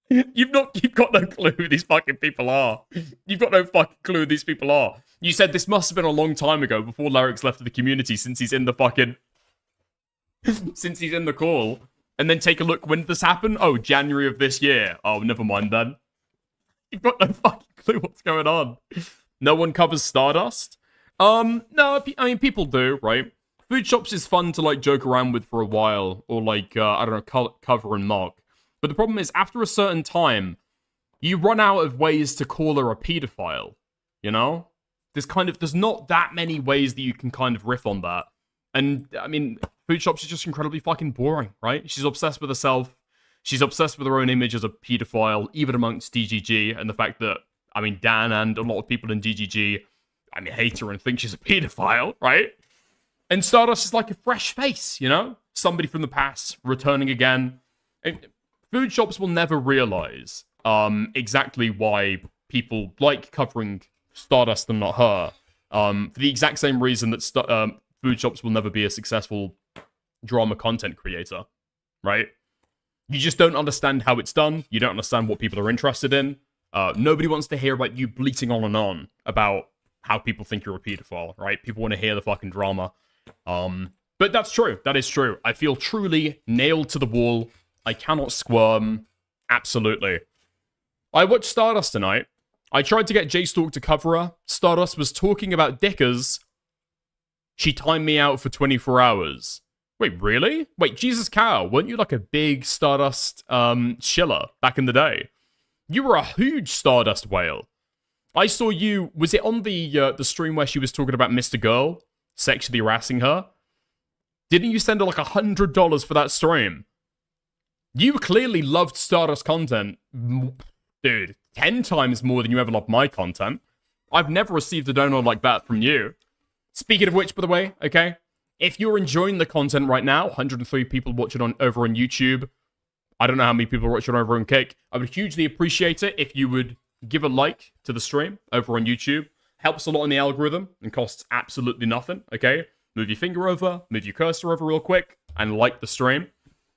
You've got no clue who these fucking people are. You've got no fucking clue who these people are. You said this must have been a long time ago before Larix left the community since he's in the fucking... since he's in the call. And then take a look, when did this happen? Oh, January of this year. Oh, never mind then. You've got no fucking clue what's going on. No one covers Stardust? No, I mean, people do, right? Food shops is fun to, like, joke around with for a while. Or, like, I don't know, cover and mock. But the problem is, after a certain time, you run out of ways to call her a pedophile. You know? There's not that many ways that you can kind of riff on that. And, I mean, Food shops is just incredibly fucking boring, right? She's obsessed with herself. She's obsessed with her own image as a pedophile, even amongst DGG, and the fact that, I mean, Dan and a lot of people in DGG, I mean, hate her and think she's a pedophile, right? And Stardust is like a fresh face, you know? Somebody from the past, returning again. And food shops will never realize exactly why people like covering Stardust and not her. For the exact same reason that food shops will never be a successful drama content creator, right? You just don't understand how it's done. You don't understand what people are interested in. Nobody wants to hear about you bleating on and on about how people think you're a pedophile, right? People want to hear the fucking drama. But that's true. That is true. I feel truly nailed to the wall. I cannot squirm. Absolutely. I watched Stardust tonight. I tried to get J-Stalk to cover her. Stardust was talking about dickers. She timed me out for 24 hours. Wait, really? Wait, Jesus cow, weren't you like a big Stardust shiller back in the day? You were a huge Stardust whale. I saw you, was it on the stream where she was talking about Mr. Girl sexually harassing her? Didn't you send her like $100 for that stream? You clearly loved Stardust content. Dude, 10 times more than you ever loved my content. I've never received a donor like that from you. Speaking of which, by the way, okay? If you're enjoying the content right now, 103 people watching over on YouTube. I don't know how many people are watching over on Kick. I would hugely appreciate it if you would give a like to the stream over on YouTube. Helps a lot in the algorithm and costs absolutely nothing, okay? Move your finger over, move your cursor over real quick, and like the stream.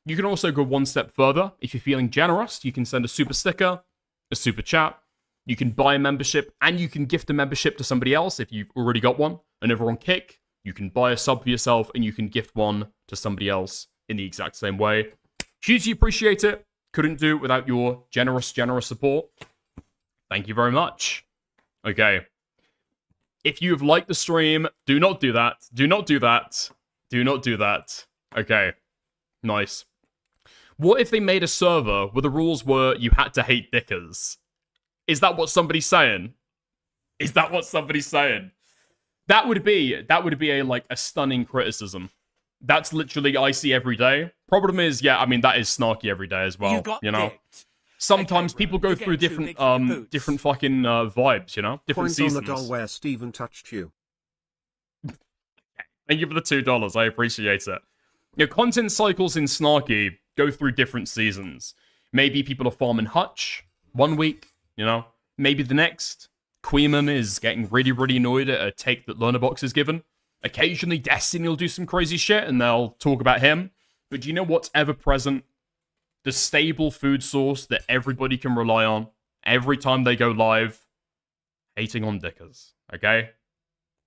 You can also go one step further. If you're feeling generous, you can send a super sticker, a super chat. You can buy a membership, and you can gift a membership to somebody else if you've already got one. And over on Kick, you can buy a sub for yourself, and you can gift one to somebody else in the exact same way. Hugely appreciate it. Couldn't do it without your generous support. Thank you very much. Okay. If you have liked the stream, do not do that. Do not do that. Do not do that. Okay. Nice. What if they made a server where the rules were you had to hate dickers? Is that what somebody's saying? Is that what somebody's saying? That would be a stunning criticism. That's literally I see every day. Problem is, yeah, I mean that is snarky every day as well. You know, dicked. Sometimes people go through different fucking vibes. You know, different Point seasons. on the doll where Steven touched you. Thank you for the $2. I appreciate it. You know, content cycles in snarky go through different seasons. Maybe people are farming Hutch one week. You know, maybe the next. Queeman is getting really annoyed at a take that Learnerbox is given. Occasionally, Destiny will do some crazy shit, and they'll talk about him. But do you know what's ever present? The stable food source that everybody can rely on every time they go live. Hating on dickers, okay?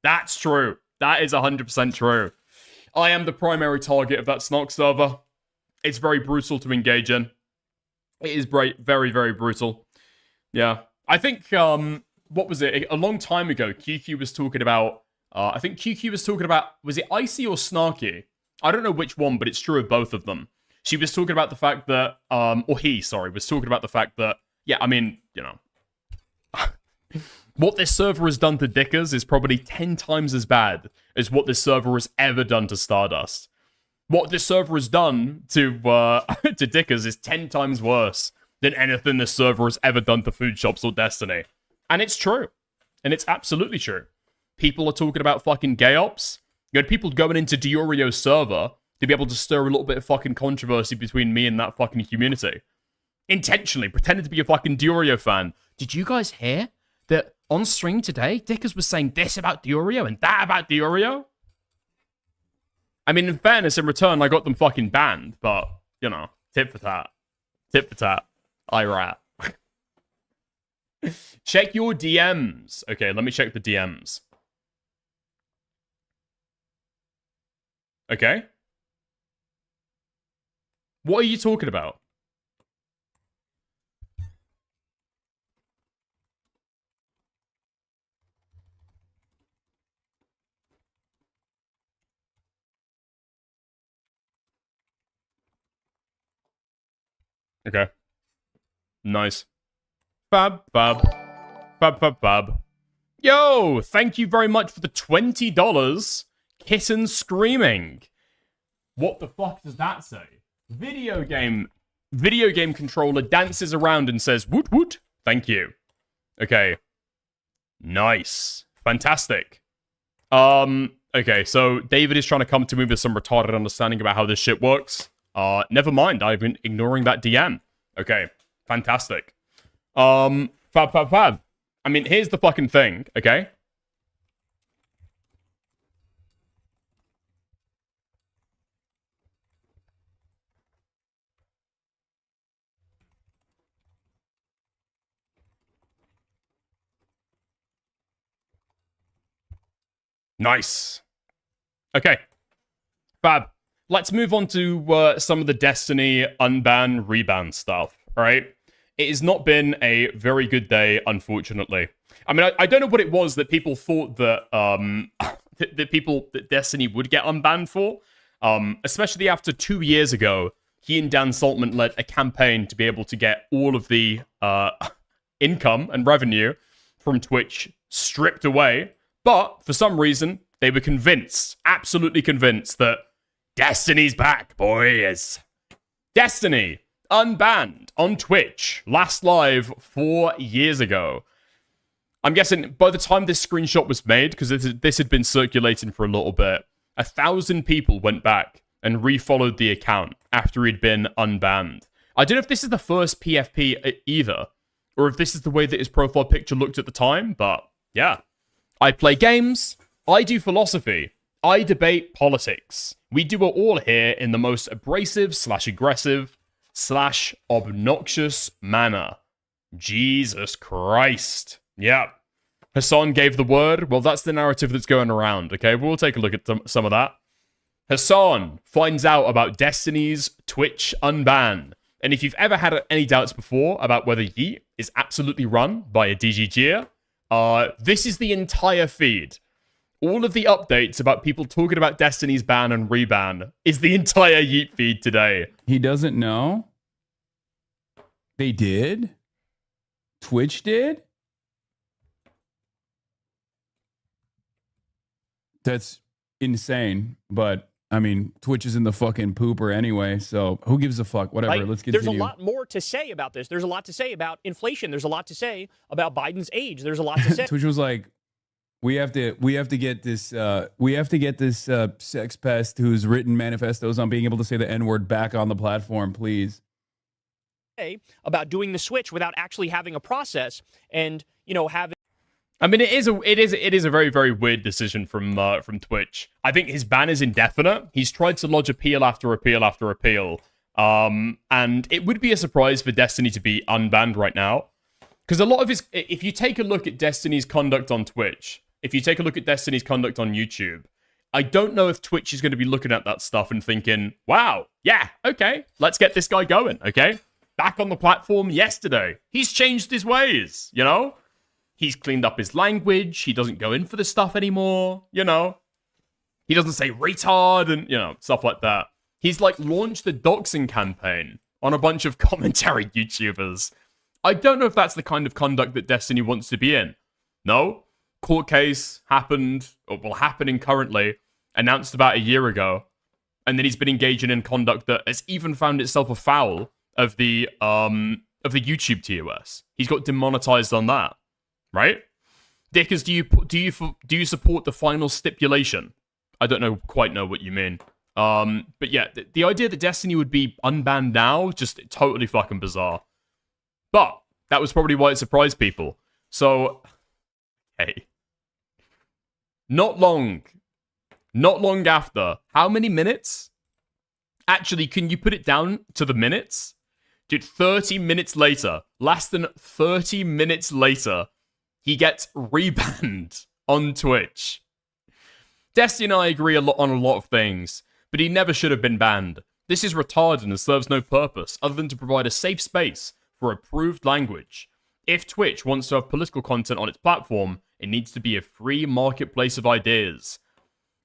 That's true. That is 100% true. I am the primary target of that Snark server. It's very brutal to engage in. It is very brutal. Yeah. I think, what was it? A long time ago, QQ was talking about, I think QQ was talking about, was it Icy or Snarky? I don't know which one, but it's true of both of them. She was talking about the fact that, was talking about the fact that, yeah, I mean, you know, what this server has done to Dickers is probably 10 times as bad as what this server has ever done to Stardust. What this server has done to to Dickers is 10 times worse than anything this server has ever done to food shops or Destiny. And it's true. And it's absolutely true. People are talking about fucking gay ops. You had people going into Diorio's server to be able to stir a little bit of fucking controversy between me and that fucking community. Intentionally, pretending to be a fucking Diorio fan. Did you guys hear that on stream today, Dickers was saying this about Diorio and that about Diorio? I mean, in fairness, in return, I got them fucking banned, but, you know, tip for tat. Tip for tat. I rat. Check your DMs. Okay, let me check the DMs. Okay. What are you talking about? Okay. Nice. Fab. Yo, thank you very much for the $20. Kitten screaming. What the fuck does that say? Video game controller dances around and says, woot woot. Thank you. Okay. Nice. Fantastic. Okay, so David is trying to come to me with some retarded understanding about how this shit works. Never mind. I've been ignoring that DM. Okay. Fantastic. Fab. I mean, here's the fucking thing, okay? Nice. Okay. Fab. Let's move on to some of the Destiny unban, reban stuff, alright? It has not been a very good day, unfortunately. I mean, I don't know what it was that people thought that, that Destiny would get unbanned for. Especially after 2 years ago, he and Dan Saltman led a campaign to be able to get all of the income and revenue from Twitch stripped away. But for some reason, they were convinced, absolutely convinced, that Destiny's back, boys. Destiny, unbanned on Twitch, last live 4 years ago. I'm guessing by the time this screenshot was made, because this had been circulating for a little bit, 1,000 people went back and refollowed the account after he'd been unbanned. I don't know if this is the first PFP either, or if this is the way that his profile picture looked at the time, but yeah. I play games, I do philosophy, I debate politics. We do it all here in the most abrasive / aggressive / obnoxious manner. Jesus Christ. Yeah. Hassan gave the word. Well, that's the narrative that's going around, okay? We'll take a look at some of that. Hassan finds out about Destiny's Twitch unban. And if you've ever had any doubts before about whether Yeet is absolutely run by a DGGer, this is the entire feed. All of the updates about people talking about Destiny's ban and reban is the entire Yeet feed today. He doesn't know? They did? Twitch did? That's insane, but I mean, Twitch is in the fucking pooper anyway, so who gives a fuck? Whatever, Right? let's continue. There's a lot more to say about this. There's a lot to say about inflation. There's a lot to say about Biden's age. There's a lot to say. Twitch was like, we have to get this sex pest who's written manifestos on being able to say the N-word back on the platform, please. About doing the switch without actually having a process and, you know, having. I mean, it is a very, very weird decision from Twitch. I think his ban is indefinite. He's tried to lodge appeal after appeal after appeal. And it would be a surprise for Destiny to be unbanned right now. Because a lot of his... If you take a look at Destiny's conduct on Twitch, if you take a look at Destiny's conduct on YouTube, I don't know if Twitch is going to be looking at that stuff and thinking, wow, yeah, okay, let's get this guy going, okay? Back on the platform yesterday. He's changed his ways, you know? He's cleaned up his language. He doesn't go in for this stuff anymore, you know? He doesn't say retard and, you know, stuff like that. He's, like, launched a doxing campaign on a bunch of commentary YouTubers. I don't know if that's the kind of conduct that Destiny wants to be in. No? Court case happened, or well, happening currently, announced about a year ago. And then he's been engaging in conduct that has even found itself afoul of the YouTube TOS. He's got demonetized on that. Right? Dickers, do you support the final stipulation? I don't quite know what you mean. But yeah, the idea that Destiny would be unbanned now, just totally fucking bizarre. But that was probably why it surprised people. So, hey. Not long after, how many minutes? Actually, can you put it down to the minutes? Dude, 30 minutes later, less than 30 minutes later, he gets rebanned on Twitch. Destiny and I agree on a lot of things, but he never should have been banned. This is retarded and serves no purpose other than to provide a safe space for approved language. If Twitch wants to have political content on its platform, it needs to be a free marketplace of ideas.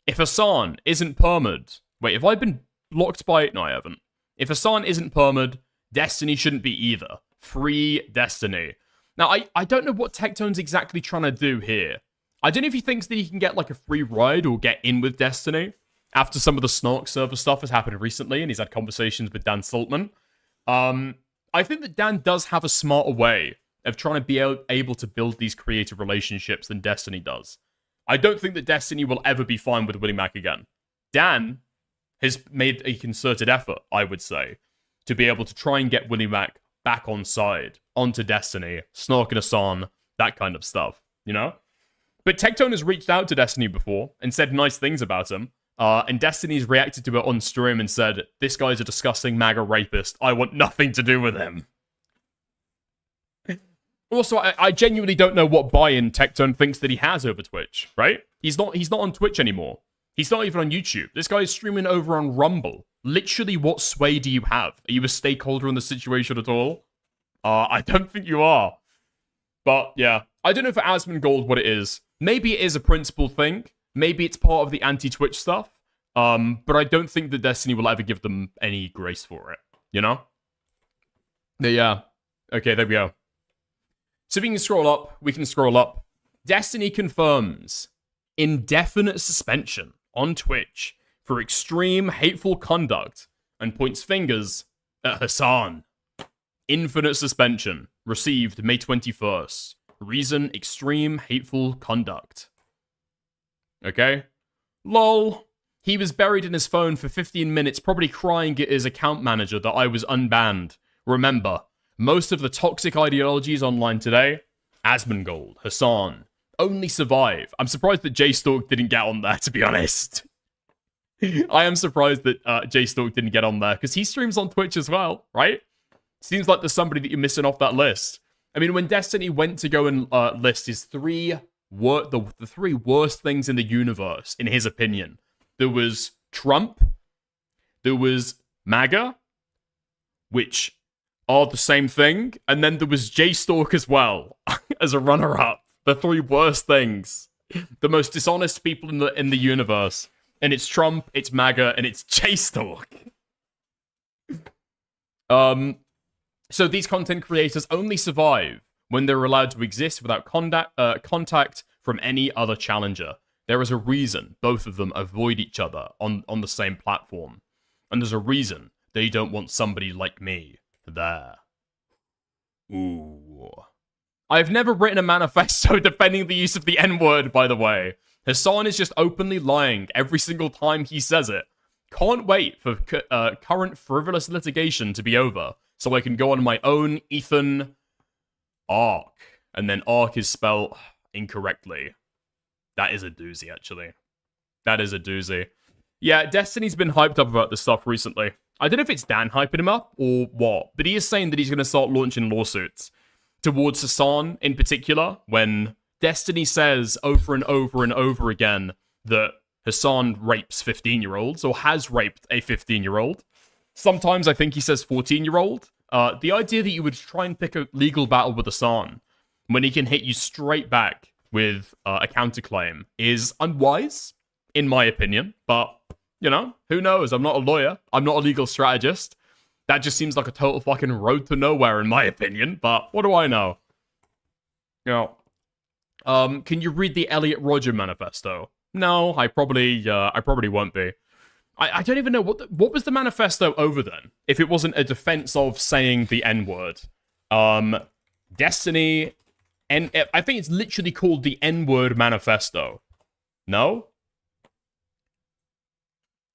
If Hassan isn't permed... Wait, have I been blocked by it? No, I haven't. If Hassan isn't permed, Destiny shouldn't be either. Free Destiny. Now, I don't know what Tectone's exactly trying to do here. I don't know if he thinks that he can get like a free ride or get in with Destiny after some of the Snark server stuff has happened recently and he's had conversations with Dan Saltman. I think that Dan does have a smarter way of trying to be able to build these creative relationships than Destiny does. I don't think that Destiny will ever be fine with Willie Mac again. Dan has made a concerted effort, I would say, to be able to try and get Willie Mac back on side, onto Destiny, Snark and Hassan, that kind of stuff, you know? But Tectone has reached out to Destiny before and said nice things about him, and Destiny's reacted to it on stream and said, this guy's a disgusting MAGA rapist, I want nothing to do with him. Also, I genuinely don't know what buy-in Tectone thinks that he has over Twitch, right? He's not on Twitch anymore. He's not even on YouTube. This guy is streaming over on Rumble. Literally, what sway do you have? Are you a stakeholder in the situation at all? I don't think you are. But, yeah. I don't know for Asmongold what it is. Maybe it is a principled thing. Maybe it's part of the anti-Twitch stuff. But I don't think that Destiny will ever give them any grace for it. You know? Yeah. Okay, there we go. So we can scroll up. Destiny confirms indefinite suspension on Twitch for extreme hateful conduct and points fingers at Hassan. Infinite suspension received May 21st. Reason extreme hateful conduct. Okay? Lol. He was buried in his phone for 15 minutes, probably crying at his account manager that I was unbanned. Remember, most of the toxic ideologies online today, Asmongold, Hassan, only survive. I'm surprised that J-Stalk didn't get on there, to be honest. I am surprised that J-Stalk didn't get on there, because he streams on Twitch as well, right? Seems like there's somebody that you're missing off that list. I mean, when Destiny went to go and list his the three worst things in the universe, in his opinion, there was Trump, there was MAGA, which are the same thing, and then there was J-Stalk as well, as a runner-up. The three worst things. The most dishonest people in the universe. And it's Trump, it's MAGA, and it's J-Stalk. So these content creators only survive when they're allowed to exist without contact from any other challenger. There is a reason both of them avoid each other on the same platform. And there's a reason they don't want somebody like me there. Ooh. I've never written a manifesto defending the use of the N-word, by the way. Hassan is just openly lying every single time he says it. Can't wait for current frivolous litigation to be over, so I can go on my own Ethan arc. And then arc is spelled incorrectly. That is a doozy, actually. That is a doozy. Yeah, Destiny's been hyped up about this stuff recently. I don't know if it's Dan hyping him up or what, but he is saying that he's going to start launching lawsuits towards Hassan in particular, when Destiny says over and over and over again that Hassan rapes 15-year-olds or has raped a 15-year-old. Sometimes I think he says 14-year-old. The idea that you would try and pick a legal battle with Hassan when he can hit you straight back with a counterclaim is unwise, in my opinion, but you know, who knows? I'm not a lawyer. I'm not a legal strategist. That just seems like a total fucking road to nowhere, in my opinion. But what do I know? You know, can you read the Elliot Roger manifesto? No, I probably won't be. I don't even know what was the manifesto over then. If it wasn't a defense of saying the N-word, Destiny, and I think it's literally called the N-word manifesto. No.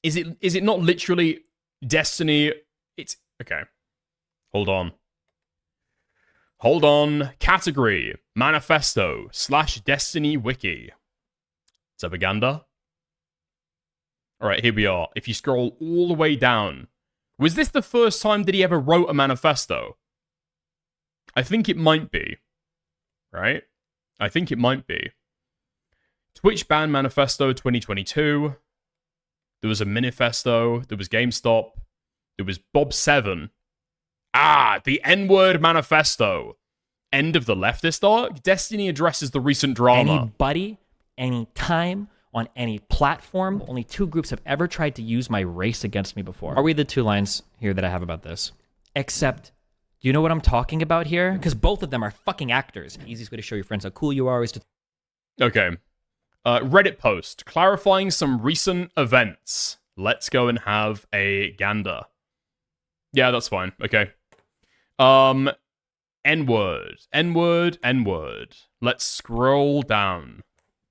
Is it not literally Destiny? It's okay. Hold on. Category Manifesto / Destiny Wiki. Sabaganda. All right, here we are. If you scroll all the way down, was this the first time that he ever wrote a manifesto? I think it might be. Right? I think it might be. Twitch ban Manifesto 2022. There was a Manifesto. There was GameStop. There was Bob7. The N-word Manifesto. End of the leftist arc. Destiny addresses the recent drama. Anybody, anytime, on any platform. Only 2 groups have ever tried to use my race against me before. I'll read the 2 lines here that I have about this. Except, do you know what I'm talking about here? Because both of them are fucking actors. The easiest way to show your friends how cool you are is to... Okay. Reddit post clarifying some recent events. Let's go and have a gander. Yeah, that's fine. Okay. N-word. Let's scroll down.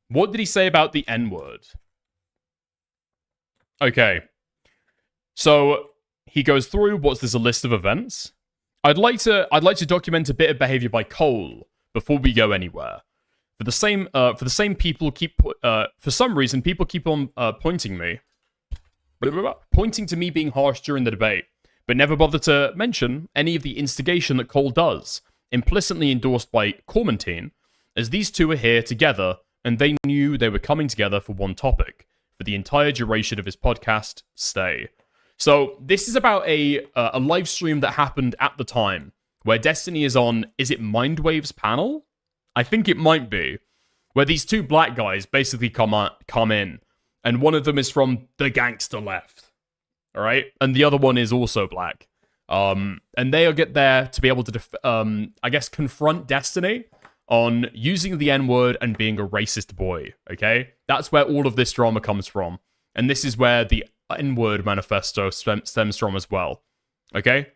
What did he say about the N-word? Okay. So he goes through, what's this, a list of events? I'd like to document a bit of behavior by Cole before we go anywhere. For some reason people keep on pointing to me being harsh during the debate, but never bother to mention any of the instigation that Cole does, implicitly endorsed by Cormentine, as these two are here together, and they knew they were coming together for one topic, for the entire duration of his podcast, Stay. So, this is about a live stream that happened at the time, where Destiny is on, is it Mindwave's panel? I think it might be, where these 2 black guys basically come in, and one of them is from the gangster left, all right? And the other one is also black. And they'll get there to be able to, I guess, confront Destiny on using the N-word and being a racist boy, okay? That's where all of this drama comes from. And this is where the N-word manifesto stems from as well, okay?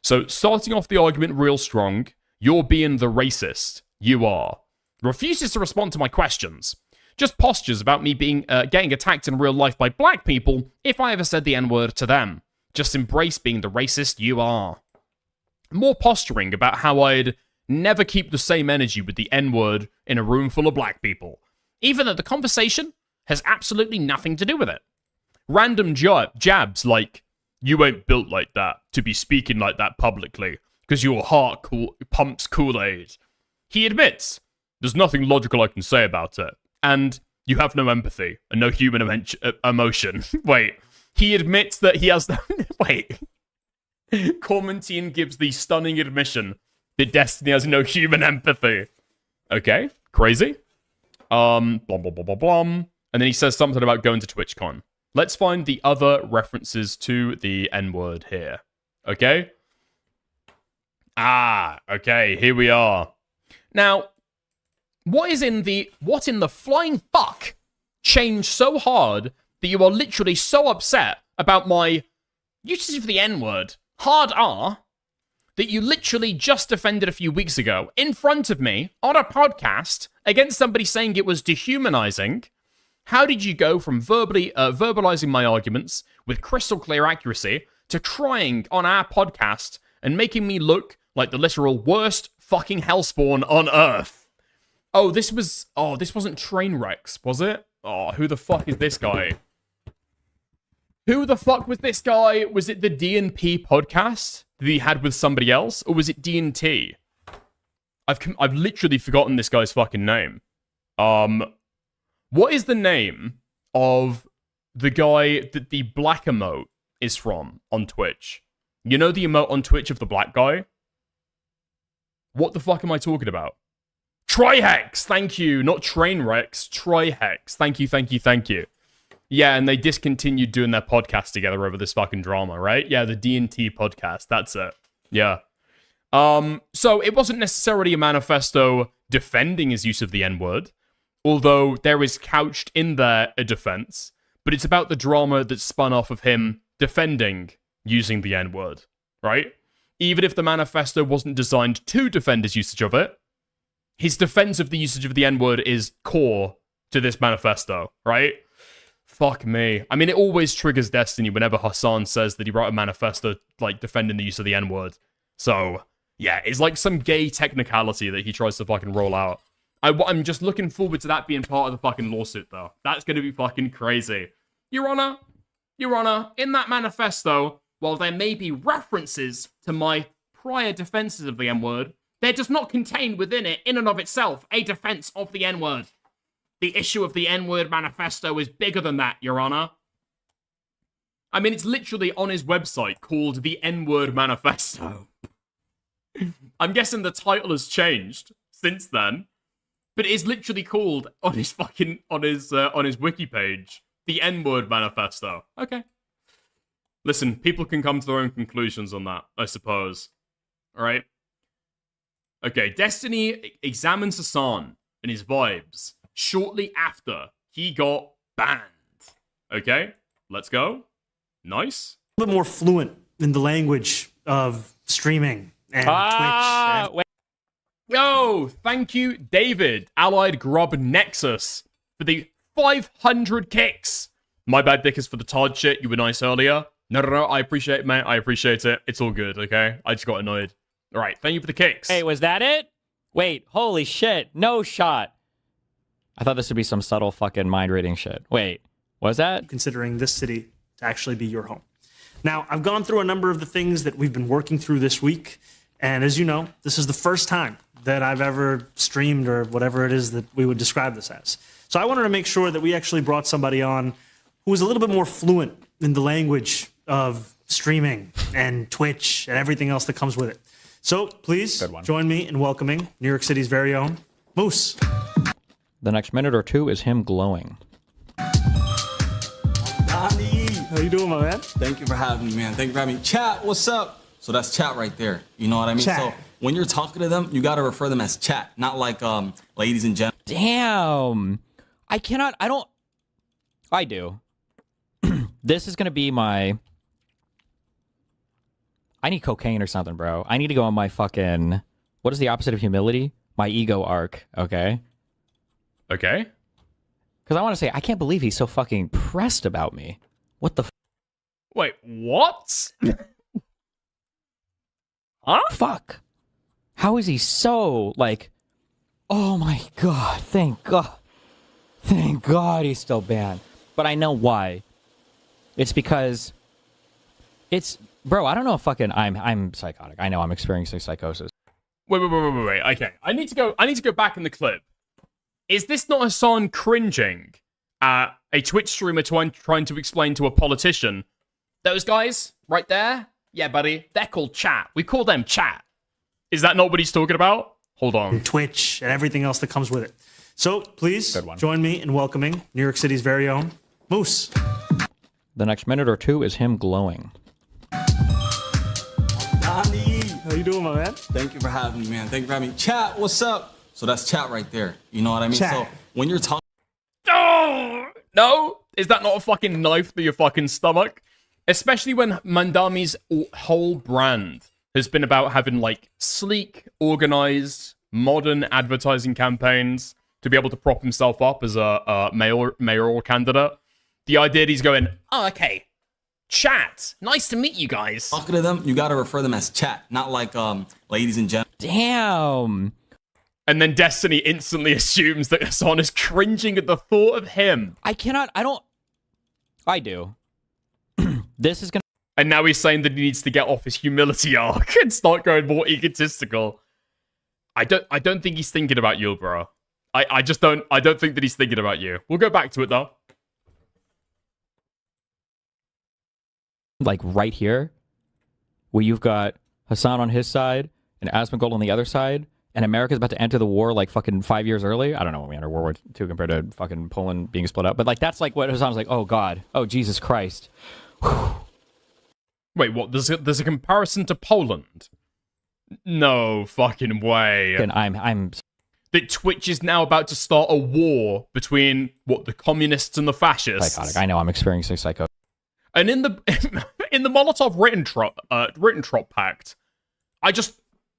So, starting off the argument real strong, you're being the racist. You are. Refuses to respond to my questions. Just postures about me being getting attacked in real life by black people if I ever said the N-word to them. Just embrace being the racist you are. More posturing about how I'd never keep the same energy with the N-word in a room full of black people, even though the conversation has absolutely nothing to do with it. Random jabs like, you ain't built like that to be speaking like that publicly, because your heart pumps Kool-Aid. He admits, there's nothing logical I can say about it, and you have no empathy and no human emotion. Wait, he admits that he has no... Wait. Cormentine gives the stunning admission that Destiny has no human empathy. Okay, crazy. Blom, blom, blom, blom, blom. And then he says something about going to TwitchCon. Let's find the other references to the N-word here. Okay? Okay, here we are. Now, what in the flying fuck changed so hard that you are literally so upset about my usage of the N-word, hard R, that you literally just defended a few weeks ago in front of me on a podcast against somebody saying it was dehumanizing? How did you go from verbalizing my arguments with crystal clear accuracy to crying on our podcast and making me look like the literal worst fucking hellspawn on Earth? This wasn't Trainwrecks, was it? Who the fuck is this guy? Who the fuck was this guy? Was it the D&P podcast that he had with somebody else? Or was it D&T? I've literally forgotten this guy's fucking name. What is the name of the guy that the black emote is from on Twitch? You know the emote on Twitch of the black guy? What the fuck am I talking about? Trihex! Thank you. Not Trainwrecks. Trihex. Thank you. Yeah, and they discontinued doing their podcast together over this fucking drama, right? Yeah, the D&T podcast. That's it. Yeah. So it wasn't necessarily a manifesto defending his use of the N-word, although there is couched in there a defense, but it's about the drama that spun off of him defending using the N-word, right? Even if the manifesto wasn't designed to defend his usage of it, his defense of the usage of the N-word is core to this manifesto, right? Fuck me. I mean, it always triggers Destiny whenever Hassan says that he wrote a manifesto, like, defending the use of the N-word. So, yeah, it's like some gay technicality that he tries to fucking roll out. I'm just looking forward to that being part of the fucking lawsuit, though. That's gonna be fucking crazy. Your Honor, in that manifesto, while there may be references to my prior defenses of the N-word, there does not contain within it, in and of itself, a defense of the N-word. The issue of the N-word manifesto is bigger than that, Your Honor. I mean, it's literally on his website called the N-word manifesto. I'm guessing the title has changed since then, but it is literally called on his fucking on his wiki page the N-word manifesto. Okay. Listen, people can come to their own conclusions on that, I suppose. All right. Okay, Destiny examines Hassan and his vibes shortly after he got banned. Okay, let's go. Nice. A bit more fluent in the language of streaming and Twitch. Wait. Yo, thank you, David, Allied Grub Nexus, for the 500 kicks. My bad, Dick, is for the Todd shit. You were nice earlier. No, I appreciate it, mate. I appreciate it. It's all good, okay? I just got annoyed. All right, thank you for the kicks. Hey, was that it? Wait, holy shit. No shot. I thought this would be some subtle fucking mind reading shit. Wait, was that? Considering this city to actually be your home. Now, I've gone through a number of the things that we've been working through this week. And as you know, this is the first time that I've ever streamed or whatever it is that we would describe this as. So I wanted to make sure that we actually brought somebody on who was a little bit more fluent in the language of streaming and Twitch and everything else that comes with it. So please join me in welcoming New York City's very own Moose. The next minute or two is him glowing. How you doing, my man? Thank you for having me, man. Thank you for having me. Chat, what's up? So that's chat right there. You know what I mean? Chat. So when you're talking to them, you got to refer them as chat, not like ladies and gentlemen. Damn. I do. This is going to be my... I need cocaine or something, bro. I need to go on my fucking... What is the opposite of humility? My ego arc, okay? Okay. Because I want to say, I can't believe he's so fucking pressed about me. What the... Wait, what? Huh? Fuck. How is he so, like... Oh my god, thank god. Thank god he's still banned. But I know why. It's because... It's... Bro, I don't know if fucking I'm psychotic. I know I'm experiencing psychosis. Wait. Okay, I need to go back in the clip. Is this not Hassan cringing at a Twitch streamer trying to explain to a politician? Those guys right there? Yeah, buddy, they're called chat. We call them chat. Is that not what he's talking about? Hold on. Twitch and everything else that comes with it. So please join me in welcoming New York City's very own Moose. The next minute or two is him glowing. How you doing, my man? Thank you for having me, man. Thank you for having me. Chat, what's up? So that's chat right there. You know what I mean? Chat. So when you're talking... Oh, no? Is that not a fucking knife through your fucking stomach? Especially when Mandami's whole brand has been about having, like, sleek, organized, modern advertising campaigns to be able to prop himself up as a mayoral candidate. The idea that he's going, oh, okay, chat, nice to meet you guys. Talking to them, you got to refer them as chat, not like ladies and gentlemen. Damn. And then Destiny instantly assumes that Hassan is cringing at the thought of him. I do. This is gonna... And now he's saying that he needs to get off his humility arc and start going more egotistical. I don't think he's thinking about you, bro. I don't think that he's thinking about you. We'll go back to it, though. Like right here, where you've got Hassan on his side and Asmongold on the other side, and America's about to enter the war like fucking 5 years early. I don't know when we enter World War II compared to fucking Poland being split up, but like that's like what Hassan's like, oh god, oh Jesus Christ. Whew. Wait, what? There's a comparison to Poland? No fucking way. And I'm that Twitch is now about to start a war between what, the communists and the fascists. Psychotic. I know I'm experiencing psycho. And in the Molotov-Ribbentrop Pact,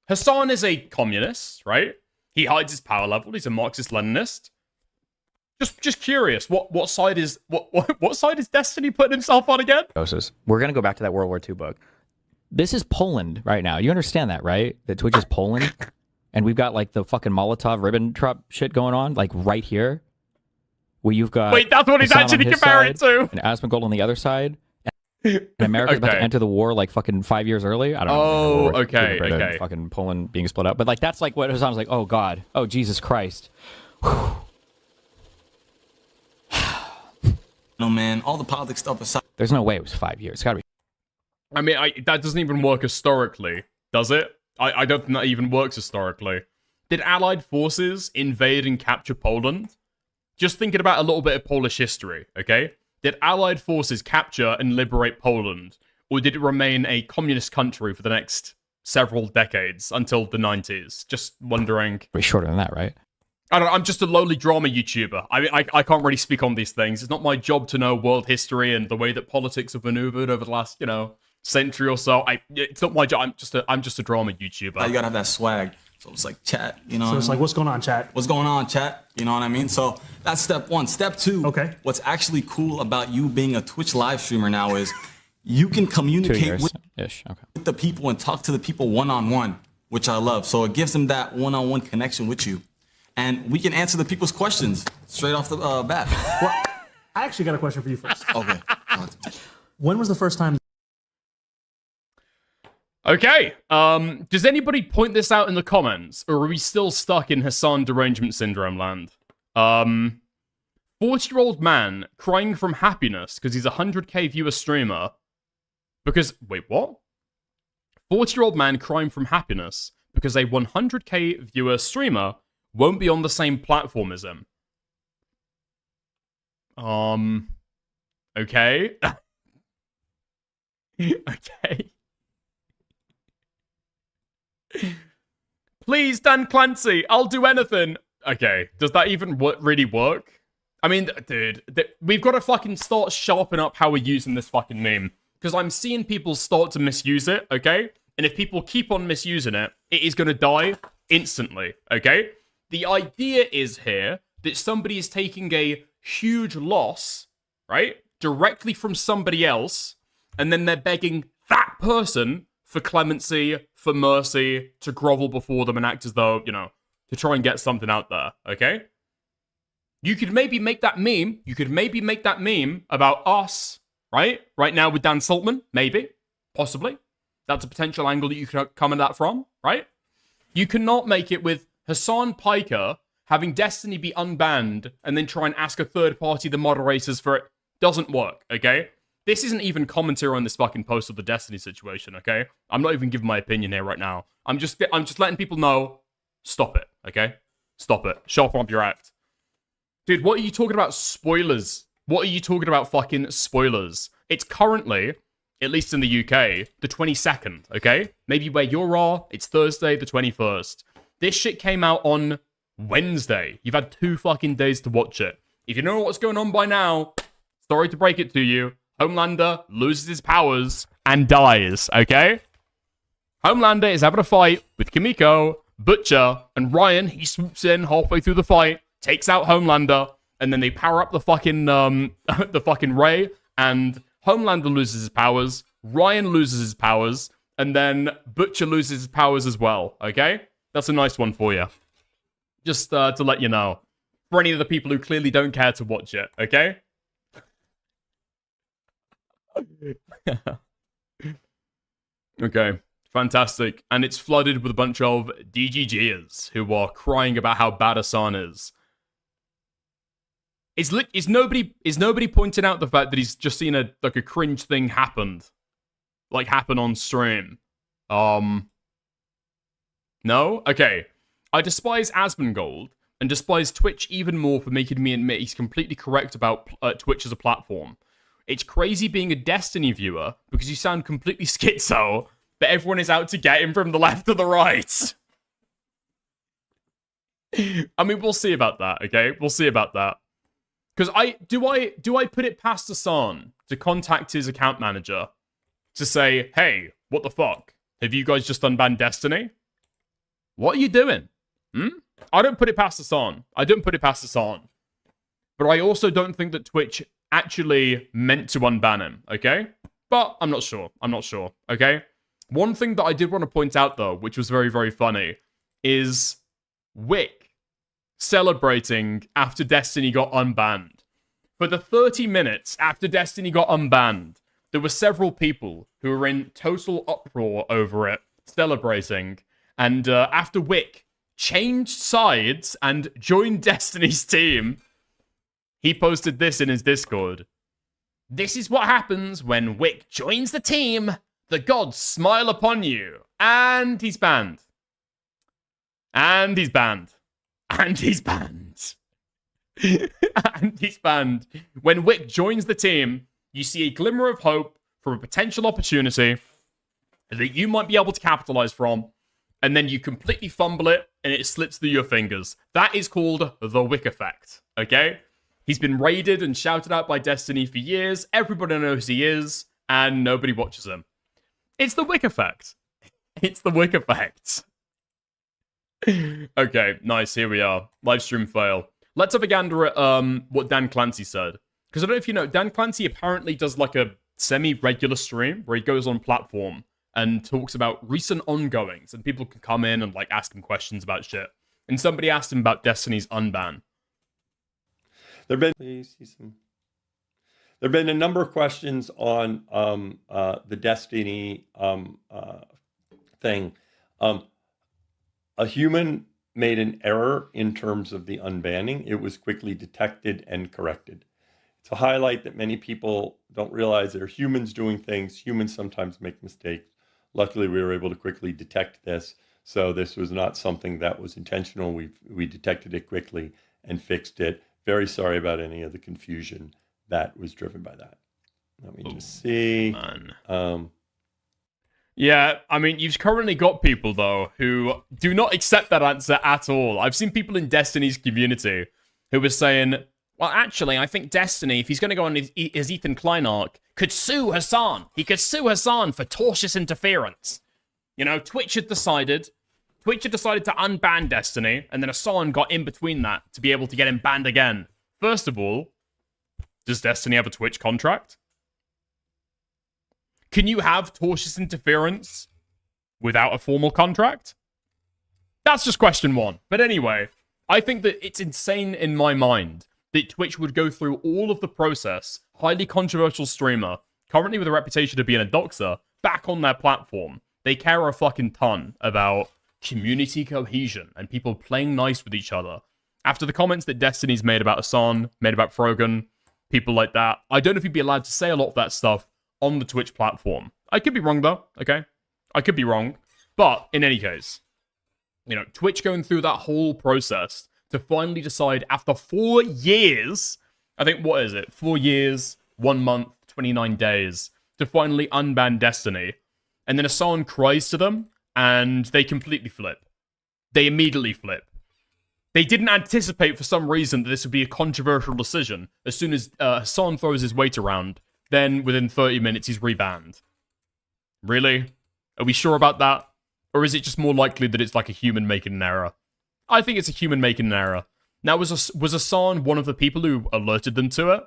Hassan is a communist, right? He hides his power level. He's a Marxist-Leninist. Just curious, what side is what side is Destiny putting himself on again? We're gonna go back to that World War II book. This is Poland right now. You understand that, right? That Twitch is Poland, and we've got like the fucking Molotov Ribbentrop shit going on, like right here. Where you've got wait, that's what he's Hassan actually on his comparing it side, to. and Asmongold on the other side. And America's about to enter the war like fucking 5 years early. I don't know. Oh, okay, okay. okay. Fucking Poland being split up, but like that's like what Hassan's like. Oh God. Oh Jesus Christ. No man, all the politics stuff aside. There's no way it was 5 years. It's gotta be. I mean, that doesn't even work historically, does it? I don't think that even works historically. Did Allied forces invade and capture Poland? Just thinking about a little bit of Polish history, okay? Did Allied forces capture and liberate Poland? Or did it remain a communist country for the next several decades until the 90s? Just wondering. Way shorter than that, right? I don't know, I'm just a lowly drama YouTuber. I mean, I can't really speak on these things. It's not my job to know world history and the way that politics have maneuvered over the last, century or so. It's not my job. I'm just a drama YouTuber. You gotta have that swag. So it's like chat, So it's like, what's going on, chat? What's going on, chat? You know what I mean? So that's step one. Step two. Okay. What's actually cool about you being a Twitch live streamer now is you can communicate with the people and talk to the people one-on-one, which I love. So it gives them that one-on-one connection with you. And we can answer the people's questions straight off the bat. Well, I actually got a question for you first. Okay. When was the first time? Okay, does anybody point this out in the comments, or are we still stuck in Hassan derangement syndrome land? 40-year-old man crying from happiness because he's a 100k viewer streamer. Because, wait, what? 40-year-old man crying from happiness because a 100k viewer streamer won't be on the same platform as him. Okay. Okay. Please, Dan Clancy, I'll do anything. Okay, does that even really work? I mean, dude, we've got to fucking start sharpening up how we're using this fucking meme. Because I'm seeing people start to misuse it, okay? And if people keep on misusing it, it is going to die instantly, okay? The idea is here that somebody is taking a huge loss, right? Directly from somebody else, and then they're begging that person for clemency, for mercy, to grovel before them and act as though, to try and get something out there, okay? You could maybe make that meme. You could maybe make that meme about us, right? Right now with Dan Saltman, maybe, possibly. That's a potential angle that you could come at that from, right? You cannot make it with Hassan Piker having Destiny be unbanned and then try and ask a third party, the moderators, for it. Doesn't work, okay? This isn't even commentary on this fucking post of the Destiny situation, okay? I'm not even giving my opinion here right now. I'm just letting people know, stop it, okay? Stop it. Sharpen up your act. Dude, what are you talking about spoilers? What are you talking about fucking spoilers? It's currently, at least in the UK, the 22nd, okay? Maybe where you are, it's Thursday, the 21st. This shit came out on Wednesday. You've had 2 fucking days to watch it. If you know what's going on by now, sorry to break it to you, Homelander loses his powers and dies, okay? Homelander is having a fight with Kimiko, Butcher, and Ryan. He swoops in halfway through the fight, takes out Homelander, and then they power up the fucking, the fucking Ray, and Homelander loses his powers, Ryan loses his powers, and then Butcher loses his powers as well, okay? That's a nice one for you. Just to let you know. For any of the people who clearly don't care to watch it, okay? Okay, fantastic. And it's flooded with a bunch of DGGers who are crying about how bad Hassan is. Is nobody pointing out the fact that he's just seen a cringe thing happen on stream? No? Okay. I despise Asmongold and despise Twitch even more for making me admit he's completely correct about Twitch as a platform. It's crazy being a Destiny viewer because you sound completely schizo, but everyone is out to get him from the left to the right. I mean, we'll see about that, okay? We'll see about that. Because do I put it past Hassan to contact his account manager to say, hey, what the fuck? Have you guys just unbanned Destiny? What are you doing? I don't put it past Hassan. I don't put it past Hassan. but I also don't think that Twitch actually meant to unban him, okay? But I'm not sure. I'm not sure, okay? One thing that I did want to point out, though, which was very, very funny, is Wick celebrating after Destiny got unbanned. For the 30 minutes after Destiny got unbanned, there were several people who were in total uproar over it, celebrating. And after Wick changed sides and joined Destiny's team, he posted this in his Discord. This is what happens when Wick joins the team. The gods smile upon you. And he's banned. And he's banned. And he's banned. And he's banned. When Wick joins the team, you see a glimmer of hope for a potential opportunity that you might be able to capitalize from, and then you completely fumble it, and it slips through your fingers. That is called the Wick effect, okay? He's been raided and shouted out by Destiny for years. Everybody knows he is, and nobody watches him. It's the Wick effect. It's the Wick effect. Okay, nice. Here we are. Livestream fail. Let's have a gander at what Dan Clancy said. Because I don't know if you know, Dan Clancy apparently does like a semi-regular stream where he goes on platform and talks about recent ongoings, and people can come in and like ask him questions about shit. And somebody asked him about Destiny's unban. There've been a number of questions on the Destiny thing. A human made an error in terms of the unbanning. It was quickly detected and corrected. It's a highlight that many people don't realize they're humans doing things. Humans sometimes make mistakes. Luckily, we were able to quickly detect this. So this was not something that was intentional. We detected it quickly and fixed it. Very sorry about any of the confusion that was driven by that. Let me just see. Yeah, I mean, you've currently got people, though, who do not accept that answer at all. I've seen people in Destiny's community who were saying, well, actually, I think Destiny, if he's going to go on his Ethan Klein arc, could sue Hassan. He could sue Hassan for tortious interference. You know, Twitch had decided to unban Destiny, and then Hassan got in between that to be able to get him banned again. First of all, does Destiny have a Twitch contract? Can you have tortious interference without a formal contract? That's just question one. But anyway, I think that it's insane in my mind that Twitch would go through all of the process, highly controversial streamer, currently with a reputation of being a doxer, back on their platform. They care a fucking ton about community cohesion and people playing nice with each other. After the comments that Destiny's made about Hassan, made about Frogan, people like that, I don't know if you'd be allowed to say a lot of that stuff on the Twitch platform. I could be wrong, though, okay? I could be wrong. But, in any case, you know, Twitch going through that whole process to finally decide after 4 years, I think, what is it? 4 years, 1 month, 29 days, to finally unban Destiny. And then Hassan cries to them, and they completely flip. They immediately flip. They didn't anticipate, for some reason, that this would be a controversial decision. As soon as Hassan throws his weight around, then within 30 minutes, he's rebanned. Really? Are we sure about that? Or is it just more likely that it's like a human making an error? I think it's a human making an error. Now, was Hassan one of the people who alerted them to it?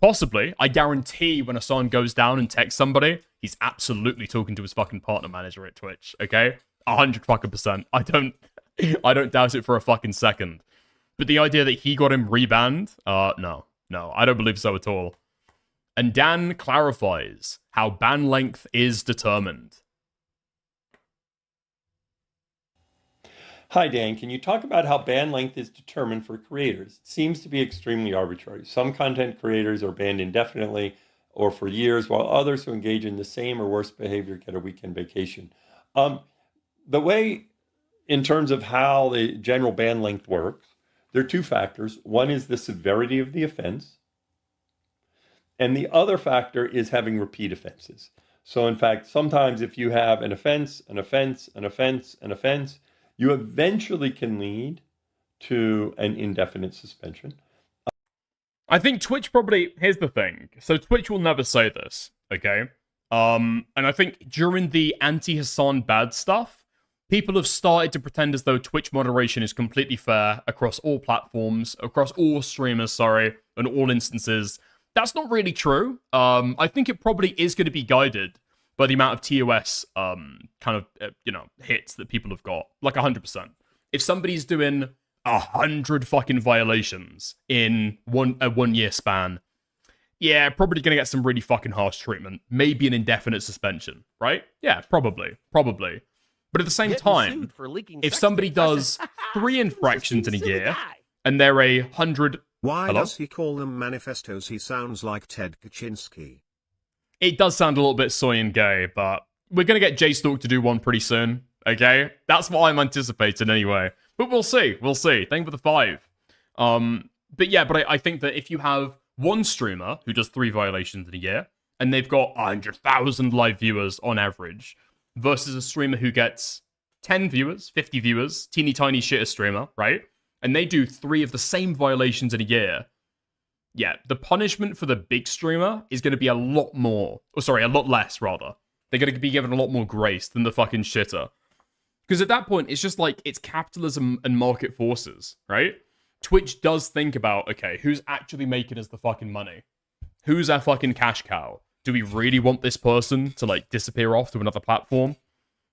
Possibly. I guarantee when Hassan goes down and texts somebody, he's absolutely talking to his fucking partner manager at Twitch, okay? 100%. I don't doubt it for a fucking second. But the idea that he got him rebanned? No, I don't believe so at all. And Dan clarifies how ban length is determined. Hi, Dan. Can you talk about how ban length is determined for creators? It seems to be extremely arbitrary. Some content creators are banned indefinitely or for years, while others who engage in the same or worse behavior get a weekend vacation. The way, in terms of how the general ban length works, there are two factors. One is the severity of the offense. And the other factor is having repeat offenses. So in fact, sometimes if you have an offense, you eventually can lead to an indefinite suspension. I think Twitch probably, here's the thing. So Twitch will never say this, okay? And I think during the anti-Hassan bad stuff, people have started to pretend as though Twitch moderation is completely fair across all platforms, across all streamers, and all instances. That's not really true. I think it probably is going to be guided by the amount of TOS hits that people have got, like 100%. If somebody's doing 100 fucking violations in a 1 year span, yeah, probably gonna get some really fucking harsh treatment. Maybe an indefinite suspension, right? Yeah, probably. But at the same time, if somebody does 3 infractions in a year, and they're 100... Why does he call them manifestos? He sounds like Ted Kaczynski. It does sound a little bit soy and gay, but we're gonna get J-Stalk to do one pretty soon, okay? That's what I'm anticipating anyway. But we'll see. Thank you for the 5. But I think that if you have one streamer who does 3 violations in a year, and they've got 100,000 live viewers on average, versus a streamer who gets 10 viewers, 50 viewers, teeny tiny shitter streamer, right? And they do 3 of the same violations in a year. Yeah, the punishment for the big streamer is going to be a lot less, rather. They're going to be given a lot more grace than the fucking shitter. Because at that point, it's just like, it's capitalism and market forces, right? Twitch does think about, okay, who's actually making us the fucking money? Who's our fucking cash cow? Do we really want this person to, like, disappear off to another platform?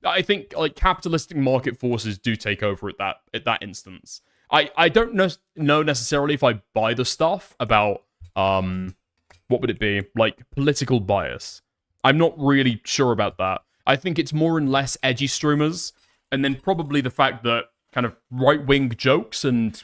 I think, like, capitalistic market forces do take over at that instance. I don't know necessarily if I buy the stuff about, what would it be? Like, political bias. I'm not really sure about that. I think it's more and less edgy streamers, and then probably the fact that kind of right-wing jokes and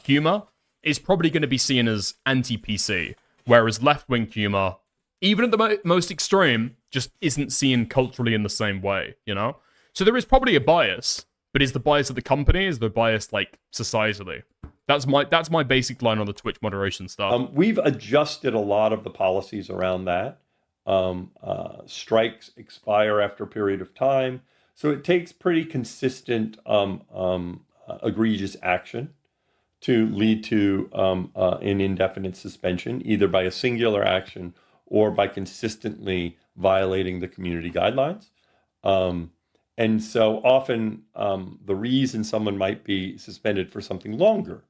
humor is probably going to be seen as anti-PC, whereas left-wing humor, even at the most extreme, just isn't seen culturally in the same way, you know? So there is probably a bias, but is the bias of the company, is the bias, like, societally? That's my basic line on the Twitch moderation stuff. We've adjusted a lot of the policies around that. Strikes expire after a period of time. So it takes pretty consistent, egregious action to lead to an indefinite suspension, either by a singular action or by consistently violating the community guidelines. And so often the reason someone might be suspended for something longer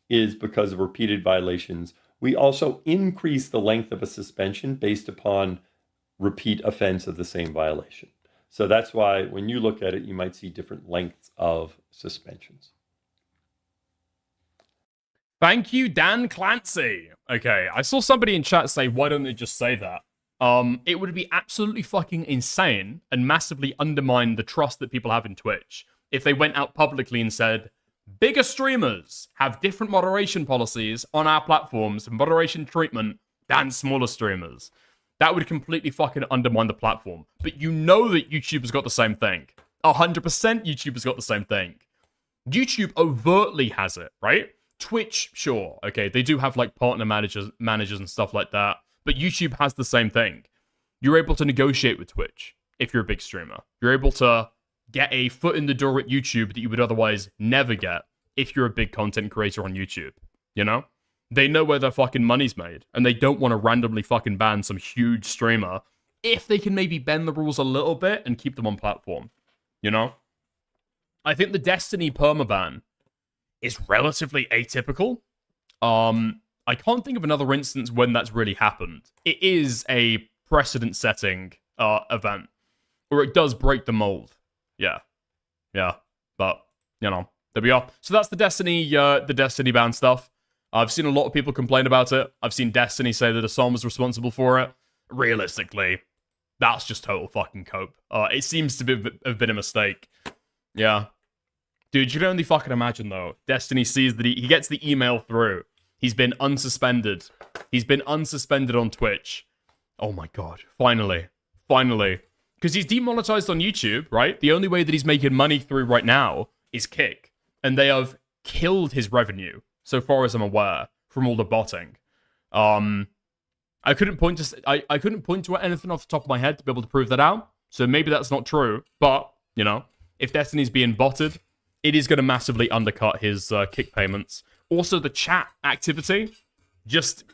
is because of repeated violations. We also increase the length of a suspension based upon repeat offense of the same violation. So that's why when you look at it, you might see different lengths of suspensions. Thank you, Dan Clancy. Okay, I saw somebody in chat say, why don't they just say that? It would be absolutely fucking insane and massively undermine the trust that people have in Twitch if they went out publicly and said, bigger streamers have different moderation policies on our platforms and moderation treatment than smaller streamers. That would completely fucking undermine the platform. But you know that YouTube's got the same thing. 100% YouTube's got the same thing. YouTube overtly has it, right? Twitch, sure, okay, they do have like partner managers and stuff like that, but YouTube has the same thing. You're able to negotiate with Twitch if you're a big streamer. You're able to get a foot in the door at YouTube that you would otherwise never get if you're a big content creator on YouTube, you know? They know where their fucking money's made, and they don't want to randomly fucking ban some huge streamer if they can maybe bend the rules a little bit and keep them on platform, you know? I think the Destiny permaban is relatively atypical. I can't think of another instance when that's really happened. It is a precedent-setting event, or it does break the mold. Yeah, but you know, there we are. So that's the Destiny ban stuff. I've seen a lot of people complain about it. I've seen Destiny say that Assam was responsible for it. Realistically, that's just total fucking cope. It seems to have been a mistake. Yeah. Dude, you can only fucking imagine, though. Destiny sees that he gets the email through. He's been unsuspended. He's been unsuspended on Twitch. Oh my god. Finally. Because he's demonetized on YouTube, right? The only way that he's making money through right now is Kick. And they have killed his revenue, so far as I'm aware, from all the botting. I couldn't point to anything off the top of my head to be able to prove that out. So maybe that's not true. But, you know, if Destiny's being botted, it is going to massively undercut his Kick payments. Also, the chat activity, just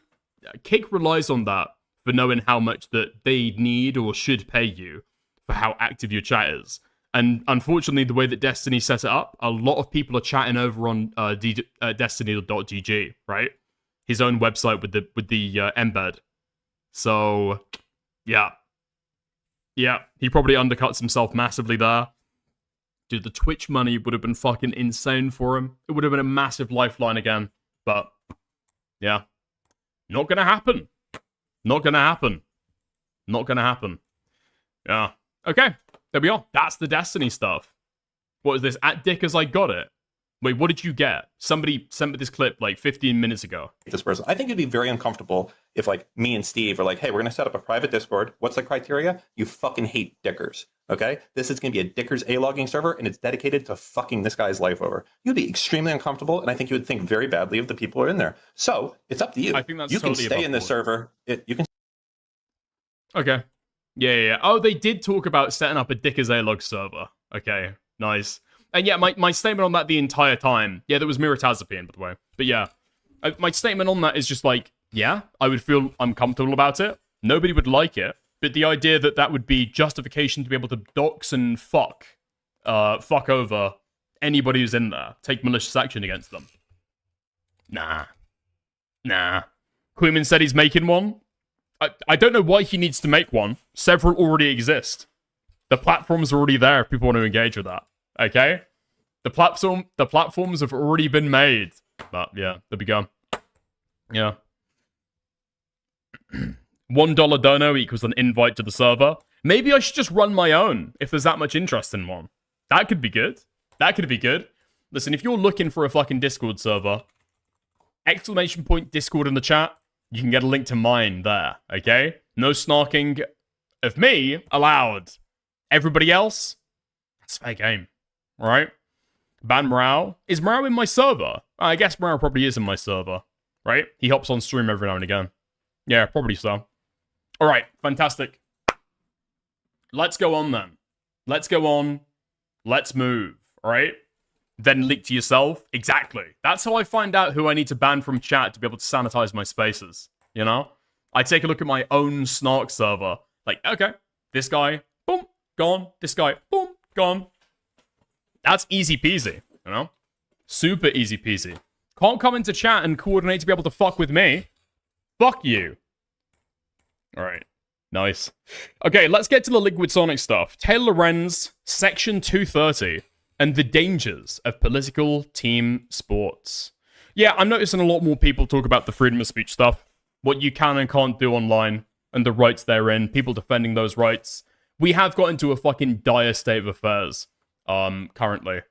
Kick relies on that for knowing how much that they need or should pay you for how active your chat is. And unfortunately, the way that Destiny set it up, a lot of people are chatting over on destiny.gg, right? His own website with the embed. So, yeah. Yeah, he probably undercuts himself massively there. Dude, the Twitch money would have been fucking insane for him. It would have been a massive lifeline again. But, yeah. Not gonna happen. Not gonna happen. Not gonna happen. Yeah. Okay, there we are. That's the Destiny stuff. What is this? At Dick as I got it. Wait, what did you get? Somebody sent me this clip like 15 minutes ago. This person, I think it'd be very uncomfortable if like me and Steve are like, hey, we're going to set up a private Discord. What's the criteria? You fucking hate dickers. Okay. This is going to be a dickers A-logging server and it's dedicated to fucking this guy's life over. You'd be extremely uncomfortable. And I think you would think very badly of the people who are in there. So it's up to you. I think that's you totally can stay in this server. You can. Okay. Yeah. Oh, they did talk about setting up a Dickers A-log server. Okay. Nice. And yeah, my statement on that the entire time, yeah, there was Miratazapian, by the way. But yeah, my statement on that is just like, yeah, I would feel uncomfortable about it. Nobody would like it. But the idea that that would be justification to be able to dox and fuck over anybody who's in there, take malicious action against them. Nah. Queeman said he's making one. I don't know why he needs to make one. Several already exist. The platform's already there if people want to engage with that. Okay? The platforms have already been made. But yeah, there we go. Yeah. $1 dono equals an invite to the server. Maybe I should just run my own if there's that much interest in one. That could be good. That could be good. Listen, if you're looking for a fucking Discord server, ! Discord in the chat, you can get a link to mine there, okay? No snarking of me allowed. Everybody else, that's fair game. Right? Ban Morau. Is Morau in my server? I guess Morau probably is in my server. Right? He hops on stream every now and again. Yeah, probably so. Alright, fantastic. Let's go on then. Let's go on. Let's move. Alright? Then leak to yourself. Exactly. That's how I find out who I need to ban from chat to be able to sanitize my spaces. You know? I take a look at my own snark server. Like, okay, this guy, boom, gone. This guy, boom, gone. That's easy peasy, you know? Super easy peasy. Can't come into chat and coordinate to be able to fuck with me. Fuck you. Alright. Nice. Okay, let's get to the Liquid Sonic stuff. Taylor Lorenz, Section 230, and the dangers of political team sports. Yeah, I'm noticing a lot more people talk about the freedom of speech stuff. What you can and can't do online, and the rights therein, people defending those rights. We have got into a fucking dire state of affairs. Currently,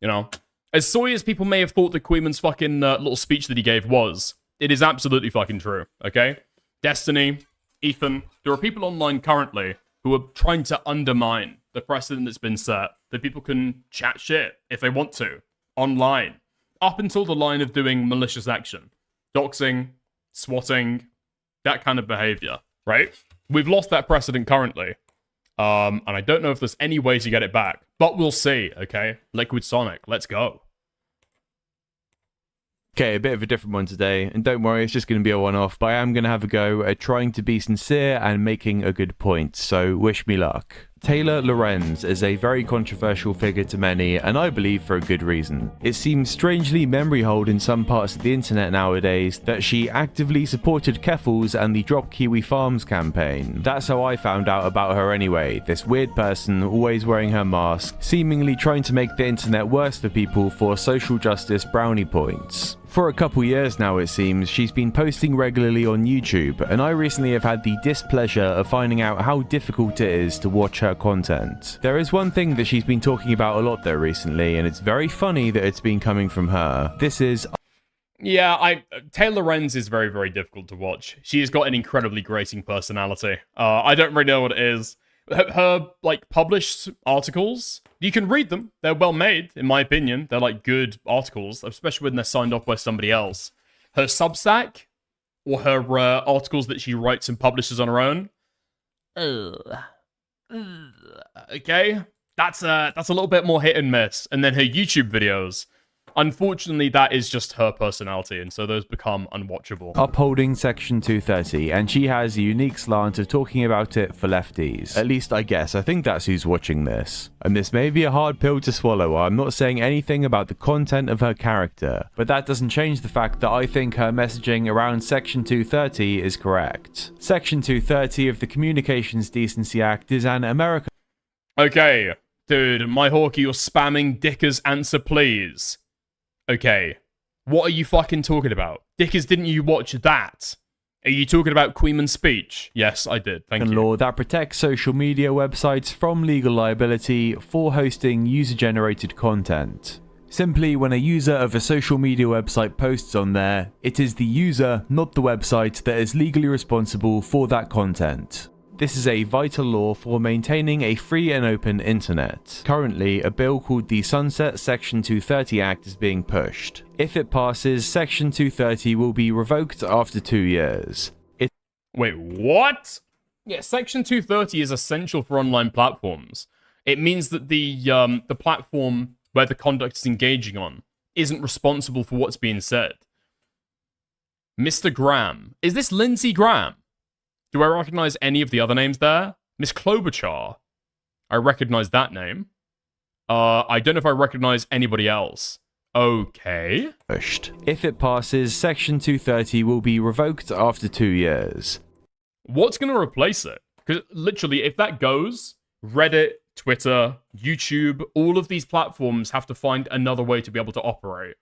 you know, as soy as people may have thought that Queeman's fucking little speech that he gave was, it is absolutely fucking true, okay? Destiny, Ethan, there are people online currently who are trying to undermine the precedent that's been set, that people can chat shit if they want to, online, up until the line of doing malicious action, doxing, swatting, that kind of behavior, right? We've lost that precedent currently. And I don't know if there's any way to get it back. But we'll see, okay? Liquid Sonic, let's go. Okay, a bit of a different one today. And don't worry, it's just going to be a one-off. But I am going to have a go at trying to be sincere and making a good point. So wish me luck. Taylor Lorenz is a very controversial figure to many, and I believe for a good reason. It seems strangely memory-hold in some parts of the internet nowadays that she actively supported Keffals and the Drop Kiwi Farms campaign. That's how I found out about her anyway, this weird person always wearing her mask, seemingly trying to make the internet worse for people for social justice brownie points. For a couple years now, it seems, she's been posting regularly on YouTube, and I recently have had the displeasure of finding out how difficult it is to watch her content. There is one thing that she's been talking about a lot though recently, and it's very funny that it's been coming from her. This is... Yeah, Taylor Lorenz is very, very difficult to watch. She has got an incredibly grating personality. I don't really know what it is. Her like, published articles, you can read them. They're well made, in my opinion. They're, like, good articles, especially when they're signed off by somebody else. Her Substack, or her articles that she writes and publishes on her own, okay? That's a little bit more hit and miss. And then her YouTube videos. Unfortunately, that is just her personality, and so those become unwatchable. Upholding Section 230, and she has a unique slant of talking about it for lefties. At least I guess. I think that's who's watching this. And this may be a hard pill to swallow. I'm not saying anything about the content of her character, but that doesn't change the fact that I think her messaging around Section 230 is correct. Section 230 of the Communications Decency Act is an American... Okay, dude, my Hawkeye, you're spamming Dicker's answer, please. Okay, what are you fucking talking about? Dickers, didn't you watch that? Are you talking about Queenman's speech? Yes, I did. Thank you. Law that protects social media websites from legal liability for hosting user-generated content. Simply, when a user of a social media website posts on there, it is the user, not the website, that is legally responsible for that content. This is a vital law for maintaining a free and open internet. Currently, a bill called the Sunset Section 230 Act is being pushed. If it passes, Section 230 will be revoked after 2 years. Wait, what? Yeah, Section 230 is essential for online platforms. It means that the platform where the conduct is engaging on isn't responsible for what's being said. Mr. Graham. Is this Lindsey Graham? Do I recognize any of the other names there? Miss Klobuchar. I recognize that name. I don't know if I recognize anybody else. Okay. If it passes, Section 230 will be revoked after 2 years. What's going to replace it? Because literally, if that goes, Reddit, Twitter, YouTube, all of these platforms have to find another way to be able to operate.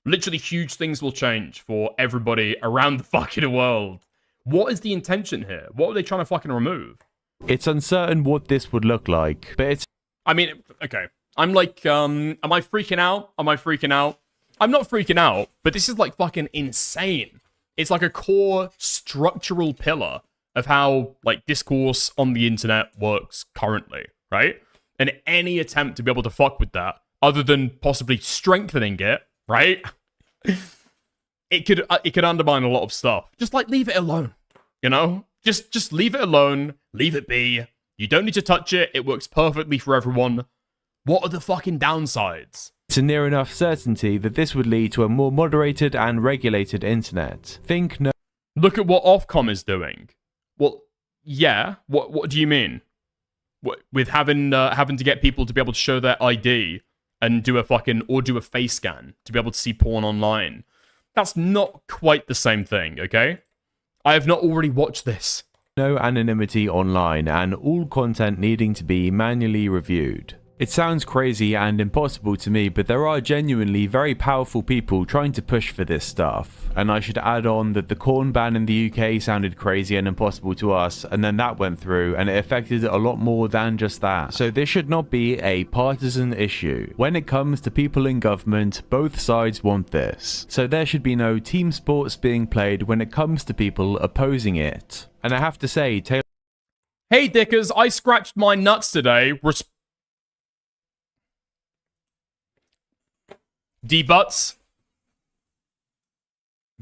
Literally, huge things will change for everybody around the fucking world. What is the intention here? What are they trying to fucking remove? It's uncertain what this would look like, but it's... I mean, okay. I'm like, am I freaking out? Am I freaking out? I'm not freaking out, but this is like fucking insane. It's like a core structural pillar of how like discourse on the internet works currently, right? And any attempt to be able to fuck with that, other than possibly strengthening it, right? It could undermine a lot of stuff. Just like leave it alone, you know? Just leave it alone, leave it be. You don't need to touch it. It works perfectly for everyone. What are the fucking downsides? It's a near enough certainty that this would lead to a more moderated and regulated internet. Look at what Ofcom is doing. Well, yeah. What do you mean? With having to get people to be able to show their ID and do a face scan to be able to see porn online. That's not quite the same thing, okay? I have not already watched this. No anonymity online and all content needing to be manually reviewed. It sounds crazy and impossible to me, but there are genuinely very powerful people trying to push for this stuff. And I should add on that the corn ban in the UK sounded crazy and impossible to us, and then that went through, and it affected a lot more than just that. So this should not be a partisan issue. When it comes to people in government, both sides want this. So there should be no team sports being played when it comes to people opposing it. And I have to say, Taylor... Hey Dickers, I scratched my nuts today. D-Butts,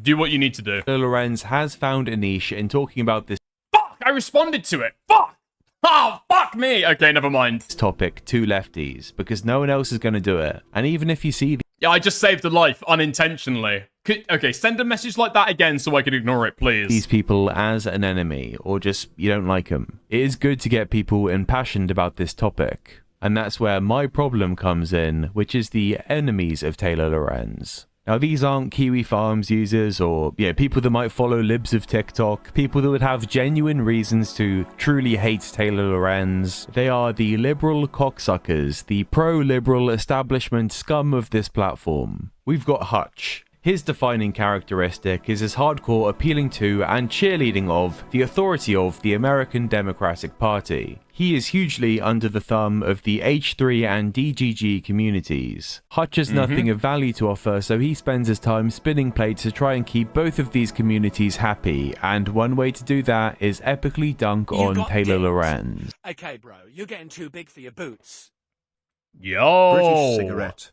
do what you need to do. Lorenz has found a niche in talking about this. Fuck! I responded to it! Fuck! Oh, fuck me! Okay, never mind. Topic to lefties, because no one else is going to do it. And even if you see... Yeah, I just saved a life unintentionally. Okay, send a message like that again so I can ignore it, please. These people as an enemy, or just you don't like them. It is good to get people impassioned about this topic. And that's where my problem comes in, which is the enemies of Taylor Lorenz. Now, these aren't Kiwi Farms users or people that might follow libs of TikTok, people that would have genuine reasons to truly hate Taylor Lorenz. They are the liberal cocksuckers, the pro-liberal establishment scum of this platform. We've got Hutch. His defining characteristic is his hardcore appealing to and cheerleading of the authority of the American Democratic Party. He is hugely under the thumb of the H3 and DGG communities. Hutch has nothing of value to offer, so he spends his time spinning plates to try and keep both of these communities happy, and one way to do that is epically dunk on Taylor Lorenz. Okay, bro, you're getting too big for your boots. Yo! British cigarette.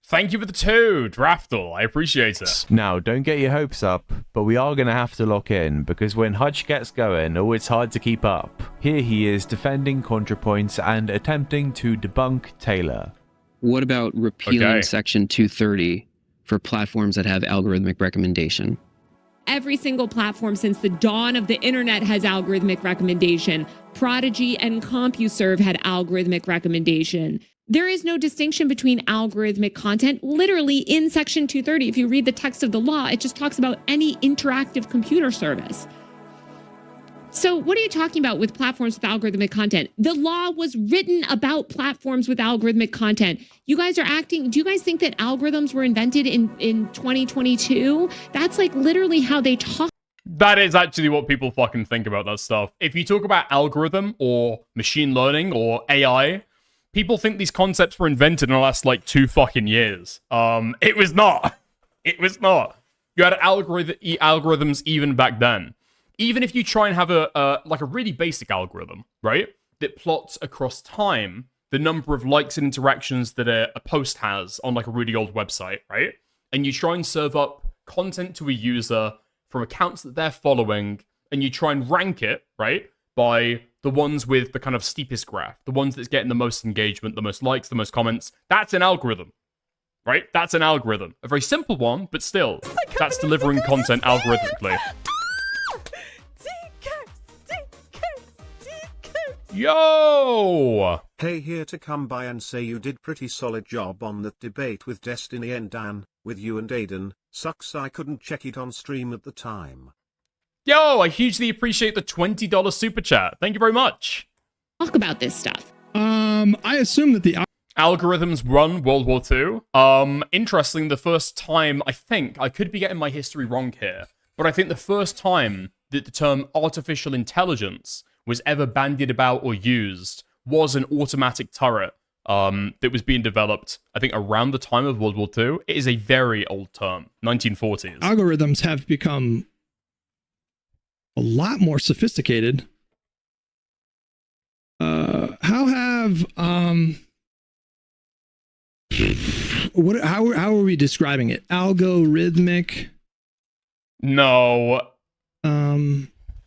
Thank you for the 2, Draftle. I appreciate it. Now, don't get your hopes up, but we are going to have to lock in, because when Hutch gets going, it's hard to keep up. Here he is defending ContraPoints and attempting to debunk Taylor. What about repealing Section 230 for platforms that have algorithmic recommendation? Every single platform since the dawn of the internet has algorithmic recommendation. Prodigy and CompuServe had algorithmic recommendation. There is no distinction between algorithmic content. Literally in Section 230, if you read the text of the law, it just talks about any interactive computer service. So what are you talking about with platforms with algorithmic content? The law was written about platforms with algorithmic content. You guys are acting, do you guys think that algorithms were invented in 2022? That's like literally how they talk. That is actually what people fucking think about that stuff. If you talk about algorithm or machine learning or AI, people think these concepts were invented in the last like 2 fucking years. It was not. It was not. You had algorithms even back then. Even if you try and have a really basic algorithm, right, that plots across time the number of likes and interactions that a post has on like a really old website, right, and you try and serve up content to a user from accounts that they're following, and you try and rank it, right, by the ones with the kind of steepest graph, the ones that's getting the most engagement, the most likes, the most comments, that's an algorithm, right? That's an algorithm. A very simple one, but still, that's delivering content algorithmically. Yo! Hey, here to come by and say you did pretty solid job on that debate with Destiny and Dan, with you and Aiden. Sucks I couldn't check it on stream at the time. Yo, I hugely appreciate the $20 super chat. Thank you very much. Talk about this stuff. I assume that the algorithms run World War II. Interesting, the first time, I think, I could be getting my history wrong here, but I think the first time that the term artificial intelligence was ever bandied about or used was an automatic turret that was being developed, I think, around the time of World War II. It is a very old term, 1940s. Algorithms have become a lot more sophisticated. How are we describing it? Algorithmic? No.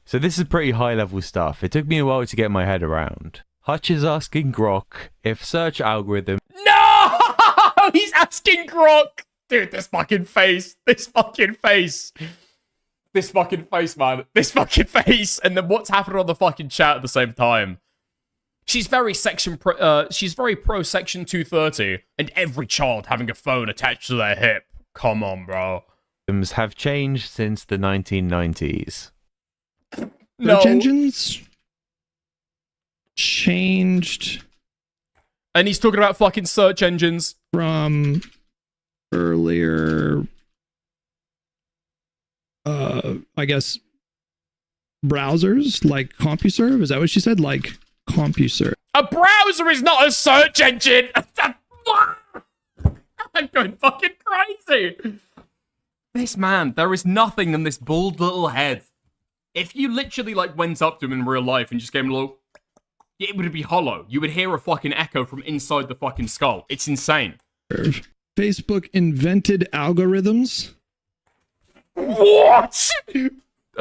So this is pretty high level stuff. It took me a while to get my head around. Hutch is asking Grok if search algorithm. No! He's asking Grok! Dude, this fucking face. This fucking face. This fucking face, man. This fucking face. And then what's happening on the fucking chat at the same time? She's very pro Section 230 and every child having a phone attached to their hip. Come on, bro. Have changed since the 1990s. No. Search engines changed. And he's talking about fucking search engines. From earlier, I guess, browsers like CompuServe. Is that what she said? Like CompuServe. A browser is not a search engine! I'm going fucking crazy! This man, there is nothing in this bald little head. If you literally, like, went up to him in real life and just gave him a little... It would be hollow. You would hear a fucking echo from inside the fucking skull. It's insane. Facebook invented algorithms? What?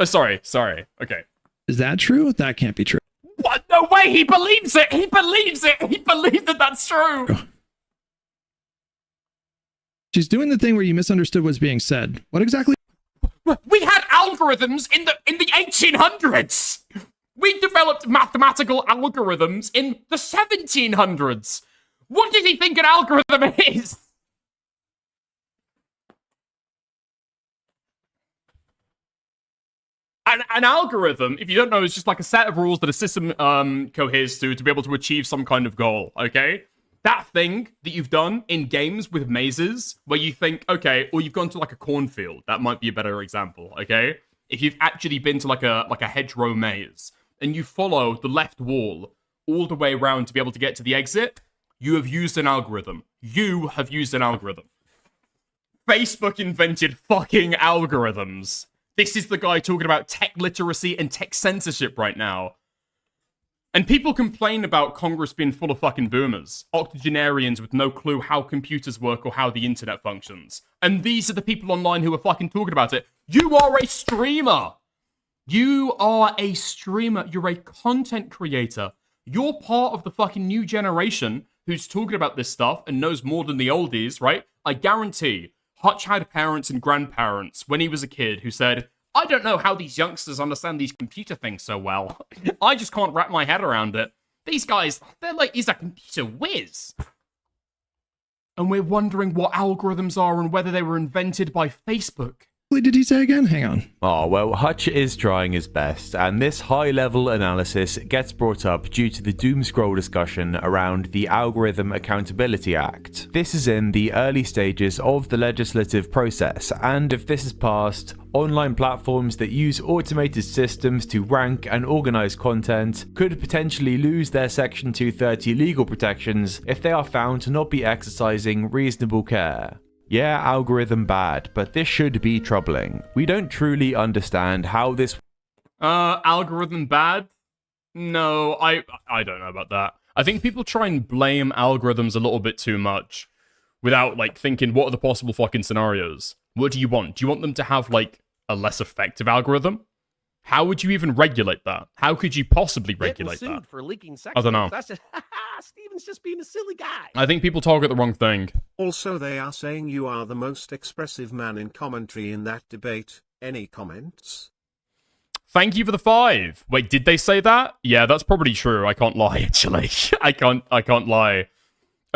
Sorry. Okay. Is that true? That can't be true. What? No way! He believes it! He believes it! He believes that that's true! She's doing the thing where you misunderstood what's being said. What exactly? We had algorithms in the 1800s! We developed mathematical algorithms in the 1700s! What did he think an algorithm is? An algorithm, if you don't know, is just like a set of rules that a system coheres to be able to achieve some kind of goal, okay? That thing that you've done in games with mazes, where you think, okay, or you've gone to like a cornfield, that might be a better example, okay? If you've actually been to like a hedgerow maze, and you follow the left wall all the way around to be able to get to the exit, you have used an algorithm. You have used an algorithm. Facebook invented fucking algorithms. This is the guy talking about tech literacy and tech censorship right now. And people complain about Congress being full of fucking boomers, octogenarians with no clue how computers work or how the internet functions. And these are the people online who are fucking talking about it. You are a streamer. You are a streamer. You're a content creator. You're part of the fucking new generation who's talking about this stuff and knows more than the oldies, right? I guarantee Hutch had parents and grandparents when he was a kid who said, I don't know how these youngsters understand these computer things so well. I just can't wrap my head around it. These guys, they're like, he's a computer whiz. And we're wondering what algorithms are and whether they were invented by Facebook. What did he say again? Hang on. Oh, well, Hutch is trying his best, and this high-level analysis gets brought up due to the doom scroll discussion around the Algorithm Accountability Act. This is in the early stages of the legislative process, and if this is passed, online platforms that use automated systems to rank and organize content could potentially lose their Section 230 legal protections if they are found to not be exercising reasonable care. Yeah, algorithm bad, but this should be troubling. We don't truly understand how this... Algorithm bad? No, I don't know about that. I think people try and blame algorithms a little bit too much without, like, thinking, what are the possible fucking scenarios? What do you want? Do you want them to have, like, a less effective algorithm? How would you even regulate that? How could you possibly regulate that? For leaking sex I don't know. That's just, Steven's just being a silly guy. I think people target the wrong thing. Also, they are saying you are the most expressive man in commentary in that debate. Any comments? Thank you for the 5. Wait, did they say that? Yeah, that's probably true. I can't lie, actually. I can't lie.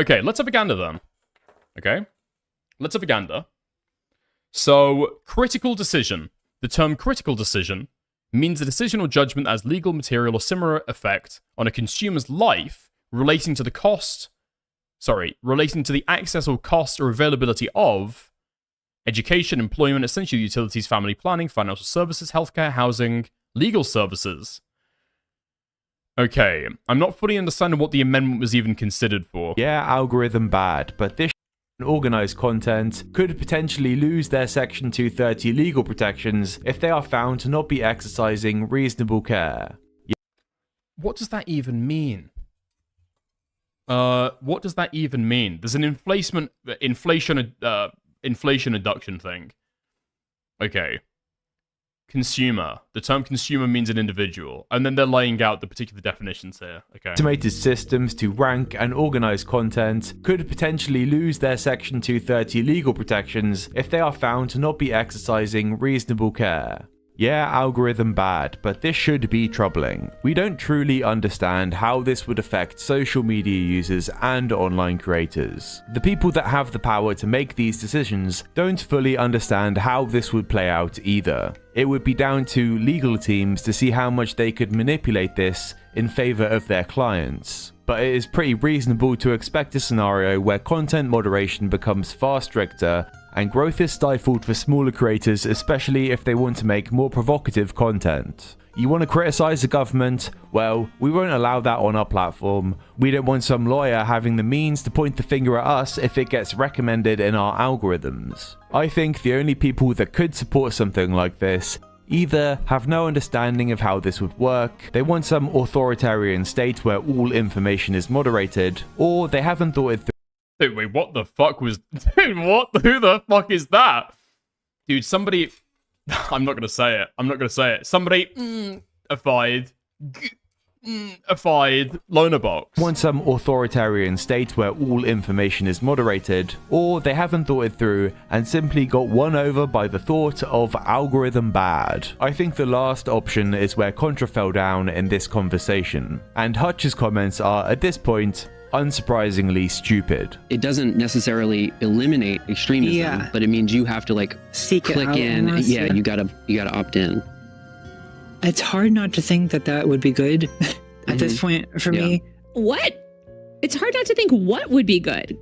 Okay, let's have a gander then. Okay? Let's have a gander. So, critical decision. The term critical decision means a decision or judgment as legal, material, or similar effect on a consumer's life relating to the access or cost or availability of education, employment, essential utilities, family planning, financial services, healthcare, housing, legal services. Okay, I'm not fully understanding what the amendment was even considered for. Yeah, algorithm bad, but this organized content could potentially lose their Section 230 legal protections if they are found to not be exercising reasonable care. What does that even mean? What does that even mean? There's an inflation induction thing. Okay. Consumer. The term consumer means an individual. And then they're laying out the particular definitions here. Okay. Automated systems to rank and organize content could potentially lose their Section 230 legal protections if they are found to not be exercising reasonable care. Yeah, algorithm bad, but this should be troubling. We don't truly understand how this would affect social media users and online creators. The people that have the power to make these decisions don't fully understand how this would play out either. It would be down to legal teams to see how much they could manipulate this in favor of their clients. But it is pretty reasonable to expect a scenario where content moderation becomes far stricter and growth is stifled for smaller creators, especially if they want to make more provocative content. You want to criticize the government? Well, we won't allow that on our platform. We don't want some lawyer having the means to point the finger at us if it gets recommended in our algorithms. I think the only people that could support something like this either have no understanding of how this would work, they want some authoritarian state where all information is moderated, or they haven't thought it through. Dude, wait, what the fuck was... Dude, what? Who the fuck is that? Dude, somebody... I'm not gonna say it. Somebody... Affied... Affied... Loner box. Want some authoritarian state where all information is moderated, or they haven't thought it through and simply got won over by the thought of algorithm bad. I think the last option is where Contra fell down in this conversation, and Hutch's comments are, at this point, unsurprisingly stupid. It doesn't necessarily eliminate extremism, but it means you have to like seek click it out in. almost, Yeah, you gotta opt in. It's hard not to think that that would be good at this point for me. What? It's hard not to think what would be good.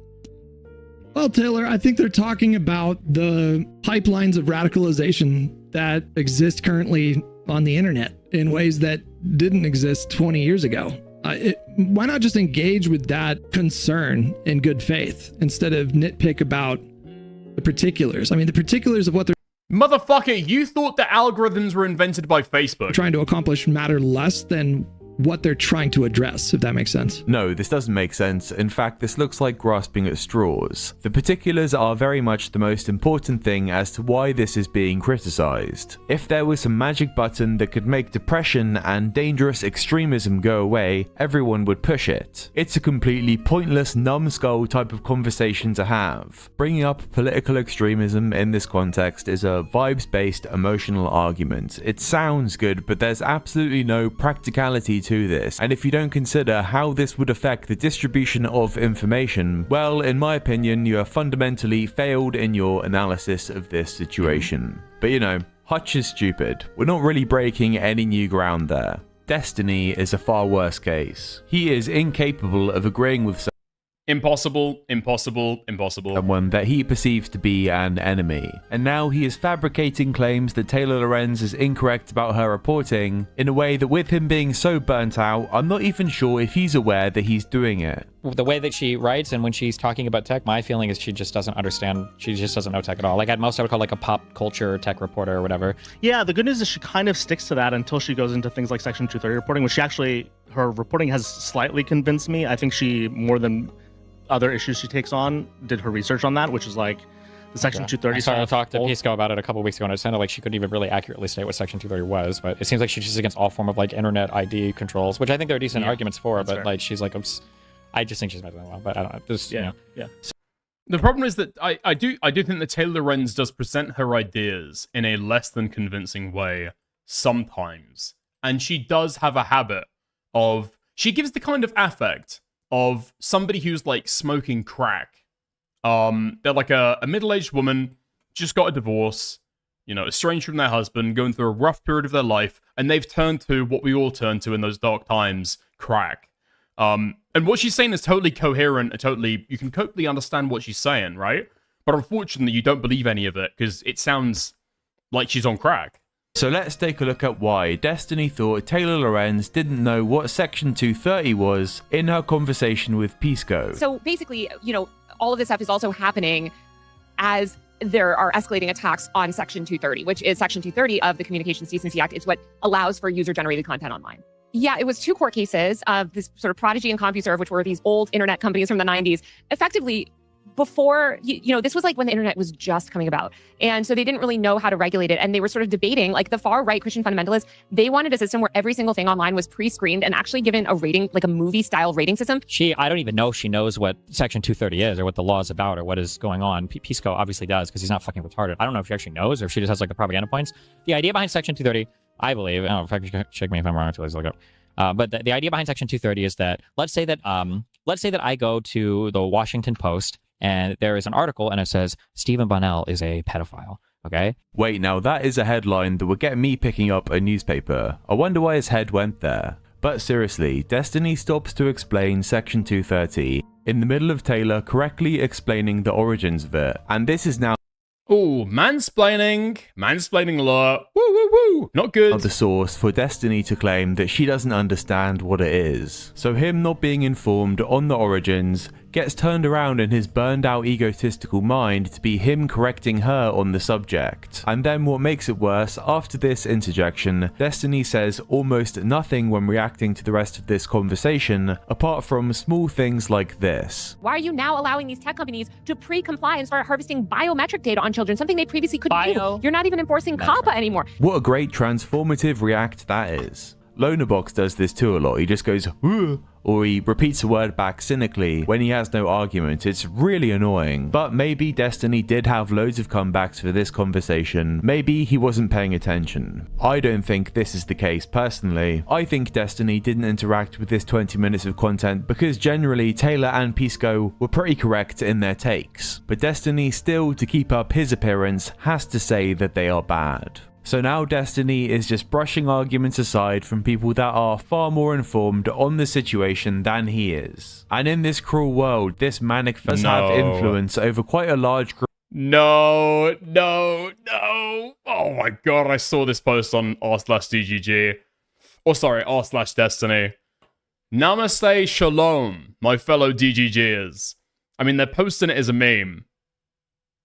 Well, Taylor, I think they're talking about the pipelines of radicalization that exist currently on the internet in ways that didn't exist 20 years ago. Why not just engage with that concern in good faith instead of nitpick about the particulars? I mean, the particulars of what they're... Motherfucker, you thought the algorithms were invented by Facebook. Trying to accomplish matter less than what they're trying to address, if that makes sense. No, this doesn't make sense. In fact, this looks like grasping at straws. The particulars are very much the most important thing as to why this is being criticized. If there was some magic button that could make depression and dangerous extremism go away, everyone would push it. It's a completely pointless, numbskull type of conversation to have. Bringing up political extremism in this context is a vibes-based emotional argument. It sounds good, but there's absolutely no practicality to this, and if you don't consider how this would affect the distribution of information, well, in my opinion, you have fundamentally failed in your analysis of this situation. But you know, Hutch is stupid. We're not really breaking any new ground there. Destiny is a far worse case. He is incapable of agreeing with impossible. Someone that he perceives to be an enemy. And now he is fabricating claims that Taylor Lorenz is incorrect about her reporting in a way that, with him being so burnt out, I'm not even sure if he's aware that he's doing it. The way that she writes and when she's talking about tech, my feeling is she just doesn't understand. She just doesn't know tech at all. Like at most I would call like a pop culture tech reporter or whatever. Yeah, the good news is she kind of sticks to that until she goes into things like Section 230 reporting, which she actually, her reporting has slightly convinced me. I think she, more than other issues she takes on, did her research on that, which is like the Section 230 stuff. I talked to Pisco about it a couple weeks ago, and it sounded like she couldn't even really accurately state what Section 230 was, but it seems like she's just against all form of like internet ID controls, which I think there are decent arguments for, but fair. Like she's like, I just think she's messing well, but I don't know. Just, you know. Yeah. The problem is that I do think that Taylor Lorenz does present her ideas in a less than convincing way sometimes, and she does have a habit of, she gives the kind of affect of somebody who's like smoking crack. They're like a middle-aged woman, just got a divorce, you know, estranged from their husband, going through a rough period of their life, and they've turned to what we all turn to in those dark times, crack. And what she's saying is totally coherent and totally, you can totally understand what she's saying, right? But unfortunately, you don't believe any of it because it sounds like she's on crack. So let's take a look at why Destiny thought Taylor Lorenz didn't know what Section 230 was in her conversation with Pisco. So basically, you know, all of this stuff is also happening as there are escalating attacks on Section 230, which is Section 230 of the Communications Decency Act. It's what allows for user-generated content online. Yeah, it was 2 court cases of this sort of Prodigy and CompuServe, which were these old internet companies from the 90s, effectively before, you know, this was like when the internet was just coming about. And so they didn't really know how to regulate it. And they were sort of debating, like the far right Christian fundamentalists, they wanted a system where every single thing online was pre-screened and actually given a rating, like a movie style rating system. I don't even know if she knows what Section 230 is or what the law is about or what is going on. Pisco obviously does because he's not fucking retarded. I don't know if she actually knows or if she just has like the propaganda points. The idea behind Section 230, I believe, I don't know, if I check me if I'm wrong until I look up. But the idea behind Section 230 is that let's say that I go to the Washington Post and there is an article and it says Stephen Bonnell is a pedophile. Okay. Wait, now that is a headline that would get me picking up a newspaper. I wonder why his head went there. But seriously, Destiny stops to explain Section 230 in the middle of Taylor correctly explaining the origins of it, and this is now ooh, mansplaining law, woo woo woo, not good. The source for Destiny to claim that she doesn't understand what it is. So him not being informed on the origins gets turned around in his burned out egotistical mind to be him correcting her on the subject. And then what makes it worse, after this interjection, Destiny says almost nothing when reacting to the rest of this conversation, apart from small things like this. Why are you now allowing these tech companies to pre-comply and start harvesting biometric data on children, something they previously couldn't do? You're not even enforcing COPPA anymore. What a great transformative react that is. Lonerbox does this too a lot. He just goes, "Whoa," or he repeats a word back cynically when he has no argument. It's really annoying. But maybe Destiny did have loads of comebacks for this conversation. Maybe he wasn't paying attention. I don't think this is the case personally. I think Destiny didn't interact with this 20 minutes of content because generally Taylor and Pisco were pretty correct in their takes. But Destiny still, to keep up his appearance, has to say that they are bad. So now Destiny is just brushing arguments aside from people that are far more informed on the situation than he is. And in this cruel world, this Manifesto does have influence over quite a large group. No. Oh my god, I saw this post on r/DGG. Or sorry, r/Destiny. Namaste Shalom, my fellow DGGers. I mean, they're posting it as a meme.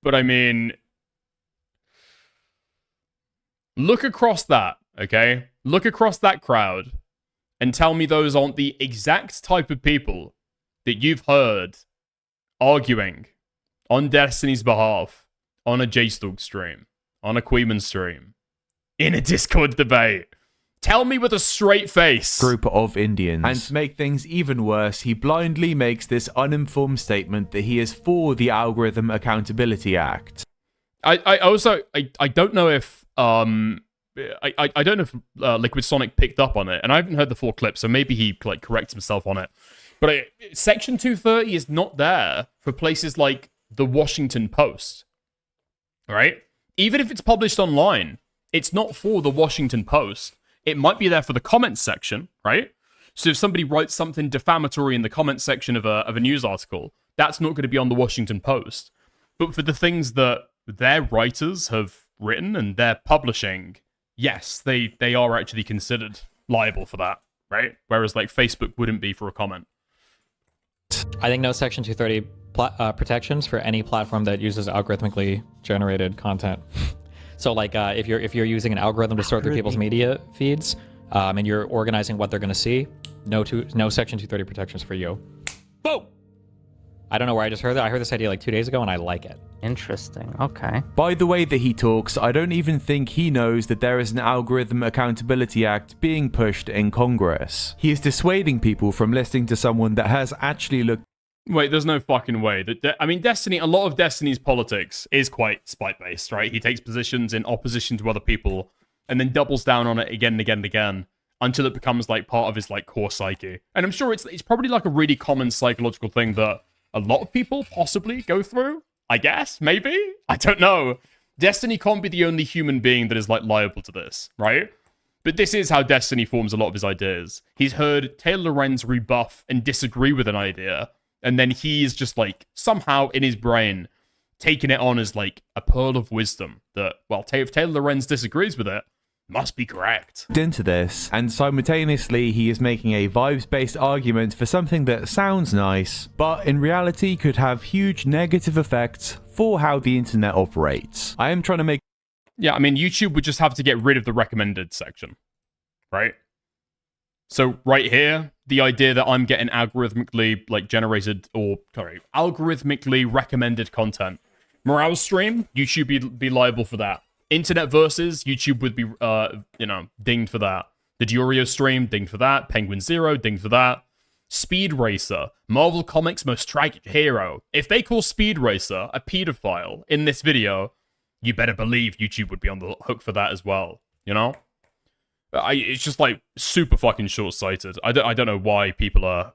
But I mean, look across that, okay? Look across that crowd and tell me those aren't the exact type of people that you've heard arguing on Destiny's behalf on a JStalk stream, on a Queeman stream, in a Discord debate. Tell me with a straight face. Group of Indians. And to make things even worse, he blindly makes this uninformed statement that he is for the Algorithm Accountability Act. I don't know if I don't know if Liquid Sonic picked up on it, and I haven't heard the full clip, so maybe he like corrects himself on it. But Section 230 is not there for places like the Washington Post, right? Even if it's published online, it's not for the Washington Post. It might be there for the comments section, right? So if somebody writes something defamatory in the comments section of a news article, that's not going to be on the Washington Post. But for the things that their writers have written and they're publishing, yes, they are actually considered liable for that, right? Whereas like Facebook wouldn't be for a comment. I think no Section 230 protections for any platform that uses algorithmically generated content. So like if you're using an algorithm to sort through people's media feeds and you're organizing what they're going to see, no Section 230 protections for you. Boom! I don't know where I just heard that. I heard this idea like 2 days ago and I like it. Interesting. Okay. By the way that he talks, I don't even think he knows that there is an Algorithm Accountability Act being pushed in Congress. He is dissuading people from listening to someone that has actually looked. Wait, there's no fucking way. I mean, Destiny, a lot of Destiny's politics is quite spite-based, right? He takes positions in opposition to other people and then doubles down on it again and again and again until it becomes like part of his like core psyche. And I'm sure it's probably like a really common psychological thing that a lot of people possibly go through, I guess, maybe? I don't know. Destiny can't be the only human being that is like liable to this, right? But this is how Destiny forms a lot of his ideas. He's heard Taylor Lorenz rebuff and disagree with an idea, and then he's just like somehow in his brain taking it on as like a pearl of wisdom that, well, if Taylor Lorenz disagrees with it, must be correct. Into this, and simultaneously he is making a vibes-based argument for something that sounds nice, but in reality could have huge negative effects for how the internet operates. I am trying to make... Yeah, I mean, YouTube would just have to get rid of the recommended section, right? So right here, the idea that I'm getting algorithmically like generated algorithmically recommended content. Morau's stream, YouTube be liable for that. Internet Versus, YouTube would be, dinged for that. The Durio stream, dinged for that. Penguin Zero, dinged for that. Speed Racer, Marvel Comics' most tragic hero. If they call Speed Racer a pedophile in this video, you better believe YouTube would be on the hook for that as well, you know? It's just, like, super fucking short-sighted. I don't know why people are...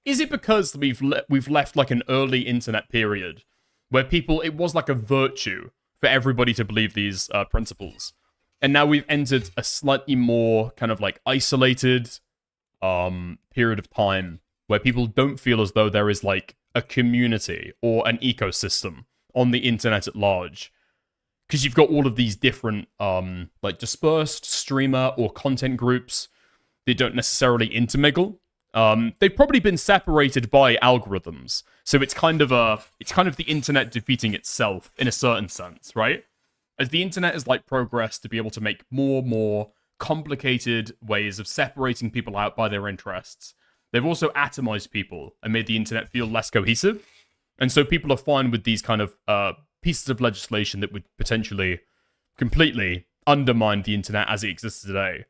Is it because we've left, like, an early internet period where people... It was, like, a virtue for everybody to believe these principles. And now we've entered a slightly more kind of, like, isolated period of time where people don't feel as though there is, like, a community or an ecosystem on the internet at large. Because you've got all of these different, like, dispersed streamer or content groups. They don't necessarily intermingle. They've probably been separated by algorithms. So it's kind of the internet defeating itself in a certain sense, right? As the internet has, like, progressed to be able to make more complicated ways of separating people out by their interests, they've also atomized people and made the internet feel less cohesive. And so people are fine with these kind of pieces of legislation that would potentially completely undermine the internet as it exists today.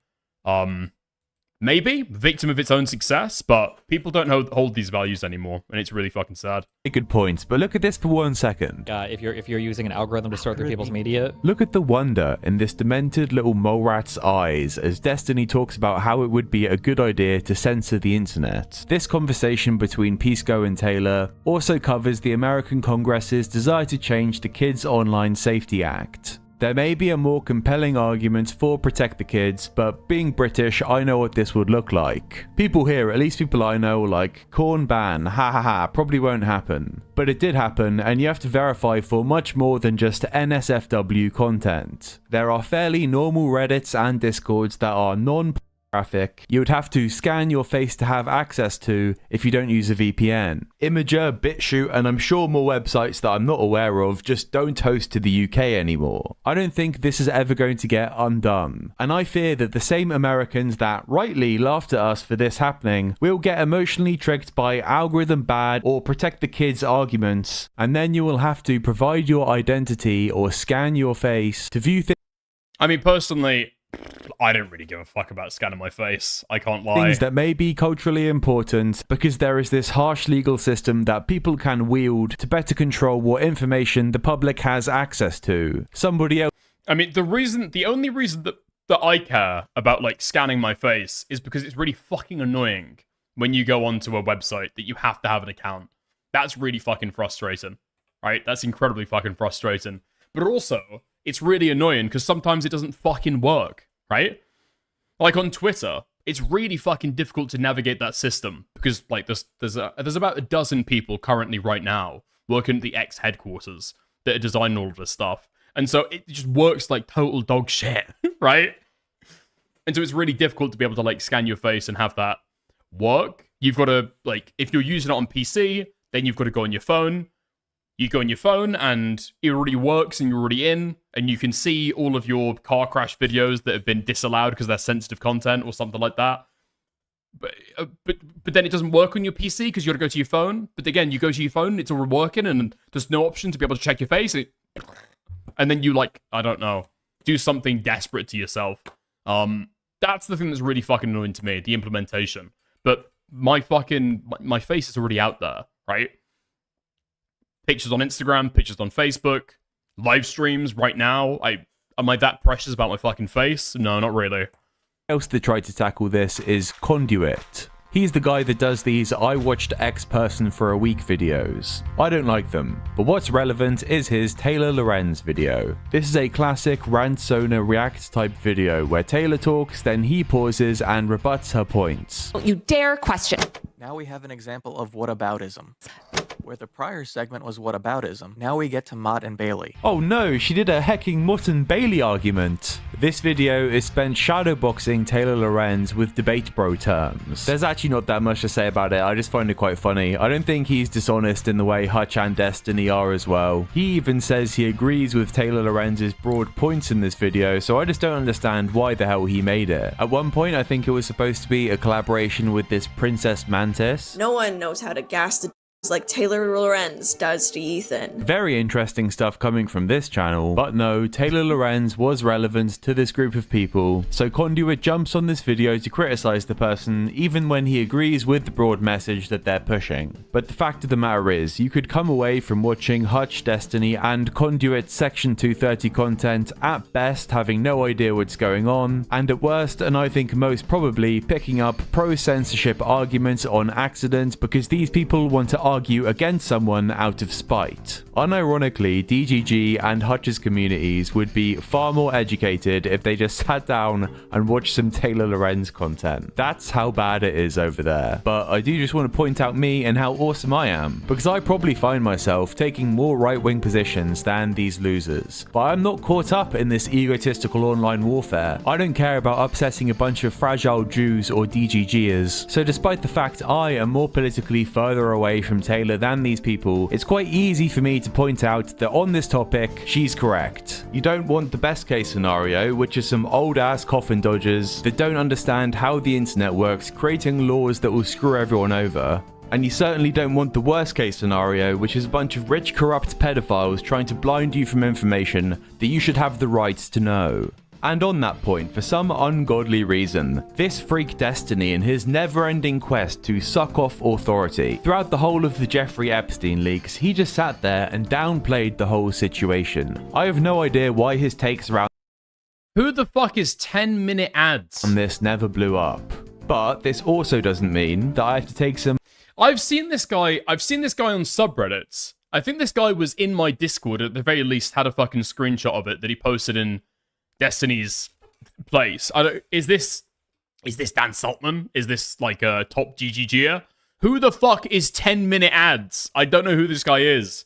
Maybe victim of its own success, but people don't hold these values anymore, and it's really fucking sad. Good points, but look at this for 1 second. If you're using an algorithm to sort through people's media, look at the wonder in this demented little mole rat's eyes as Destiny talks about how it would be a good idea to censor the internet. This conversation between Pisco and Taylor also covers the American Congress's desire to change the Kids Online Safety Act. There may be a more compelling argument for protect the kids, but being British, I know what this would look like. People here, at least people I know, like, corn ban, ha ha ha, probably won't happen. But it did happen, and you have to verify for much more than just NSFW content. There are fairly normal Reddits and Discords that are traffic you would have to scan your face to have access to if you don't use a VPN. Imager, BitChute, and I'm sure more websites that I'm not aware of just don't host to the UK anymore. I don't think this is ever going to get undone. And I fear that the same Americans that rightly laughed at us for this happening will get emotionally tricked by algorithm bad or protect the kids arguments, and then you will have to provide your identity or scan your face to view things. I mean, personally, I don't really give a fuck about scanning my face. I can't lie. Things that may be culturally important because there is this harsh legal system that people can wield to better control what information the public has access to. Somebody else. I mean, the only reason that I care about, like, scanning my face is because it's really fucking annoying when you go onto a website that you have to have an account. That's really fucking frustrating, right? That's incredibly fucking frustrating. But also, it's really annoying because sometimes it doesn't fucking work, right? Like on Twitter, it's really fucking difficult to navigate that system because, like, there's about a dozen people currently right now working at the X headquarters that are designing all of this stuff. And so it just works like total dog shit, right? And so it's really difficult to be able to, like, scan your face and have that work. You've got to, like, if you're using it on PC, then you've got to go on your phone. You go on your phone and it already works and you're already in and you can see all of your car crash videos that have been disallowed because they're sensitive content or something like that. But then it doesn't work on your PC because you got to go to your phone. But again, you go to your phone, it's all working and there's no option to be able to check your face. And then you, like, I don't know, do something desperate to yourself. That's the thing that's really fucking annoying to me, the implementation. But my face is already out there, right? Pictures on Instagram, pictures on Facebook, live streams right now. Am I that precious about my fucking face? No, not really. Else that tried to tackle this is Conduit. He's the guy that does these I watched X person for a week videos. I don't like them, but what's relevant is his Taylor Lorenz video. This is a classic rant Sona react type video where Taylor talks, then he pauses and rebuts her points. Don't you dare question. Now we have an example of whataboutism. Where the prior segment was whataboutism, now we get to Mott and Bailey. Oh no, she did a hecking Mott and Bailey argument. This video is spent shadowboxing Taylor Lorenz with debate bro terms. There's actually not that much to say about it, I just find it quite funny. I don't think he's dishonest in the way Hutch and Destiny are as well. He even says he agrees with Taylor Lorenz's broad points in this video, so I just don't understand why the hell he made it. At one point, I think it was supposed to be a collaboration with this Princess Mantis. No one knows how to gas the like Taylor Lorenz does to Ethan. Very interesting stuff coming from this channel, but no, Taylor Lorenz was relevant to this group of people, so Conduit jumps on this video to criticize the person even when he agrees with the broad message that they're pushing. But the fact of the matter is, you could come away from watching Hutch, Destiny, and Conduit Section 230 content at best having no idea what's going on, and at worst, and I think most probably, picking up pro-censorship arguments on accident because these people want to argue against someone out of spite. Unironically, DGG and Hutch's communities would be far more educated if they just sat down and watched some Taylor Lorenz content. That's how bad it is over there. But I do just want to point out me and how awesome I am, because I probably find myself taking more right-wing positions than these losers. But I'm not caught up in this egotistical online warfare. I don't care about upsetting a bunch of fragile Jews or DGGers. So despite the fact I am more politically further away from Taylor than these people, it's quite easy for me to point out that on this topic, she's correct. You don't want the best case scenario, which is some old ass coffin dodgers that don't understand how the internet works, creating laws that will screw everyone over. And you certainly don't want the worst case scenario, which is a bunch of rich corrupt pedophiles trying to blind you from information that you should have the right to know. And on that point, for some ungodly reason, this freak Destiny in his never-ending quest to suck off authority. Throughout the whole of the Jeffrey Epstein leaks, he just sat there and downplayed the whole situation. I have no idea why his takes around who the fuck is 10-minute ads on this never blew up. But this also doesn't mean that I have to take some... I've seen this guy on subreddits. I think this guy was in my Discord, at the very least had a fucking screenshot of it that he posted in Destiny's place. Is this Dan Saltman? Is this like a top GGGer? Who the fuck is 10-minute ads? I don't know who this guy is.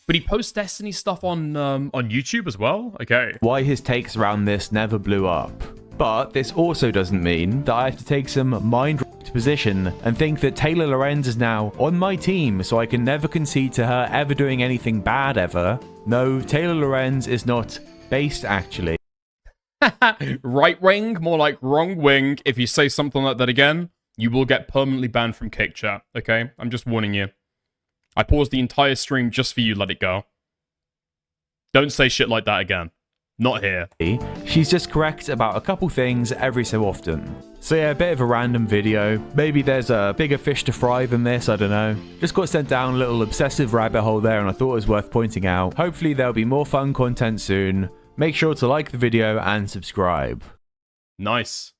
But he posts Destiny stuff on YouTube as well? Okay. Why his takes around this never blew up. But this also doesn't mean that I have to take some mind-wrecked position and think that Taylor Lorenz is now on my team, so I can never concede to her ever doing anything bad ever. No, Taylor Lorenz is not based, actually. Right wing, more like wrong wing. If you say something like that again, you will get permanently banned from Kick Chat, okay? I'm just warning you. I paused the entire stream just for you, let it go. Don't say shit like that again. Not here. She's just correct about a couple things every so often. So yeah, a bit of a random video. Maybe there's a bigger fish to fry than this, I don't know. Just got sent down a little obsessive rabbit hole there and I thought it was worth pointing out. Hopefully there'll be more fun content soon. Make sure to like the video and subscribe. Nice.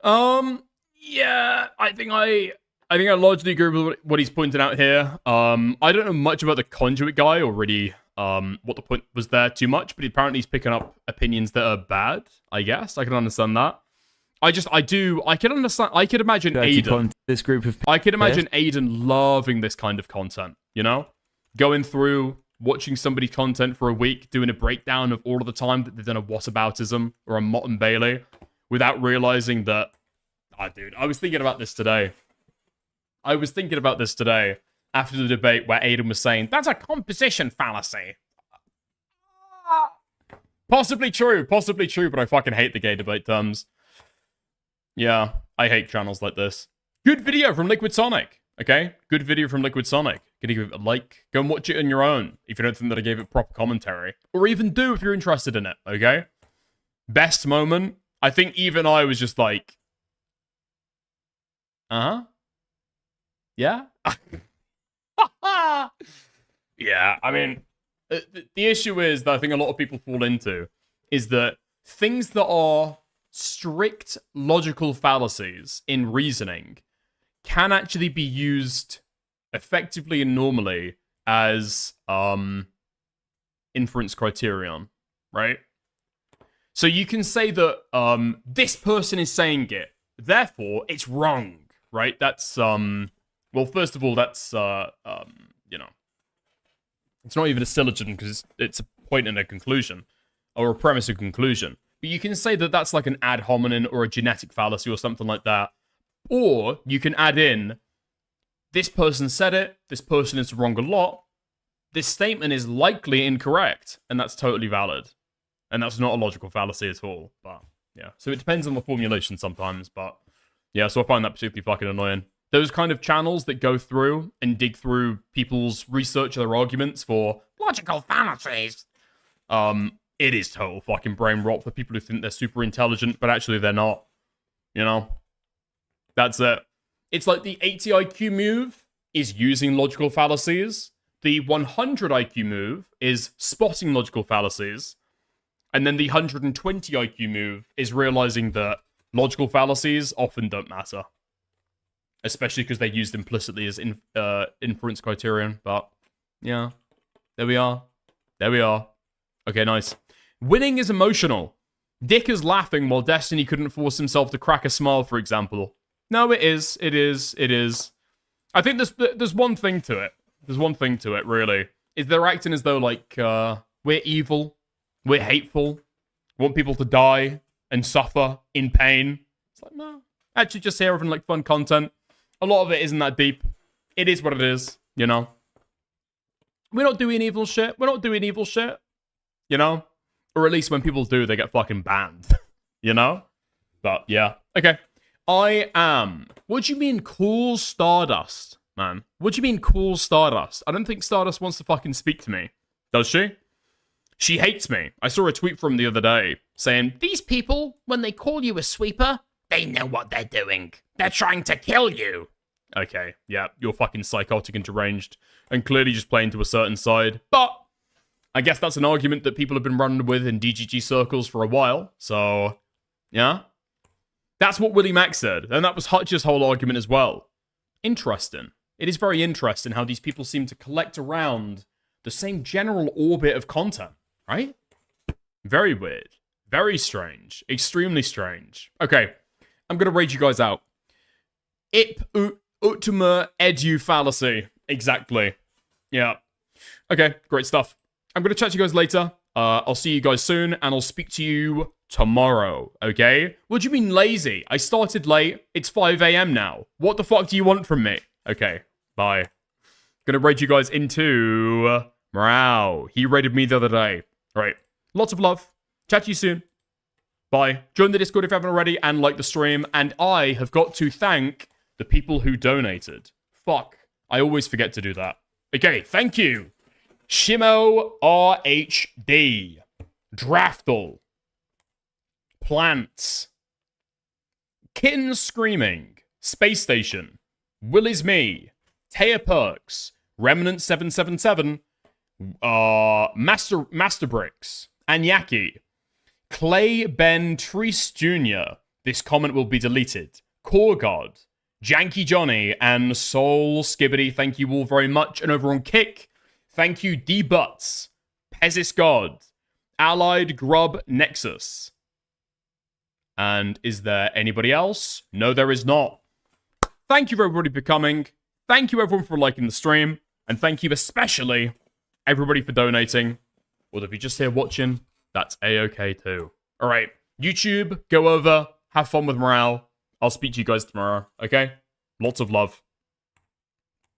Yeah, I think I largely agree with what he's pointed out here. I don't know much about the Conduit guy or really what the point was there too much, but apparently he's picking up opinions that are bad, I guess. I can understand that. I can understand, I could imagine Aiden. This group of I could imagine Aiden loving this kind of content, you know? Going through, watching somebody's content for a week, doing a breakdown of all of the time that they've done a whataboutism or a Mott and Bailey without realizing that, dude, I was thinking about this today. After the debate where Aiden was saying, that's a composition fallacy. Possibly true, but I fucking hate the gay debate terms. Yeah, I hate channels like this. Good video from Liquid Sonic, okay? Good video from Liquid Sonic. Gonna give it a like. Go and watch it on your own if you don't think that I gave it proper commentary. Or even do if you're interested in it, okay? Best moment, I think even I was just like, yeah? Yeah, I mean, the issue is that I think a lot of people fall into is that things that are strict logical fallacies in reasoning can actually be used effectively and normally as inference criterion, right? So you can say that this person is saying it, therefore it's wrong, right? That's well, first of all, that's you know, it's not even a syllogism because it's a point and a conclusion, or a premise and conclusion. But you can say that that's like an ad hominem or a genetic fallacy or something like that. Or you can add in, this person said it, this person is wrong a lot, this statement is likely incorrect, and that's totally valid. And that's not a logical fallacy at all. But yeah, so it depends on the formulation sometimes. But yeah, so I find that particularly fucking annoying. Those kind of channels that go through and dig through people's research or their arguments for logical fallacies, it is total fucking brain rot for people who think they're super intelligent, but actually they're not. You know? That's it. It's like the 80 IQ move is using logical fallacies. The 100 IQ move is spotting logical fallacies. And then the 120 IQ move is realizing that logical fallacies often don't matter. Especially because they're used implicitly as inference criterion. But, yeah. There we are. Okay, nice. Winning is emotional. Dick is laughing while Destiny couldn't force himself to crack a smile, for example. No, it is. I think there's one thing to it. Really. Is they're acting as though, like, we're evil. We're hateful. Want people to die and suffer in pain. It's like, no. Actually, just here having, like, fun content. A lot of it isn't that deep. It is what it is, you know? We're not doing evil shit. You know? Or at least when people do, they get fucking banned. You know? But, yeah. Okay. I am... What do you mean cool Stardust, man? What do you mean cool Stardust? I don't think Stardust wants to fucking speak to me. Does she? She hates me. I saw a tweet from the other day saying, these people, when they call you a sweeper, they know what they're doing. They're trying to kill you. Okay, yeah, you're fucking psychotic and deranged, and clearly just playing to a certain side. But I guess that's an argument that people have been running with in DGG circles for a while, so yeah. That's what Willie Mack said, and that was Hutch's whole argument as well. Interesting. It is very interesting how these people seem to collect around the same general orbit of content, right? Very weird. Very strange. Extremely strange. Okay, I'm gonna raid you guys out. Ip Utuma Edu Fallacy. Exactly. Yeah. Okay, great stuff. I'm gonna chat to you guys later. I'll see you guys soon, and I'll speak to you tomorrow, okay? What do you mean lazy? I started late. It's 5 a.m. now. What the fuck do you want from me? Okay, bye. Gonna raid you guys into Morau. He raided me the other day. All right, lots of love. Chat to you soon. Bye. Join the Discord if you haven't already and like the stream. And I have got to thank the people who donated. Fuck. I always forget to do that. Okay, thank you. Shimo RHD. Draftle. Plants. Kitten Screaming. Space Station. Will Is Me. Taya Perks. Remnant 777. Master Bricks. Anyaki. Clay Ben Treese Jr. This comment will be deleted. Core God. Janky Johnny and Soul Skibbity, thank you all very much. And over on Kick, thank you D-Butts, Pesis God, Allied Grub Nexus. And is there anybody else? No, there is not. Thank you everybody for coming. Thank you everyone for liking the stream. And thank you especially everybody for donating. Or if you're just here watching, that's A-okay too. Alright, YouTube, go over, have fun with Morau. I'll speak to you guys tomorrow, okay? Lots of love.